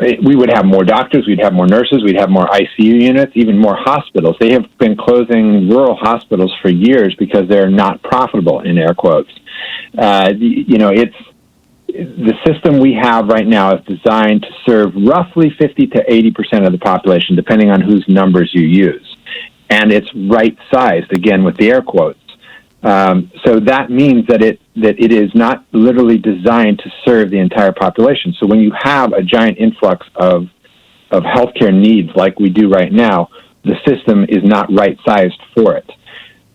we would have more doctors, we'd have more nurses, we'd have more ICU units, even more hospitals. They have been closing rural hospitals for years because they're not profitable, in air quotes. It's the system we have right now is designed to serve roughly 50 to 80% of the population, depending on whose numbers you use. And it's right-sized, again, with the air quotes. So that means that it is not literally designed to serve the entire population. So when you have a giant influx of healthcare needs like we do right now, the system is not right-sized for it.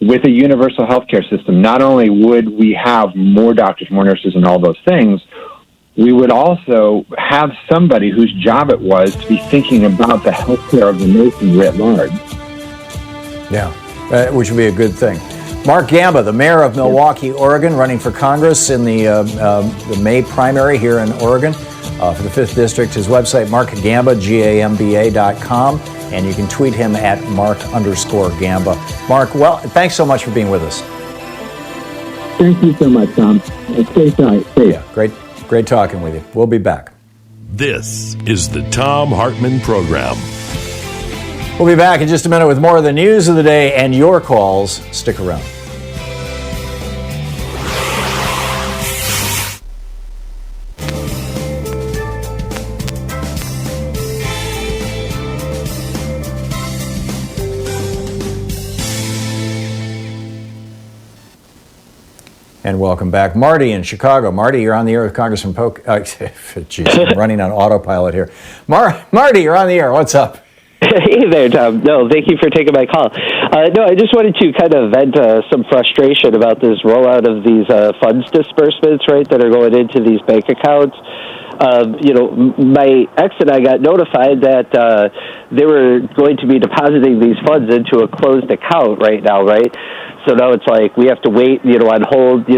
With a universal healthcare system, not only would we have more doctors, more nurses, and all those things, we would also have somebody whose job it was to be thinking about the healthcare of the nation writ large. Yeah, which would be a good thing. Mark Gamba, the mayor of Milwaukie, Oregon, running for Congress in the May primary here in Oregon for the 5th District. His website, markgamba.com, and you can tweet him at @Mark_Gamba. Mark, well, thanks so much for being with us. Thank you so much, Tom. Stay tight. Yeah, great talking with you. We'll be back. This is the Thom Hartmann Program. We'll be back in just a minute with more of the news of the day and your calls. Stick around. And welcome back. Marty in Chicago. Marty, you're on the air with Congressman Pocan. Jeez, I'm running on autopilot here. Marty, you're on the air. What's up? Hey there, Tom. No, thank you for taking my call. No, I just wanted to kind of vent some frustration about this rollout of these funds disbursements, right, that are going into these bank accounts. My ex and I got notified that they were going to be depositing these funds into a closed account right now, right? So now it's like we have to wait, on hold, I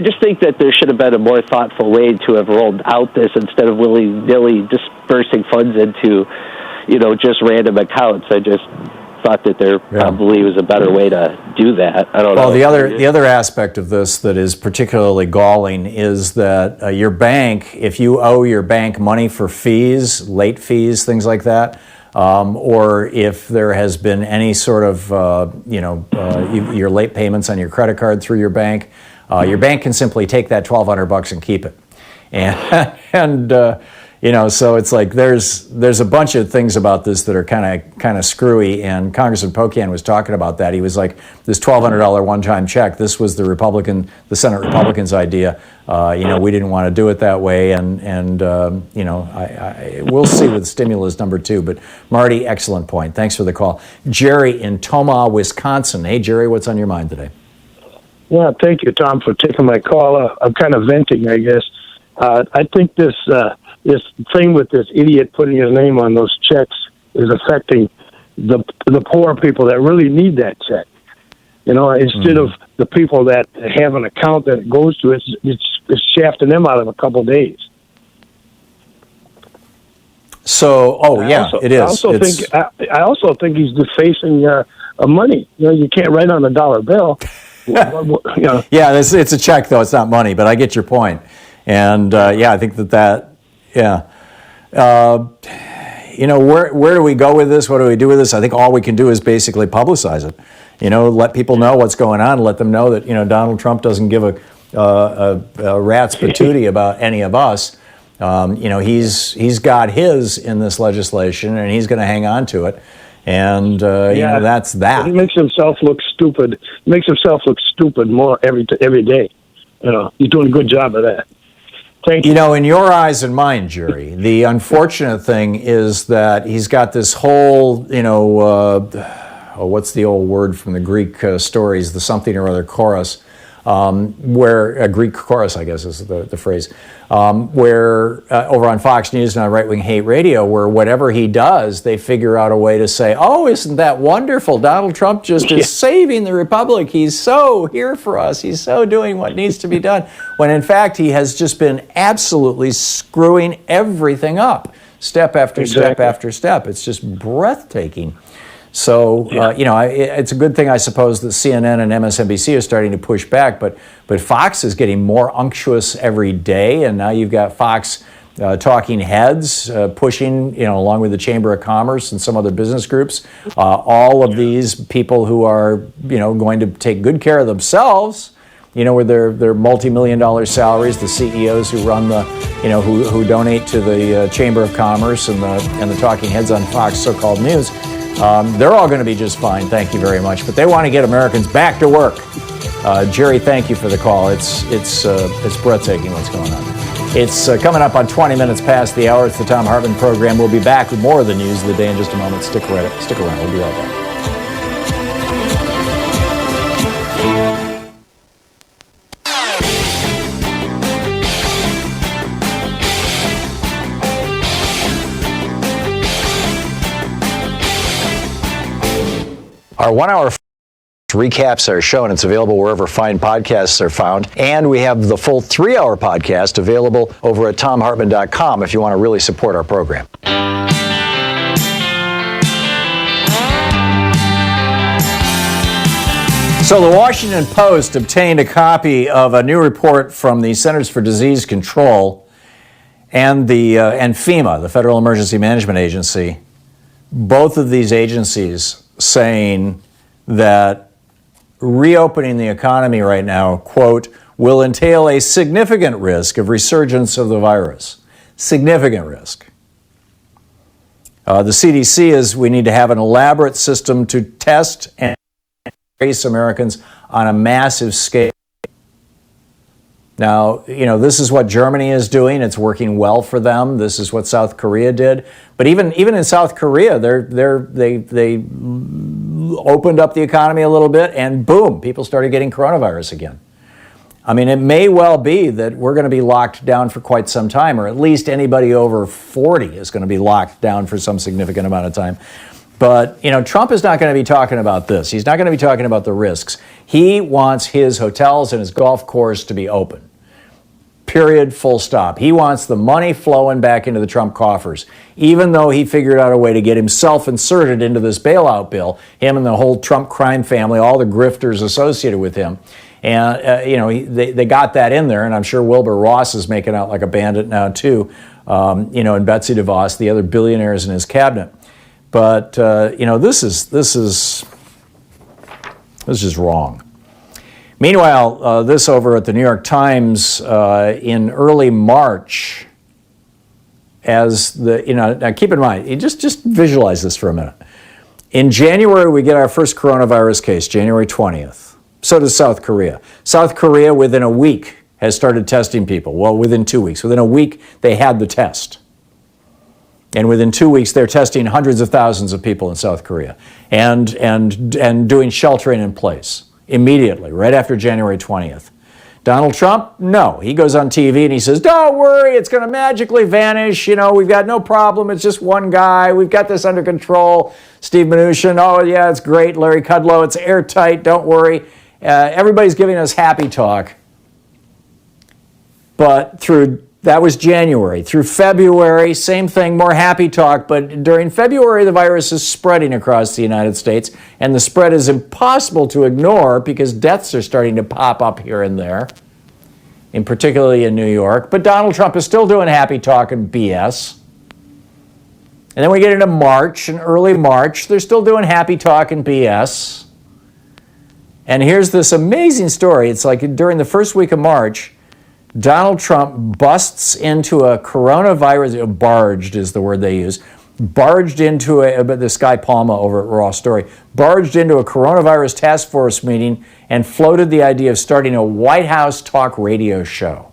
just think that there should have been a more thoughtful way to have rolled out this instead of willy-nilly dispersing funds into, just random accounts. I just thought that there probably was a better way to do that. I don't know. Well, the other aspect of this that is particularly galling is that your bank, if you owe your bank money for fees, late fees, things like that, or if there has been any sort of, your late payments on your credit card through your bank can simply take that $1,200 and keep it. So it's like there's a bunch of things about this that are kind of screwy, and Congressman Pocan was talking about that. He was like, this $1,200 one-time check, this was the Senate Republicans' idea. We didn't want to do it that way, and we'll see with stimulus number 2. But Marty, excellent point. Thanks for the call. Jerry in Tomah, Wisconsin. Hey, Jerry, what's on your mind today? Yeah, thank you, Tom, for taking my call. I'm kind of venting, I guess. I think this thing with this idiot putting his name on those checks is affecting the poor people that really need that check. Instead of the people that have an account that it goes to, it's shafting them out of a couple days. So, it is. I also think he's defacing money. You can't write on a dollar bill. Yeah, it's a check though. It's not money, but I get your point. And I think that. Where do we go with this? What do we do with this? I think all we can do is basically publicize it. Let people know what's going on. Let them know that Donald Trump doesn't give a rat's patootie about any of us. He's got his in this legislation, and he's going to hang on to it. And that's that. He makes himself look stupid. More every day. He's doing a good job of that. Thank you. In your eyes and mine, Jerry, the unfortunate thing is that he's got this whole, what's the old word from the Greek stories, the something or other chorus, where a Greek chorus, I guess is the phrase, where over on Fox News and on Right Wing Hate Radio, where whatever he does, they figure out a way to say, oh, isn't that wonderful? Donald Trump just is saving the Republic. He's so here for us. He's so doing what needs to be done. When in fact, he has just been absolutely screwing everything up, step after step after step. It's just breathtaking. So, it's a good thing, I suppose, that CNN and MSNBC are starting to push back, but Fox is getting more unctuous every day, and now you've got Fox talking heads pushing, along with the Chamber of Commerce and some other business groups, all of these people who are, going to take good care of themselves, with their multi-million-dollar salaries, the CEOs who run the, who donate to the Chamber of Commerce and the talking heads on Fox so-called news. They're all going to be just fine, thank you very much. But they want to get Americans back to work. Jerry, thank you for the call. It's breathtaking what's going on. It's coming up on 20 minutes past the hour. It's the Thom Hartmann Program. We'll be back with more of the news of the day in just a moment. Stick around. We'll be right back. Our 1 hour recaps our show, and it's available wherever fine podcasts are found. And we have the full 3 hour podcast available over at thomhartmann.com if you want to really support our program. So the Washington Post obtained a copy of a new report from the Centers for Disease Control and FEMA, the Federal Emergency Management Agency. Both of these agencies saying that reopening the economy right now, quote, will entail a significant risk of resurgence of the virus. Significant risk. The CDC is we need to have an elaborate system to test and race Americans on a massive scale. Now, this is what Germany is doing. It's working well for them. This is what South Korea did. But even in South Korea, they opened up the economy a little bit, and boom, people started getting coronavirus again. I mean, it may well be that we're going to be locked down for quite some time, or at least anybody over 40 is going to be locked down for some significant amount of time. But, Trump is not going to be talking about this. He's not going to be talking about the risks. He wants his hotels and his golf course to be open. Period, full stop. He wants the money flowing back into the Trump coffers, even though he figured out a way to get himself inserted into this bailout bill, him and the whole Trump crime family, all the grifters associated with him. And, they got that in there, and I'm sure Wilbur Ross is making out like a bandit now, too, and Betsy DeVos, the other billionaires in his cabinet. But, this is just wrong. Meanwhile, this over at the New York Times in early March, as now keep in mind, you just visualize this for a minute. In January, we get our first coronavirus case, January 20th. So does South Korea. South Korea, within a week, has started testing people. Well, within 2 weeks. Within a week, they had the test. And within 2 weeks, they're testing hundreds of thousands of people in South Korea and doing sheltering in place. Immediately, right after January 20th. Donald Trump, no. He goes on TV and he says, don't worry, it's going to magically vanish. We've got no problem. It's just one guy. We've got this under control. Steve Mnuchin, oh, yeah, it's great. Larry Kudlow, it's airtight. Don't worry. Everybody's giving us happy talk. But that was January. Through February, same thing, more happy talk. But during February, the virus is spreading across the United States, and the spread is impossible to ignore because deaths are starting to pop up here and there, particularly in New York. But Donald Trump is still doing happy talk and BS. And then we get into March, and early March, they're still doing happy talk and BS. And here's this amazing story. It's like during the first week of March, Donald Trump busts into a coronavirus, barged is the word they use, barged into this guy Palma over at Raw Story, barged into a coronavirus task force meeting and floated the idea of starting a White House talk radio show.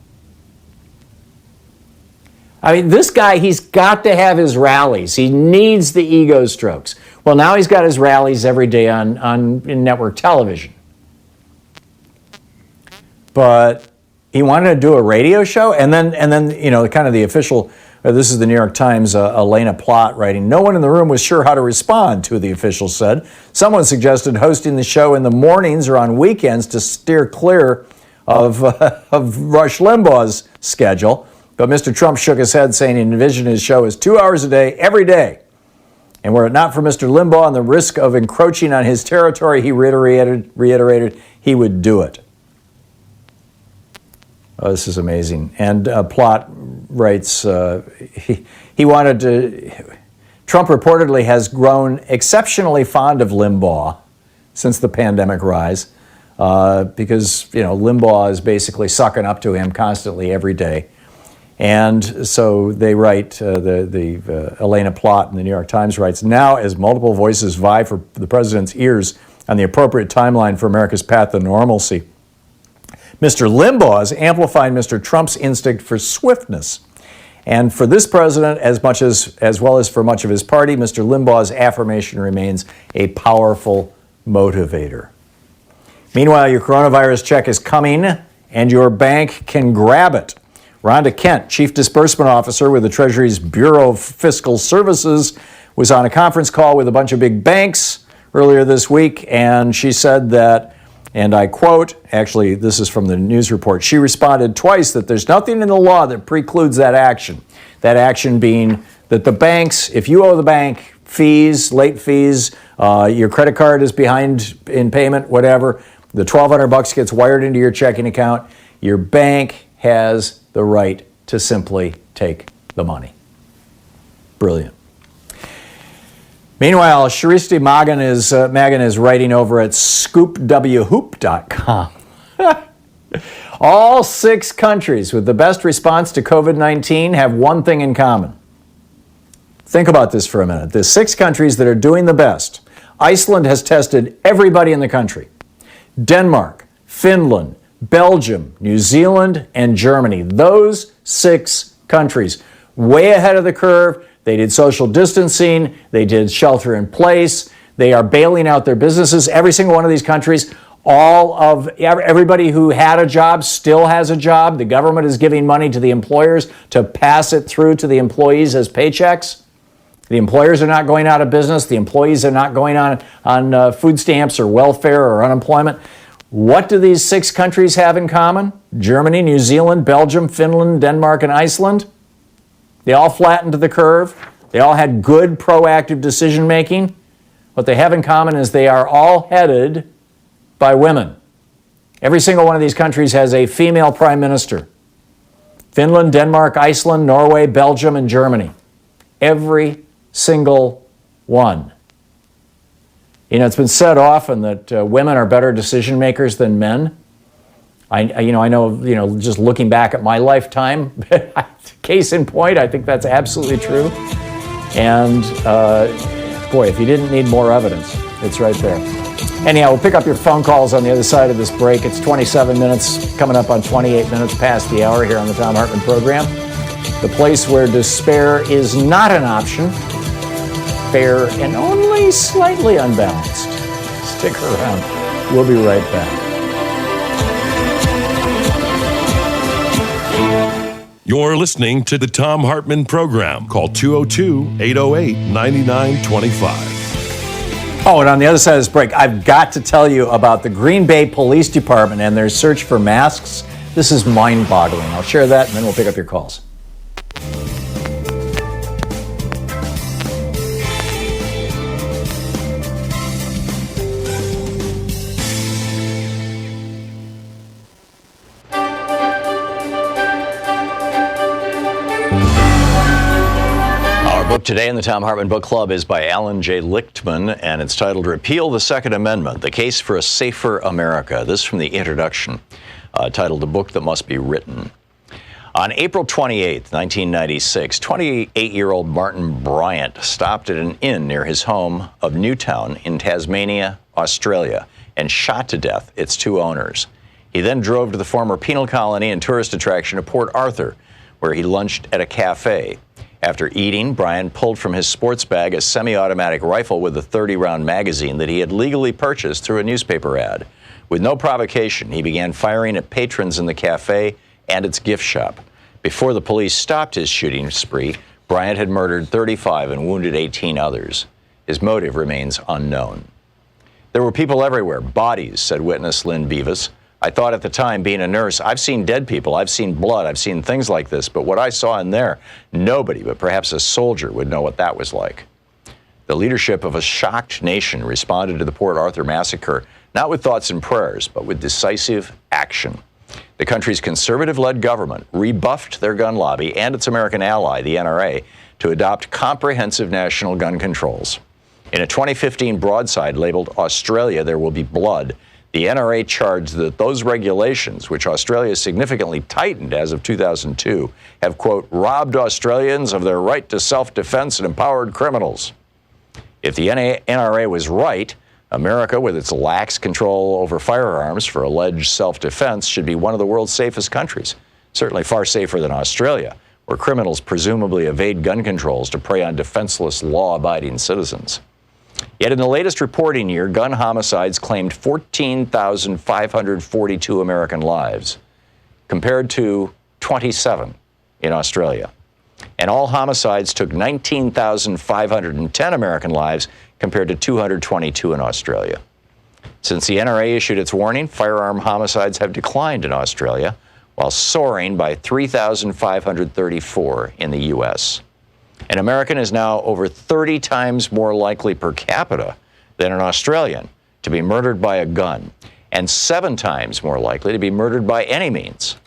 I mean, this guy, he's got to have his rallies. He needs the ego strokes. Well, now he's got his rallies every day on network television. But he wanted to do a radio show, and then kind of the official, this is the New York Times, Elena Plott writing, no one in the room was sure how to respond, two of the officials said. Someone suggested hosting the show in the mornings or on weekends to steer clear of Rush Limbaugh's schedule. But Mr. Trump shook his head, saying he envisioned his show as 2 hours a day, every day. And were it not for Mr. Limbaugh and the risk of encroaching on his territory, he reiterated he would do it. Oh, this is amazing. And Plott writes, he wanted to, Trump reportedly has grown exceptionally fond of Limbaugh since the pandemic rise, because, Limbaugh is basically sucking up to him constantly every day. And so they write, Elena Plott in the New York Times writes, now as multiple voices vie for the president's ears on the appropriate timeline for America's path to normalcy, Mr. Limbaugh is amplifying Mr. Trump's instinct for swiftness. And for this president, as well as for much of his party, Mr. Limbaugh's affirmation remains a powerful motivator. Meanwhile, your coronavirus check is coming, and your bank can grab it. Rhonda Kent, Chief Disbursement Officer with the Treasury's Bureau of Fiscal Services, was on a conference call with a bunch of big banks earlier this week, and she said that, and I quote, actually, this is from the news report, she responded twice that there's nothing in the law that precludes that action. That action being that the banks, if you owe the bank fees, late fees, your credit card is behind in payment, whatever, the $1,200 gets wired into your checking account, your bank has the right to simply take the money. Brilliant. Meanwhile, Sharisti Magan is writing over at scoopwhoop.com. All 6 countries with the best response to COVID-19 have one thing in common. Think about this for a minute. The 6 countries that are doing the best. Iceland has tested everybody in the country. Denmark, Finland, Belgium, New Zealand, and Germany. Those 6 countries, way ahead of the curve. They did social distancing. They did shelter in place. They are bailing out their businesses. Every single one of these countries, everybody who had a job still has a job. The government is giving money to the employers to pass it through to the employees as paychecks. The employers are not going out of business. The employees are not going on food stamps or welfare or unemployment. What do these 6 countries have in common? Germany, New Zealand, Belgium, Finland, Denmark, and Iceland. They all flattened the curve. They all had good proactive decision making. What they have in common is they are all headed by women. Every single one of these countries has a female prime minister. Finland, Denmark, Iceland, Norway, Belgium, and Germany. Every single one. You know, it's been said often that women are better decision makers than men. I know, just looking back at my lifetime, case in point, I think that's absolutely true. And boy, if you didn't need more evidence, it's right there. Anyhow, we'll pick up your phone calls on the other side of this break. It's 27 minutes, coming up on 28 minutes past the hour here on the Thom Hartmann Program. The place where despair is not an option, fair and only slightly unbalanced. Stick around. We'll be right back. You're listening to the Thom Hartmann Program. Call 202-808-9925. Oh, and on the other side of this break, I've got to tell you about the Green Bay Police Department and their search for masks. This is mind-boggling. I'll share that, and then we'll pick up your calls. Today in the Thom Hartmann Book Club is by Alan J. Lichtman, and it's titled Repeal the Second Amendment, The Case for a Safer America. This from the introduction, titled The Book That Must Be Written. On April 28, 1996, 28-year-old Martin Bryant stopped at an inn near his home of Newtown in Tasmania, Australia, and shot to death its 2 owners. He then drove to the former penal colony and tourist attraction of Port Arthur, where he lunched at a cafe. After eating, Bryant pulled from his sports bag a semi-automatic rifle with a 30-round magazine that he had legally purchased through a newspaper ad. With no provocation, he began firing at patrons in the cafe and its gift shop. Before the police stopped his shooting spree, Bryant had murdered 35 and wounded 18 others. His motive remains unknown. There were people everywhere, bodies, said witness Lynn Beavis. I thought at the time, being a nurse, I've seen dead people, I've seen blood, I've seen things like this, but what I saw in there, nobody but perhaps a soldier would know what that was like. The leadership of a shocked nation responded to the Port Arthur massacre, not with thoughts and prayers, but with decisive action. The country's conservative-led government rebuffed their gun lobby and its American ally, the NRA, to adopt comprehensive national gun controls. In a 2015 broadside labeled Australia, There Will Be Blood, the NRA charged that those regulations, which Australia significantly tightened as of 2002, have, quote, robbed Australians of their right to self-defense and empowered criminals. If the NRA was right, America, with its lax control over firearms for alleged self-defense, should be one of the world's safest countries, certainly far safer than Australia, where criminals presumably evade gun controls to prey on defenseless, law-abiding citizens. Yet in the latest reporting year, gun homicides claimed 14,542 American lives, compared to 27 in Australia. And all homicides took 19,510 American lives, compared to 222 in Australia. Since the NRA issued its warning, firearm homicides have declined in Australia, while soaring by 3,534 in the U.S. An American is now over 30 times more likely per capita than an Australian to be murdered by a gun, and 7 times more likely to be murdered by any means.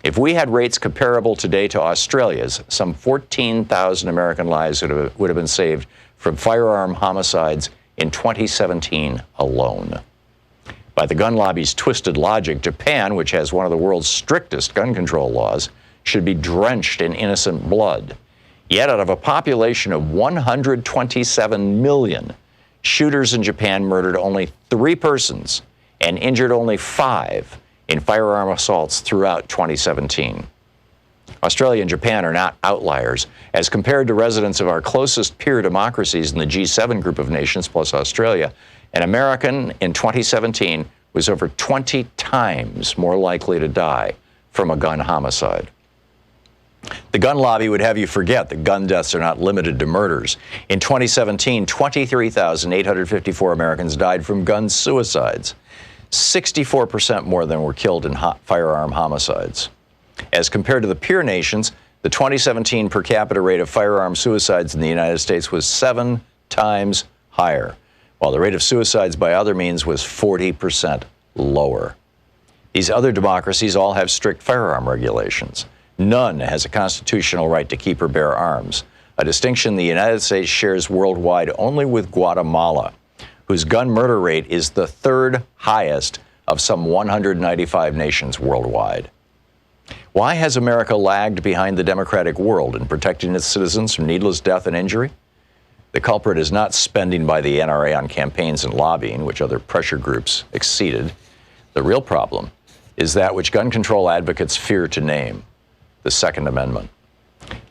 If we had rates comparable today to Australia's, some 14,000 American lives would have been saved from firearm homicides in 2017 alone. By the gun lobby's twisted logic, Japan, which has one of the world's strictest gun control laws, should be drenched in innocent blood. Yet out of a population of 127 million, shooters in Japan murdered only 3 persons and injured only 5 in firearm assaults throughout 2017. Australia and Japan are not outliers. As compared to residents of our closest peer democracies in the G7 group of nations plus Australia, an American in 2017 was over 20 times more likely to die from a gun homicide. The gun lobby would have you forget that gun deaths are not limited to murders. In 2017, 23,854 Americans died from gun suicides, 64% more than were killed in firearm homicides. As compared to the peer nations, the 2017 per capita rate of firearm suicides in the United States was 7 times higher, while the rate of suicides by other means was 40% lower. These other democracies all have strict firearm regulations. None has a constitutional right to keep or bear arms, a distinction the United States shares worldwide only with Guatemala, whose gun murder rate is the 3rd highest of some 195 nations worldwide. Why has America lagged behind the democratic world in protecting its citizens from needless death and injury? The culprit is not spending by the NRA on campaigns and lobbying, which other pressure groups exceeded. The real problem is that which gun control advocates fear to name: the Second Amendment.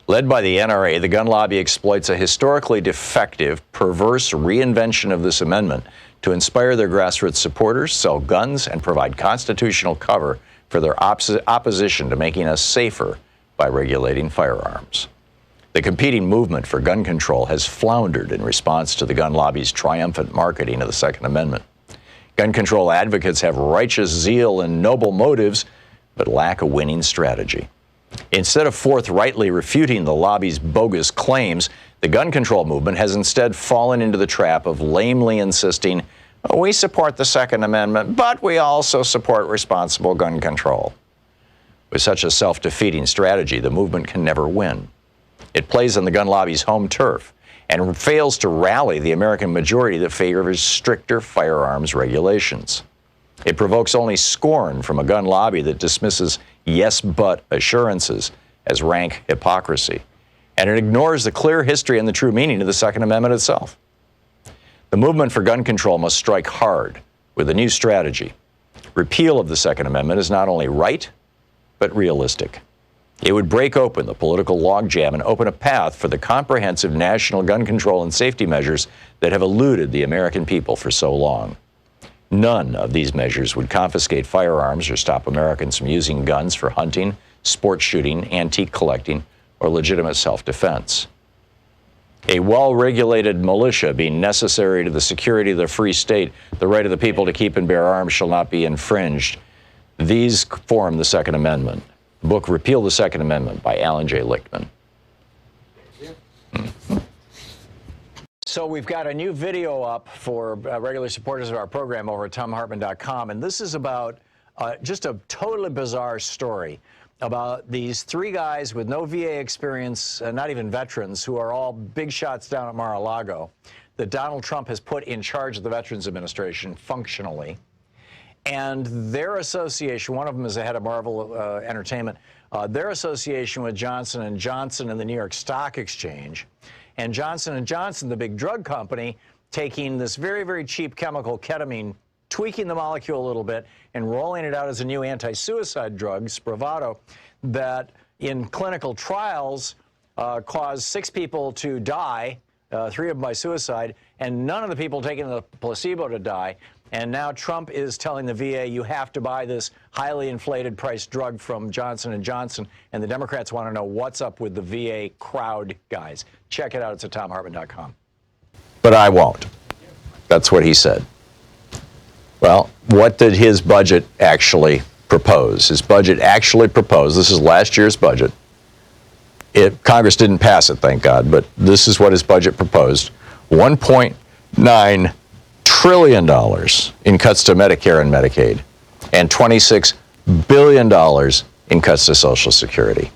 Led by the NRA, the gun lobby exploits a historically defective, perverse reinvention of this amendment to inspire their grassroots supporters, sell guns, and provide constitutional cover for their opposition to making us safer by regulating firearms. The competing movement for gun control has floundered in response to the gun lobby's triumphant marketing of the Second Amendment. Gun control advocates have righteous zeal and noble motives, but lack a winning strategy. Instead of forthrightly refuting the lobby's bogus claims, the gun control movement has instead fallen into the trap of lamely insisting, we support the Second Amendment, but we also support responsible gun control. With such a self-defeating strategy, the movement can never win. It plays on the gun lobby's home turf and fails to rally the American majority that favors stricter firearms regulations. It provokes only scorn from a gun lobby that dismisses yes but assurances as rank hypocrisy, and it ignores the clear history and the true meaning of the Second Amendment itself. The movement for gun control must strike hard with a new strategy. Repeal of the Second Amendment is not only right, but realistic. It would break open the political logjam and open a path for the comprehensive national gun control and safety measures that have eluded the American people for so long. None of these measures would confiscate firearms or stop Americans from using guns for hunting, sport shooting, antique collecting, or legitimate self-defense. A well-regulated militia being necessary to the security of the free state, the right of the people to keep and bear arms shall not be infringed. These form the Second Amendment. The book Repeal the Second Amendment by Alan J. Lichtman. So we've got a new video up for regular supporters of our program over at thomhartmann.com, and this is about just a totally bizarre story about these 3 guys with no VA experience, not even veterans, who are all big shots down at Mar-a-Lago, that Donald Trump has put in charge of the Veterans Administration functionally. And their association, one of them is the head of Marvel Entertainment, their association with Johnson & Johnson and the New York Stock Exchange, and Johnson & Johnson, the big drug company, taking this very, very cheap chemical, ketamine, tweaking the molecule a little bit, and rolling it out as a new anti-suicide drug, Spravato, that in clinical trials caused 6 people to die, 3 of them by suicide, and none of the people taking the placebo to die. And now Trump is telling the VA, you have to buy this highly inflated price drug from Johnson & Johnson, and the Democrats want to know what's up with the VA crowd guys. Check it out. It's at thomhartmann.com. But I won't. That's what he said. Well, what did his budget actually propose? His budget actually proposed, this is last year's budget. Congress didn't pass it, thank God, but this is what his budget proposed. $1.9 trillion in cuts to Medicare and Medicaid, and $26 billion in cuts to Social Security.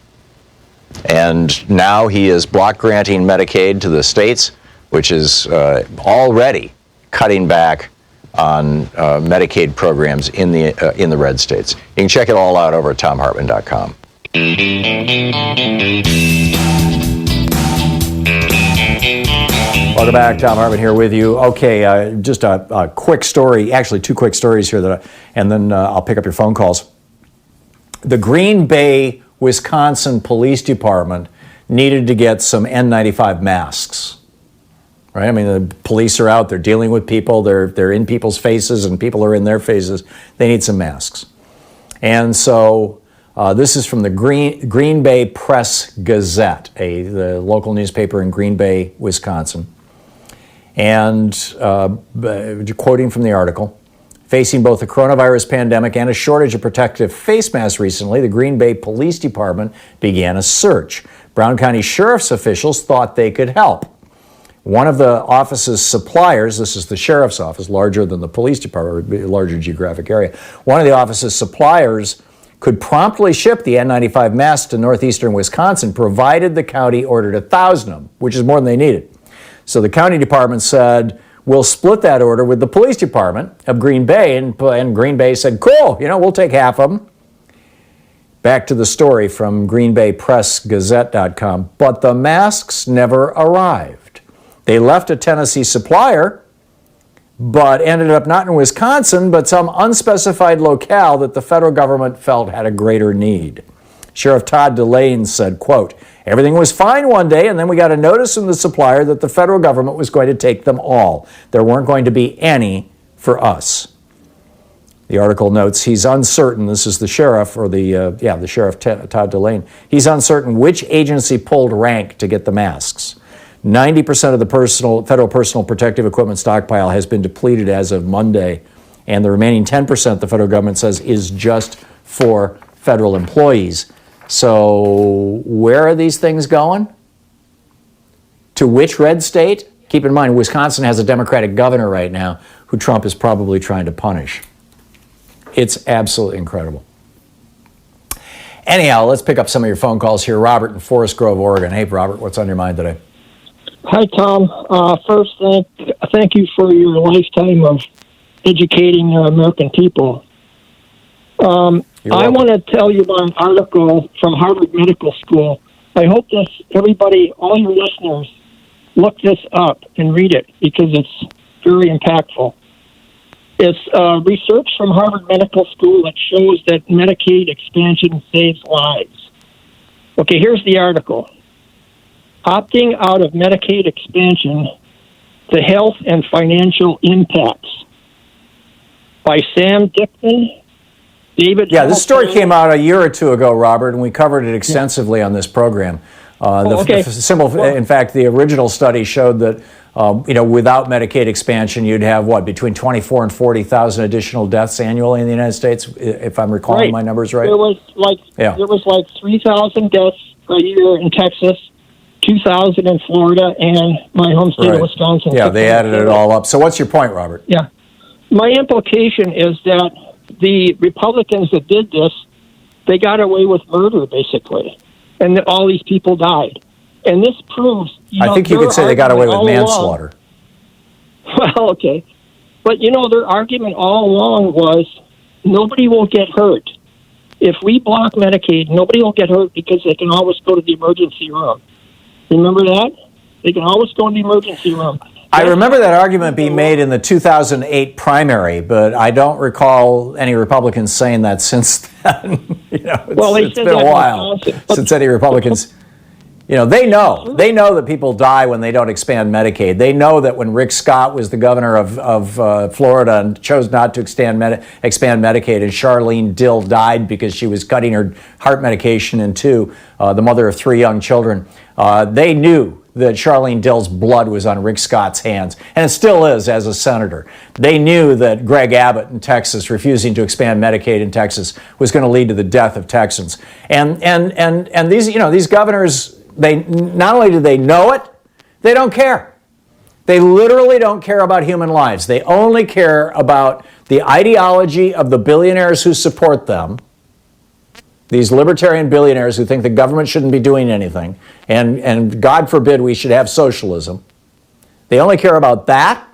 And now he is block granting Medicaid to the states, which is already cutting back on Medicaid programs in the red states. You can check it all out over at thomhartmann.com. Well, Welcome back. Thom Hartmann here with you. Okay, just a quick story, actually two quick stories here, and then I'll pick up your phone calls. The Green Bay, Wisconsin Police Department needed to get some N95 masks. Right? I mean, the police are out, they're dealing with people, they're in people's faces, and people are in their faces. They need some masks. And so this is from the Green Bay Press Gazette, the local newspaper in Green Bay, Wisconsin. And quoting from the article, facing both the coronavirus pandemic and a shortage of protective face masks recently, the Green Bay Police Department began a search. Brown County Sheriff's officials thought they could help. One of the office's suppliers, this is the sheriff's office, larger than the police department, larger geographic area. One of the office's suppliers could promptly ship the N95 masks to northeastern Wisconsin, provided the county ordered 1,000 of them, which is more than they needed. So the county department said, we'll split that order with the police department of Green Bay, and Green Bay said, cool, we'll take half of them. Back to the story from GreenBayPressGazette.com. But the masks never arrived. They left a Tennessee supplier, but ended up not in Wisconsin, but some unspecified locale that the federal government felt had a greater need. Sheriff Todd Delane said, quote, everything was fine one day, and then we got a notice from the supplier that the federal government was going to take them all. There weren't going to be any for us. The article notes he's uncertain, this is the sheriff, or the sheriff Todd Delane, he's uncertain which agency pulled rank to get the masks. 90% of the federal personal protective equipment stockpile has been depleted as of Monday, and the remaining 10% the federal government says is just for federal employees. So where are these things going? To which red state? Keep in mind, Wisconsin has a Democratic governor right now who Trump is probably trying to punish. It's absolutely incredible. Anyhow, let's pick up some of your phone calls here. Robert in Forest Grove, Oregon. Hey, Robert, what's on your mind today? Hi, Tom. First, thank you for your lifetime of educating American people. I want to tell you about an article from Harvard Medical School. I hope that everybody, all your listeners, look this up and read it because it's very impactful. It's research from Harvard Medical School that shows that Medicaid expansion saves lives. Okay, here's the article. Opting out of Medicaid expansion, the health and financial impacts by Sam Dickman, David. Yeah, this story came out a year or two ago, Robert, and we covered it extensively on this program. In fact, the original study showed that without Medicaid expansion, you'd have between 24 and 40,000 additional deaths annually in the United States, if I'm recalling my numbers right. There was like 3,000 deaths a year in Texas, 2,000 in Florida, and my home state of Wisconsin. Yeah, they added it all up. So what's your point, Robert? Yeah. My implication is that the Republicans that did this, they got away with murder, basically, and that all these people died. And this proves... I think you could say they got away with manslaughter. Well, okay. But, their argument all along was nobody will get hurt. If we block Medicaid, nobody will get hurt because they can always go to the emergency room. Remember that? They can always go in the emergency room. I remember that argument being made in the 2008 primary, but I don't recall any Republicans saying that since then. It's been a while since any Republicans... they know that people die when they don't expand Medicaid. They know that when Rick Scott was the governor of Florida and chose not to expand Medicaid, and Charlene Dill died because she was cutting her heart medication in two, the mother of 3 young children. They knew that Charlene Dill's blood was on Rick Scott's hands, and it still is as a senator. They knew that Greg Abbott in Texas refusing to expand Medicaid in Texas was going to lead to the death of Texans. And these governors, they not only do they know it, they don't care. They literally don't care about human lives. They only care about the ideology of the billionaires who support them, these libertarian billionaires who think the government shouldn't be doing anything, and God forbid we should have socialism. They only care about that,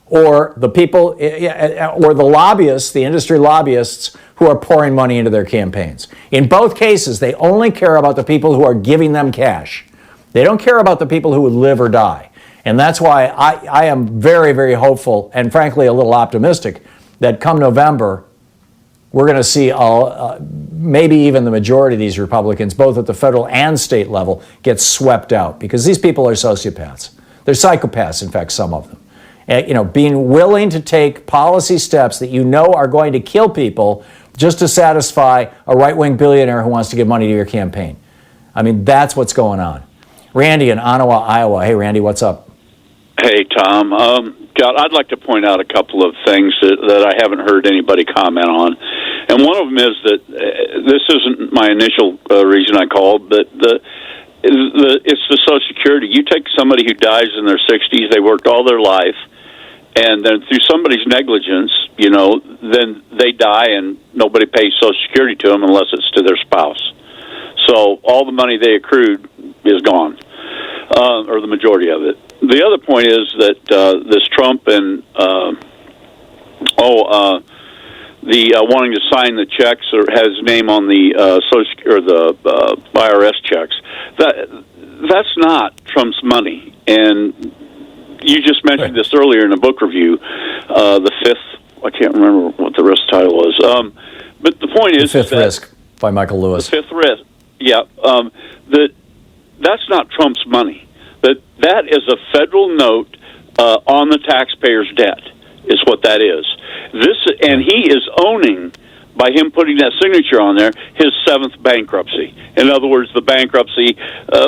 or the people, or the lobbyists, the industry lobbyists who are pouring money into their campaigns. In both cases, they only care about the people who are giving them cash. They don't care about the people who would live or die. And that's why I am very, very hopeful and frankly a little optimistic that come November, we're going to see maybe even the majority of these Republicans, both at the federal and state level, get swept out because these people are sociopaths. They're psychopaths, in fact, some of them. Being willing to take policy steps that you know are going to kill people just to satisfy a right-wing billionaire who wants to give money to your campaign. I mean, that's what's going on. Randy in Ottawa, Iowa. Hey, Randy, what's up? Hey, Tom. I'd like to point out a couple of things that I haven't heard anybody comment on. And one of them is that this isn't my initial reason I called, but it's the Social Security. You take somebody who dies in their 60s, they worked all their life, and then through somebody's negligence, then they die and nobody pays Social Security to them unless it's to their spouse. So all the money they accrued is gone, or the majority of it. The other point is that this Trump and the wanting to sign the checks or has his name on the the IRS checks. That's not Trump's money. And you just mentioned this earlier in a book review, the fifth. I can't remember what the rest of the title was. But the point is, The Fifth Risk by Michael Lewis. The Fifth Risk. Yeah. That's not Trump's money. That is a federal note on the taxpayer's debt, is what that is. And he is owning, by him putting that signature on there, his seventh bankruptcy. In other words, the bankruptcy,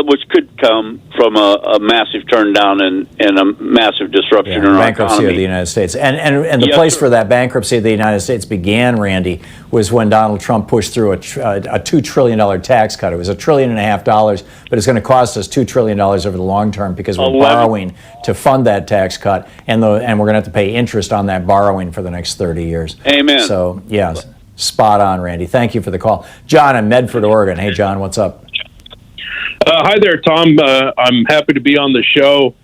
which could come from a massive turn down and a massive disruption in our bankruptcy economy. of the United States. And the place for that bankruptcy of the United States began, Randy, was when Donald Trump pushed through a $2 trillion tax cut. It was $1.5 trillion, but it's going to cost us $2 trillion over the long term because we're borrowing to fund that tax cut, and we're going to have to pay interest on that borrowing for the next 30 years. Amen. So, yeah, spot on, Randy. Thank you for the call. John in Medford, Oregon. Hey, John, what's up? Hi there, Tom. I'm happy to be on the show.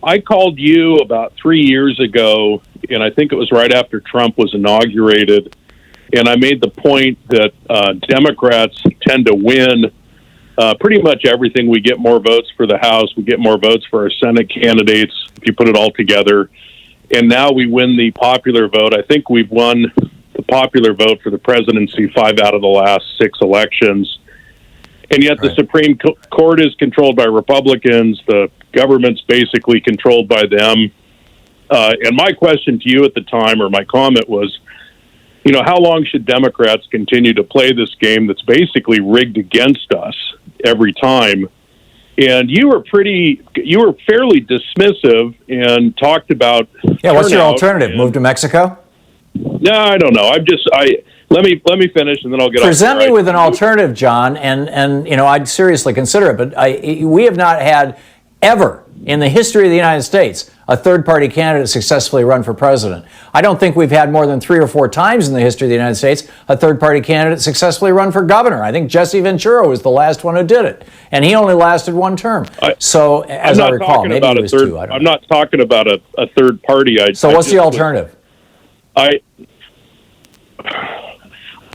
I called you about 3 years ago, and I think it was right after Trump was inaugurated, and I made the point that Democrats tend to win pretty much everything. We get more votes for the House. We get more votes for our Senate candidates, if you put it all together. And now we win the popular vote. I think we've won the popular vote for the presidency 5 out of the last 6 elections. And yet the Supreme Court is controlled by Republicans. The government's basically controlled by them. And my question to you at the time, or my comment was, how long should Democrats continue to play this game that's basically rigged against us every time? And you were fairly dismissive and talked about what's your alternative? Move to Mexico? No, I don't know. Let me finish, and then I'll get Present me with an alternative, John, and I'd seriously consider it. But we have not had ever in the history of the United States a third-party candidate successfully run for president. I don't think we've had more than 3 or 4 times in the history of the United States a third-party candidate successfully run for governor. I think Jesse Ventura was the last one who did it, and he only lasted 1 term. As I recall, maybe it was 2. I'm not talking about a third party. So what's the alternative? I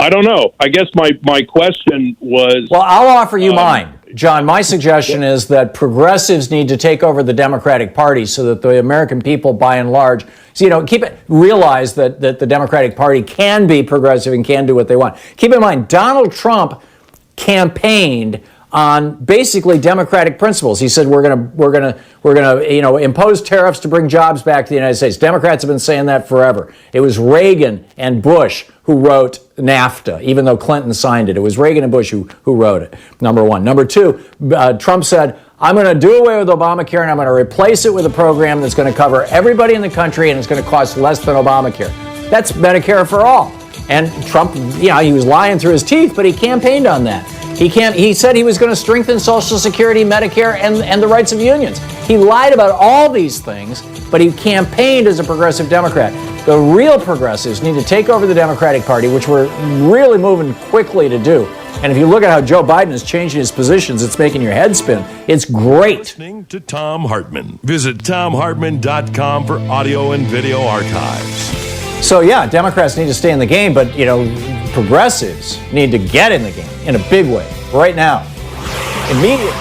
don't know. I guess my question was... Well, I'll offer you mine. John, my suggestion is that progressives need to take over the Democratic Party so that the American people, by and large, realize that the Democratic Party can be progressive and can do what they want. Keep in mind, Donald Trump campaigned on basically democratic principles. He said we're going to impose tariffs to bring jobs back to the United States. Democrats have been saying that forever. It was Reagan and Bush who wrote NAFTA, even though Clinton signed it. It was Reagan and Bush who wrote it, number one. Number two, Trump said, I'm going to do away with Obamacare and I'm going to replace it with a program that's going to cover everybody in the country and it's going to cost less than Obamacare. That's Medicare for all. And Trump, he was lying through his teeth, but he campaigned on that. He said he was going to strengthen Social Security, Medicare, and the rights of unions. He lied about all these things, but he campaigned as a progressive Democrat. The real progressives need to take over the Democratic Party, which we're really moving quickly to do. And if you look at how Joe Biden is changing his positions, it's making your head spin. It's great. Listening to Thom Hartmann. Visit thomhartmann.com for audio and video archives. So yeah, Democrats need to stay in the game, but progressives need to get in the game in a big way right now, immediately.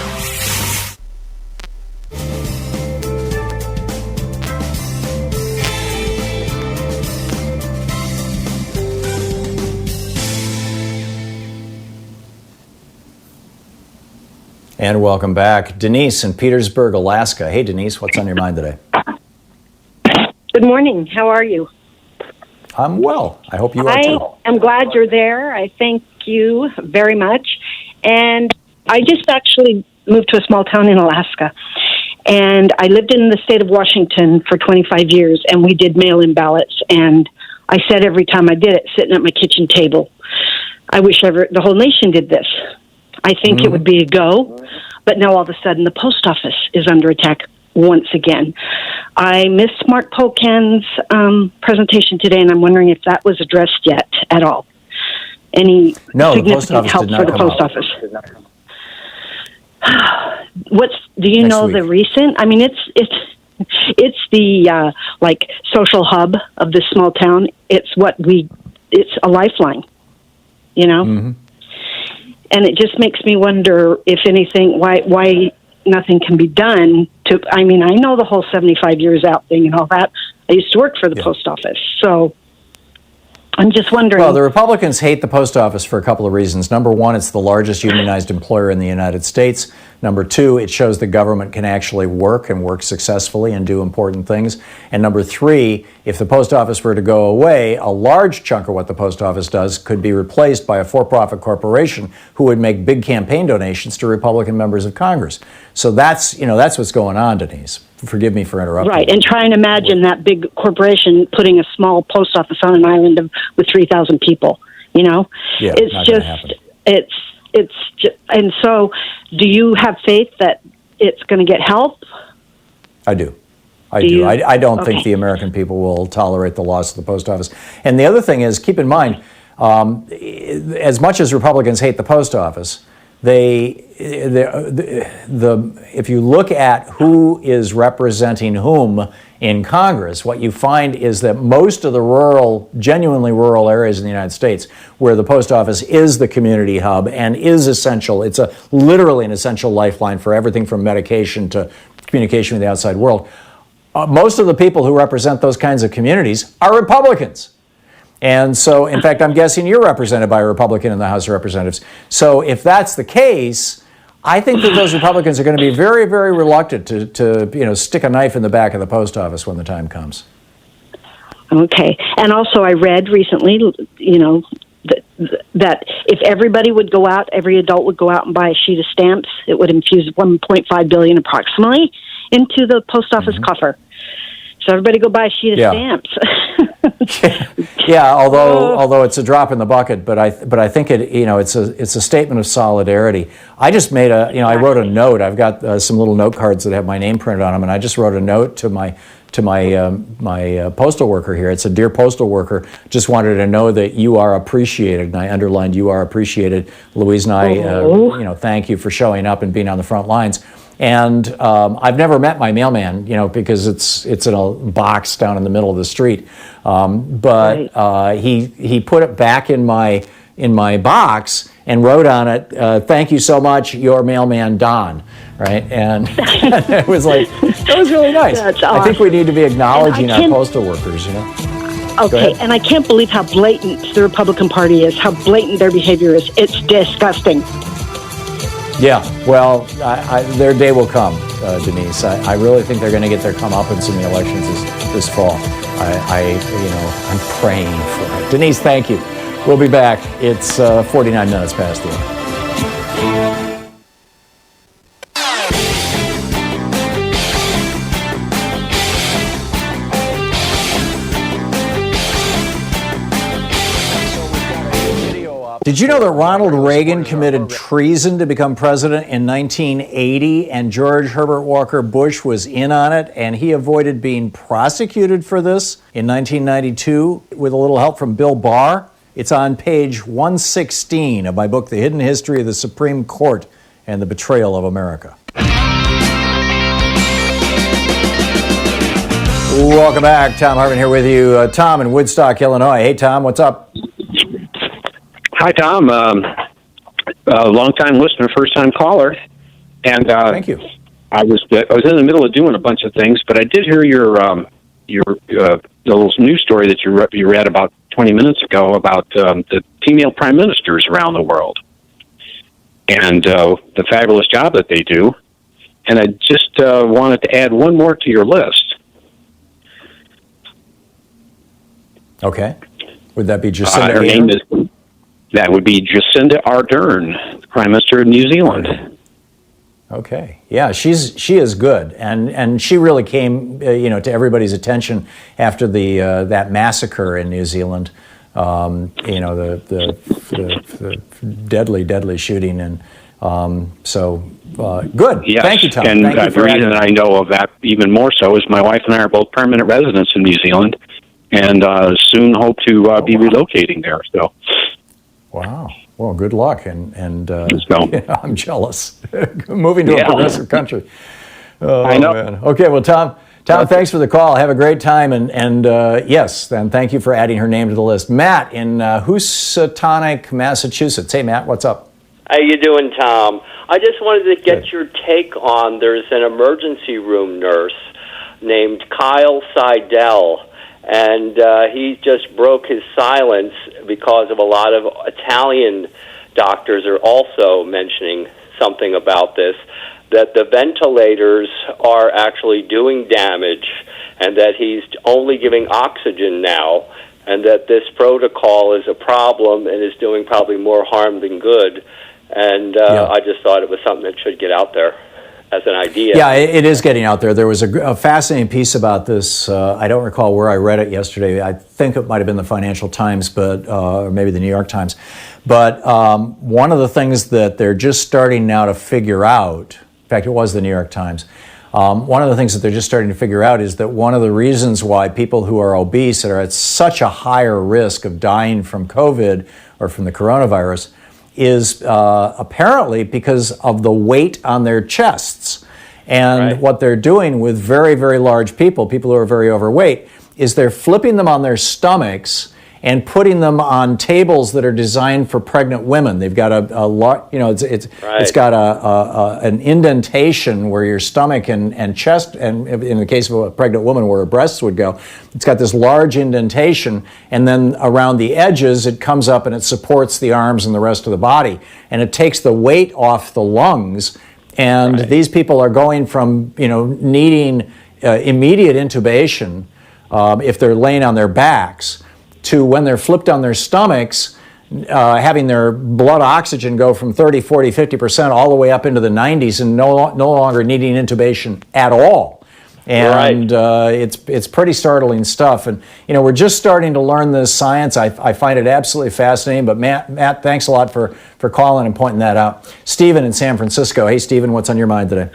And welcome back. Denise in Petersburg, Alaska. Hey, Denise, what's on your mind today? Good morning. How are you? I'm well. I hope you are too. I am glad you're there. I thank you very much. And I just actually moved to a small town in Alaska. And I lived in the state of Washington for 25 years, and we did mail-in ballots. And I said every time I did it, sitting at my kitchen table, I wish the whole nation did this. I think it would be a go. But now all of a sudden the post office is under attack once again. I missed Mark Pocan's presentation today, and I'm wondering if that was addressed yet at all. Any significant help for the post office? Do you know the recent? I mean, it's the like social hub of this small town. It's it's a lifeline, you know. Mm-hmm. And it just makes me wonder if anything, why nothing can be done to. I mean, I know the whole 75 years out thing and all that. I used to work for the post office, so I'm just wondering. Well, the Republicans hate the post office for a couple of reasons. Number one, it's the largest unionized employer in the United States. Number two, it shows the government can actually work and work successfully and do important things. And number three, if the post office were to go away, a large chunk of what the post office does could be replaced by a for-profit corporation who would make big campaign donations to Republican members of Congress. So that's what's going on, Denise. Forgive me for interrupting. Right, and try and imagine that big corporation putting a small post office on an island with 3,000 people. You know, yeah, it's just and so. Do you have faith that it's going to get help? I do. I do. I don't think the American people will tolerate the loss of the post office. And the other thing is, keep in mind, as much as Republicans hate the post office, if you look at who is representing whom in Congress, what you find is that most of the genuinely rural areas in the United States where the post office is the community hub and is essential, it's literally an essential lifeline for everything from medication to communication with the outside world. Most of the people who represent those kinds of communities are Republicans. And so, in fact, I'm guessing you're represented by a Republican in the House of Representatives. So if that's the case, I think that those Republicans are going to be very, very reluctant to stick a knife in the back of the post office when the time comes. Okay. And also I read recently, that if everybody would go out, every adult would go out and buy a sheet of stamps, it would infuse $1.5 billion approximately into the post office coffer. So everybody go buy a sheet of stamps. Yeah, although it's a drop in the bucket, but I think it's a statement of solidarity. I just made I wrote a note. I've got some little note cards that have my name printed on them, and I just wrote a note to my postal worker here. It's a dear postal worker. Just wanted to know that you are appreciated, and I underlined you are appreciated. Louise and I, thank you for showing up and being on the front lines. And I've never met my mailman, because it's in a box down in the middle of the street. But he put it back in my box and wrote on it, "Thank you so much, your mailman Don." Right, and it was that was really nice. That's awesome. I think we need to be acknowledging our postal workers. Okay, and I can't believe how blatant the Republican Party is, how blatant their behavior is. It's disgusting. Yeah, well, their day will come, Denise. I really think they're going to get their comeuppance in the elections this fall. I'm praying for it. Denise, thank you. We'll be back. It's 49 minutes past the hour. Did you know that Ronald Reagan committed treason to become president in 1980 and George Herbert Walker Bush was in on it and he avoided being prosecuted for this in 1992 with a little help from Bill Barr? It's on page 116 of my book, The Hidden History of the Supreme Court and the Betrayal of America. Welcome back. Thom Hartmann here with you. Tom in Woodstock, Illinois. Hey, Tom, what's up? Hi, Tom. Long-time listener, first-time caller. And thank you. I was in the middle of doing a bunch of things, but I did hear your little news story that you read about 20 minutes ago about the female prime ministers around the world. and the fabulous job that they do. And I just wanted to add one more to your list. Okay. Would that be Jacinda her Ardern? name that would be Jacinda Ardern, Prime Minister of New Zealand. Okay. Yeah, she is good, and she really came to everybody's attention after that massacre in New Zealand. The deadly shooting, and good. Yes. Thank you, Tom. And Thank you for the reason I know of that even more so is my wife and I are both permanent residents in New Zealand, and soon hope to be relocating there. So, wow. Well, good luck, and I'm jealous. Moving to a progressive country. Oh, I know. Man. Okay, well, Tom, thanks for the call. Have a great time, and yes, and thank you for adding her name to the list. Matt in Housatonic, Massachusetts. Hey, Matt, what's up? How you doing, Tom? I just wanted to get your take on, there's an emergency room nurse named Kyle Seidel, and he just broke his silence because of a lot of Italian doctors are also mentioning something about this, that the ventilators are actually doing damage, and that he's only giving oxygen now, and that this protocol is a problem and is doing probably more harm than good. And I just thought it was something that should get out there as an idea. Yeah, it is getting out there. There was a fascinating piece about this. I don't recall where I read it yesterday. I think it might have been the Financial Times, or maybe the New York Times. But one of the things that they're just starting now to figure out, in fact, it was the New York Times, one of the things that they're just starting to figure out is that one of the reasons why people who are obese are at such a higher risk of dying from COVID or from the coronavirus is apparently because of the weight on their chests. And what they're doing with very, very large people who are very overweight, is they're flipping them on their stomachs and putting them on tables that are designed for pregnant women. They've got it's got an indentation where your stomach and chest, and in the case of a pregnant woman where her breasts would go, it's got this large indentation, and then around the edges it comes up and it supports the arms and the rest of the body, and it takes the weight off the lungs. And these people are going from needing immediate intubation if they're laying on their backs, to when they're flipped on their stomachs, having their blood oxygen go from 30, 40, 50% all the way up into the 90s and no longer needing intubation at all. And it's pretty startling stuff. And, we're just starting to learn this science. I find it absolutely fascinating. But Matt, thanks a lot for calling and pointing that out. Stephen in San Francisco. Hey, Stephen, what's on your mind today?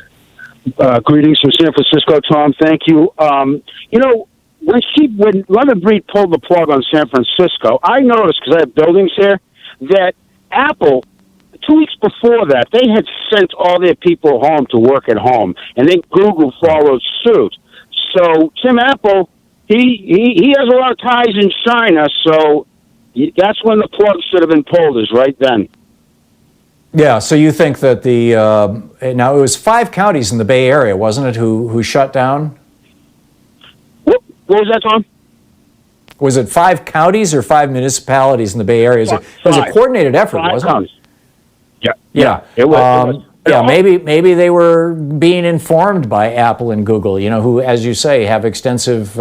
Greetings from San Francisco, Tom. Thank you. When London Breed pulled the plug on San Francisco, I noticed, because I have buildings here, that Apple, 2 weeks before that, they had sent all their people home to work at home, and then Google followed suit. So Tim Apple, he has a lot of ties in China, so that's when the plug should have been pulled, is right then. Yeah, so you think that now it was 5 counties in the Bay Area, wasn't it, who shut down? What was that, Tom? Was it 5 counties or 5 municipalities in the Bay Area? It was a coordinated effort, wasn't it? Yeah. It was. Yeah, maybe they were being informed by Apple and Google, who, as you say, have extensive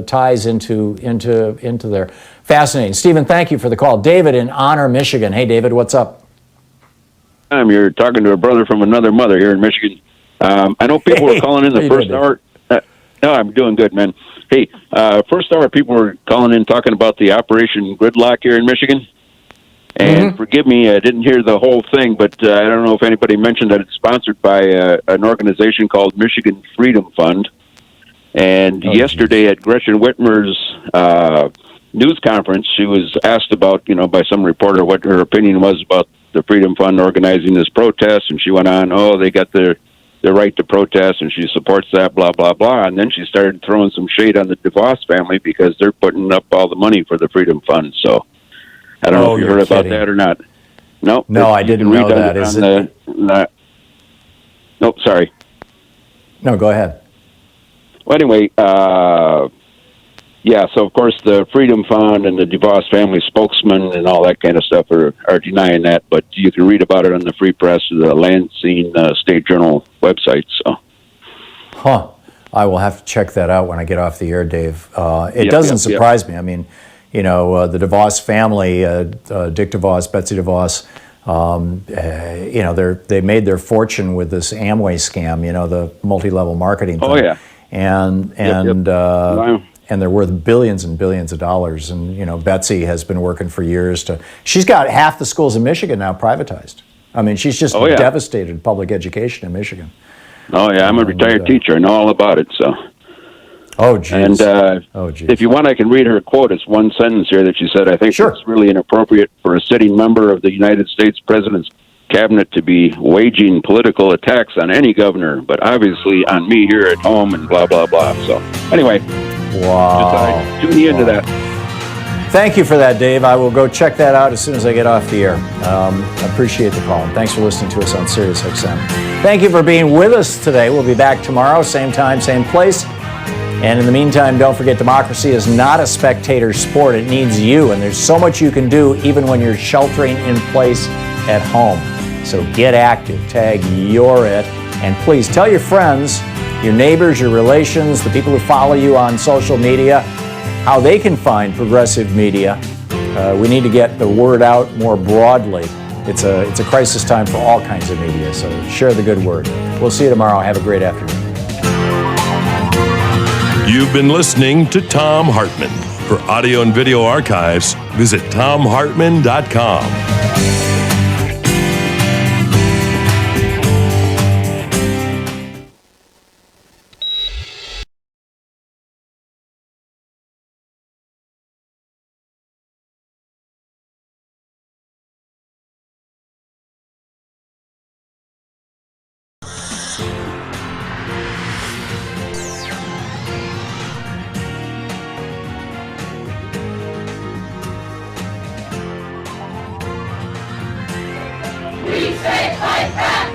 ties into there. Fascinating. Stephen, thank you for the call. David in Honor, Michigan. Hey, David, what's up? You're talking to a brother from another mother here in Michigan. I know people were calling in the first hour. No, I'm doing good, man. Hey, first hour, people were calling in talking about the Operation Gridlock here in Michigan. And forgive me, I didn't hear the whole thing, but I don't know if anybody mentioned that it's sponsored by an organization called Michigan Freedom Fund. And yesterday at Gretchen Whitmer's news conference, she was asked about, by some reporter what her opinion was about the Freedom Fund organizing this protest. And she went on, they got the right to protest, and she supports that, blah, blah, blah. And then she started throwing some shade on the DeVos family because they're putting up all the money for the Freedom Fund. So I don't know if you heard about that or not. No, I didn't know that. Is it? Nope, sorry. No, go ahead. Well, anyway, Yeah, so of course the Freedom Fund and the DeVos family spokesman and all that kind of stuff are denying that, but you can read about it on the Free Press, the Lansing State Journal website. So, I will have to check that out when I get off the air, Dave. It doesn't surprise me. I mean, the DeVos family, Dick DeVos, Betsy DeVos, they made their fortune with this Amway scam, the multi-level marketing thing. Oh yeah, and they're worth billions and billions of dollars. And Betsy has been working for years she's got half the schools in Michigan now privatized. I mean, she's just devastated public education in Michigan. Oh yeah, I'm a retired teacher. I know all about it. So. Oh geez. And if you want, I can read her quote. It's one sentence here that she said. I think it's really inappropriate for a sitting member of the United States President's cabinet to be waging political attacks on any governor, but obviously on me here at home and blah blah blah. So anyway, just tune you into that. Thank you for that, Dave. I will go check that out as soon as I get off the air. I appreciate the call, and thanks for listening to us on SiriusXM. Thank you for being with us today. We'll be back tomorrow, same time, same place. And in the meantime, don't forget, democracy is not a spectator sport. It needs you, and there's so much you can do even when you're sheltering in place at home. So get active, tag You're It, and please tell your friends, your neighbors, your relations, the people who follow you on social media, how they can find progressive media. We need to get the word out more broadly. It's a crisis time for all kinds of media, so share the good word. We'll see you tomorrow. Have a great afternoon. You've been listening to Thom Hartmann. For audio and video archives, visit thomhartmann.com. We say fight back!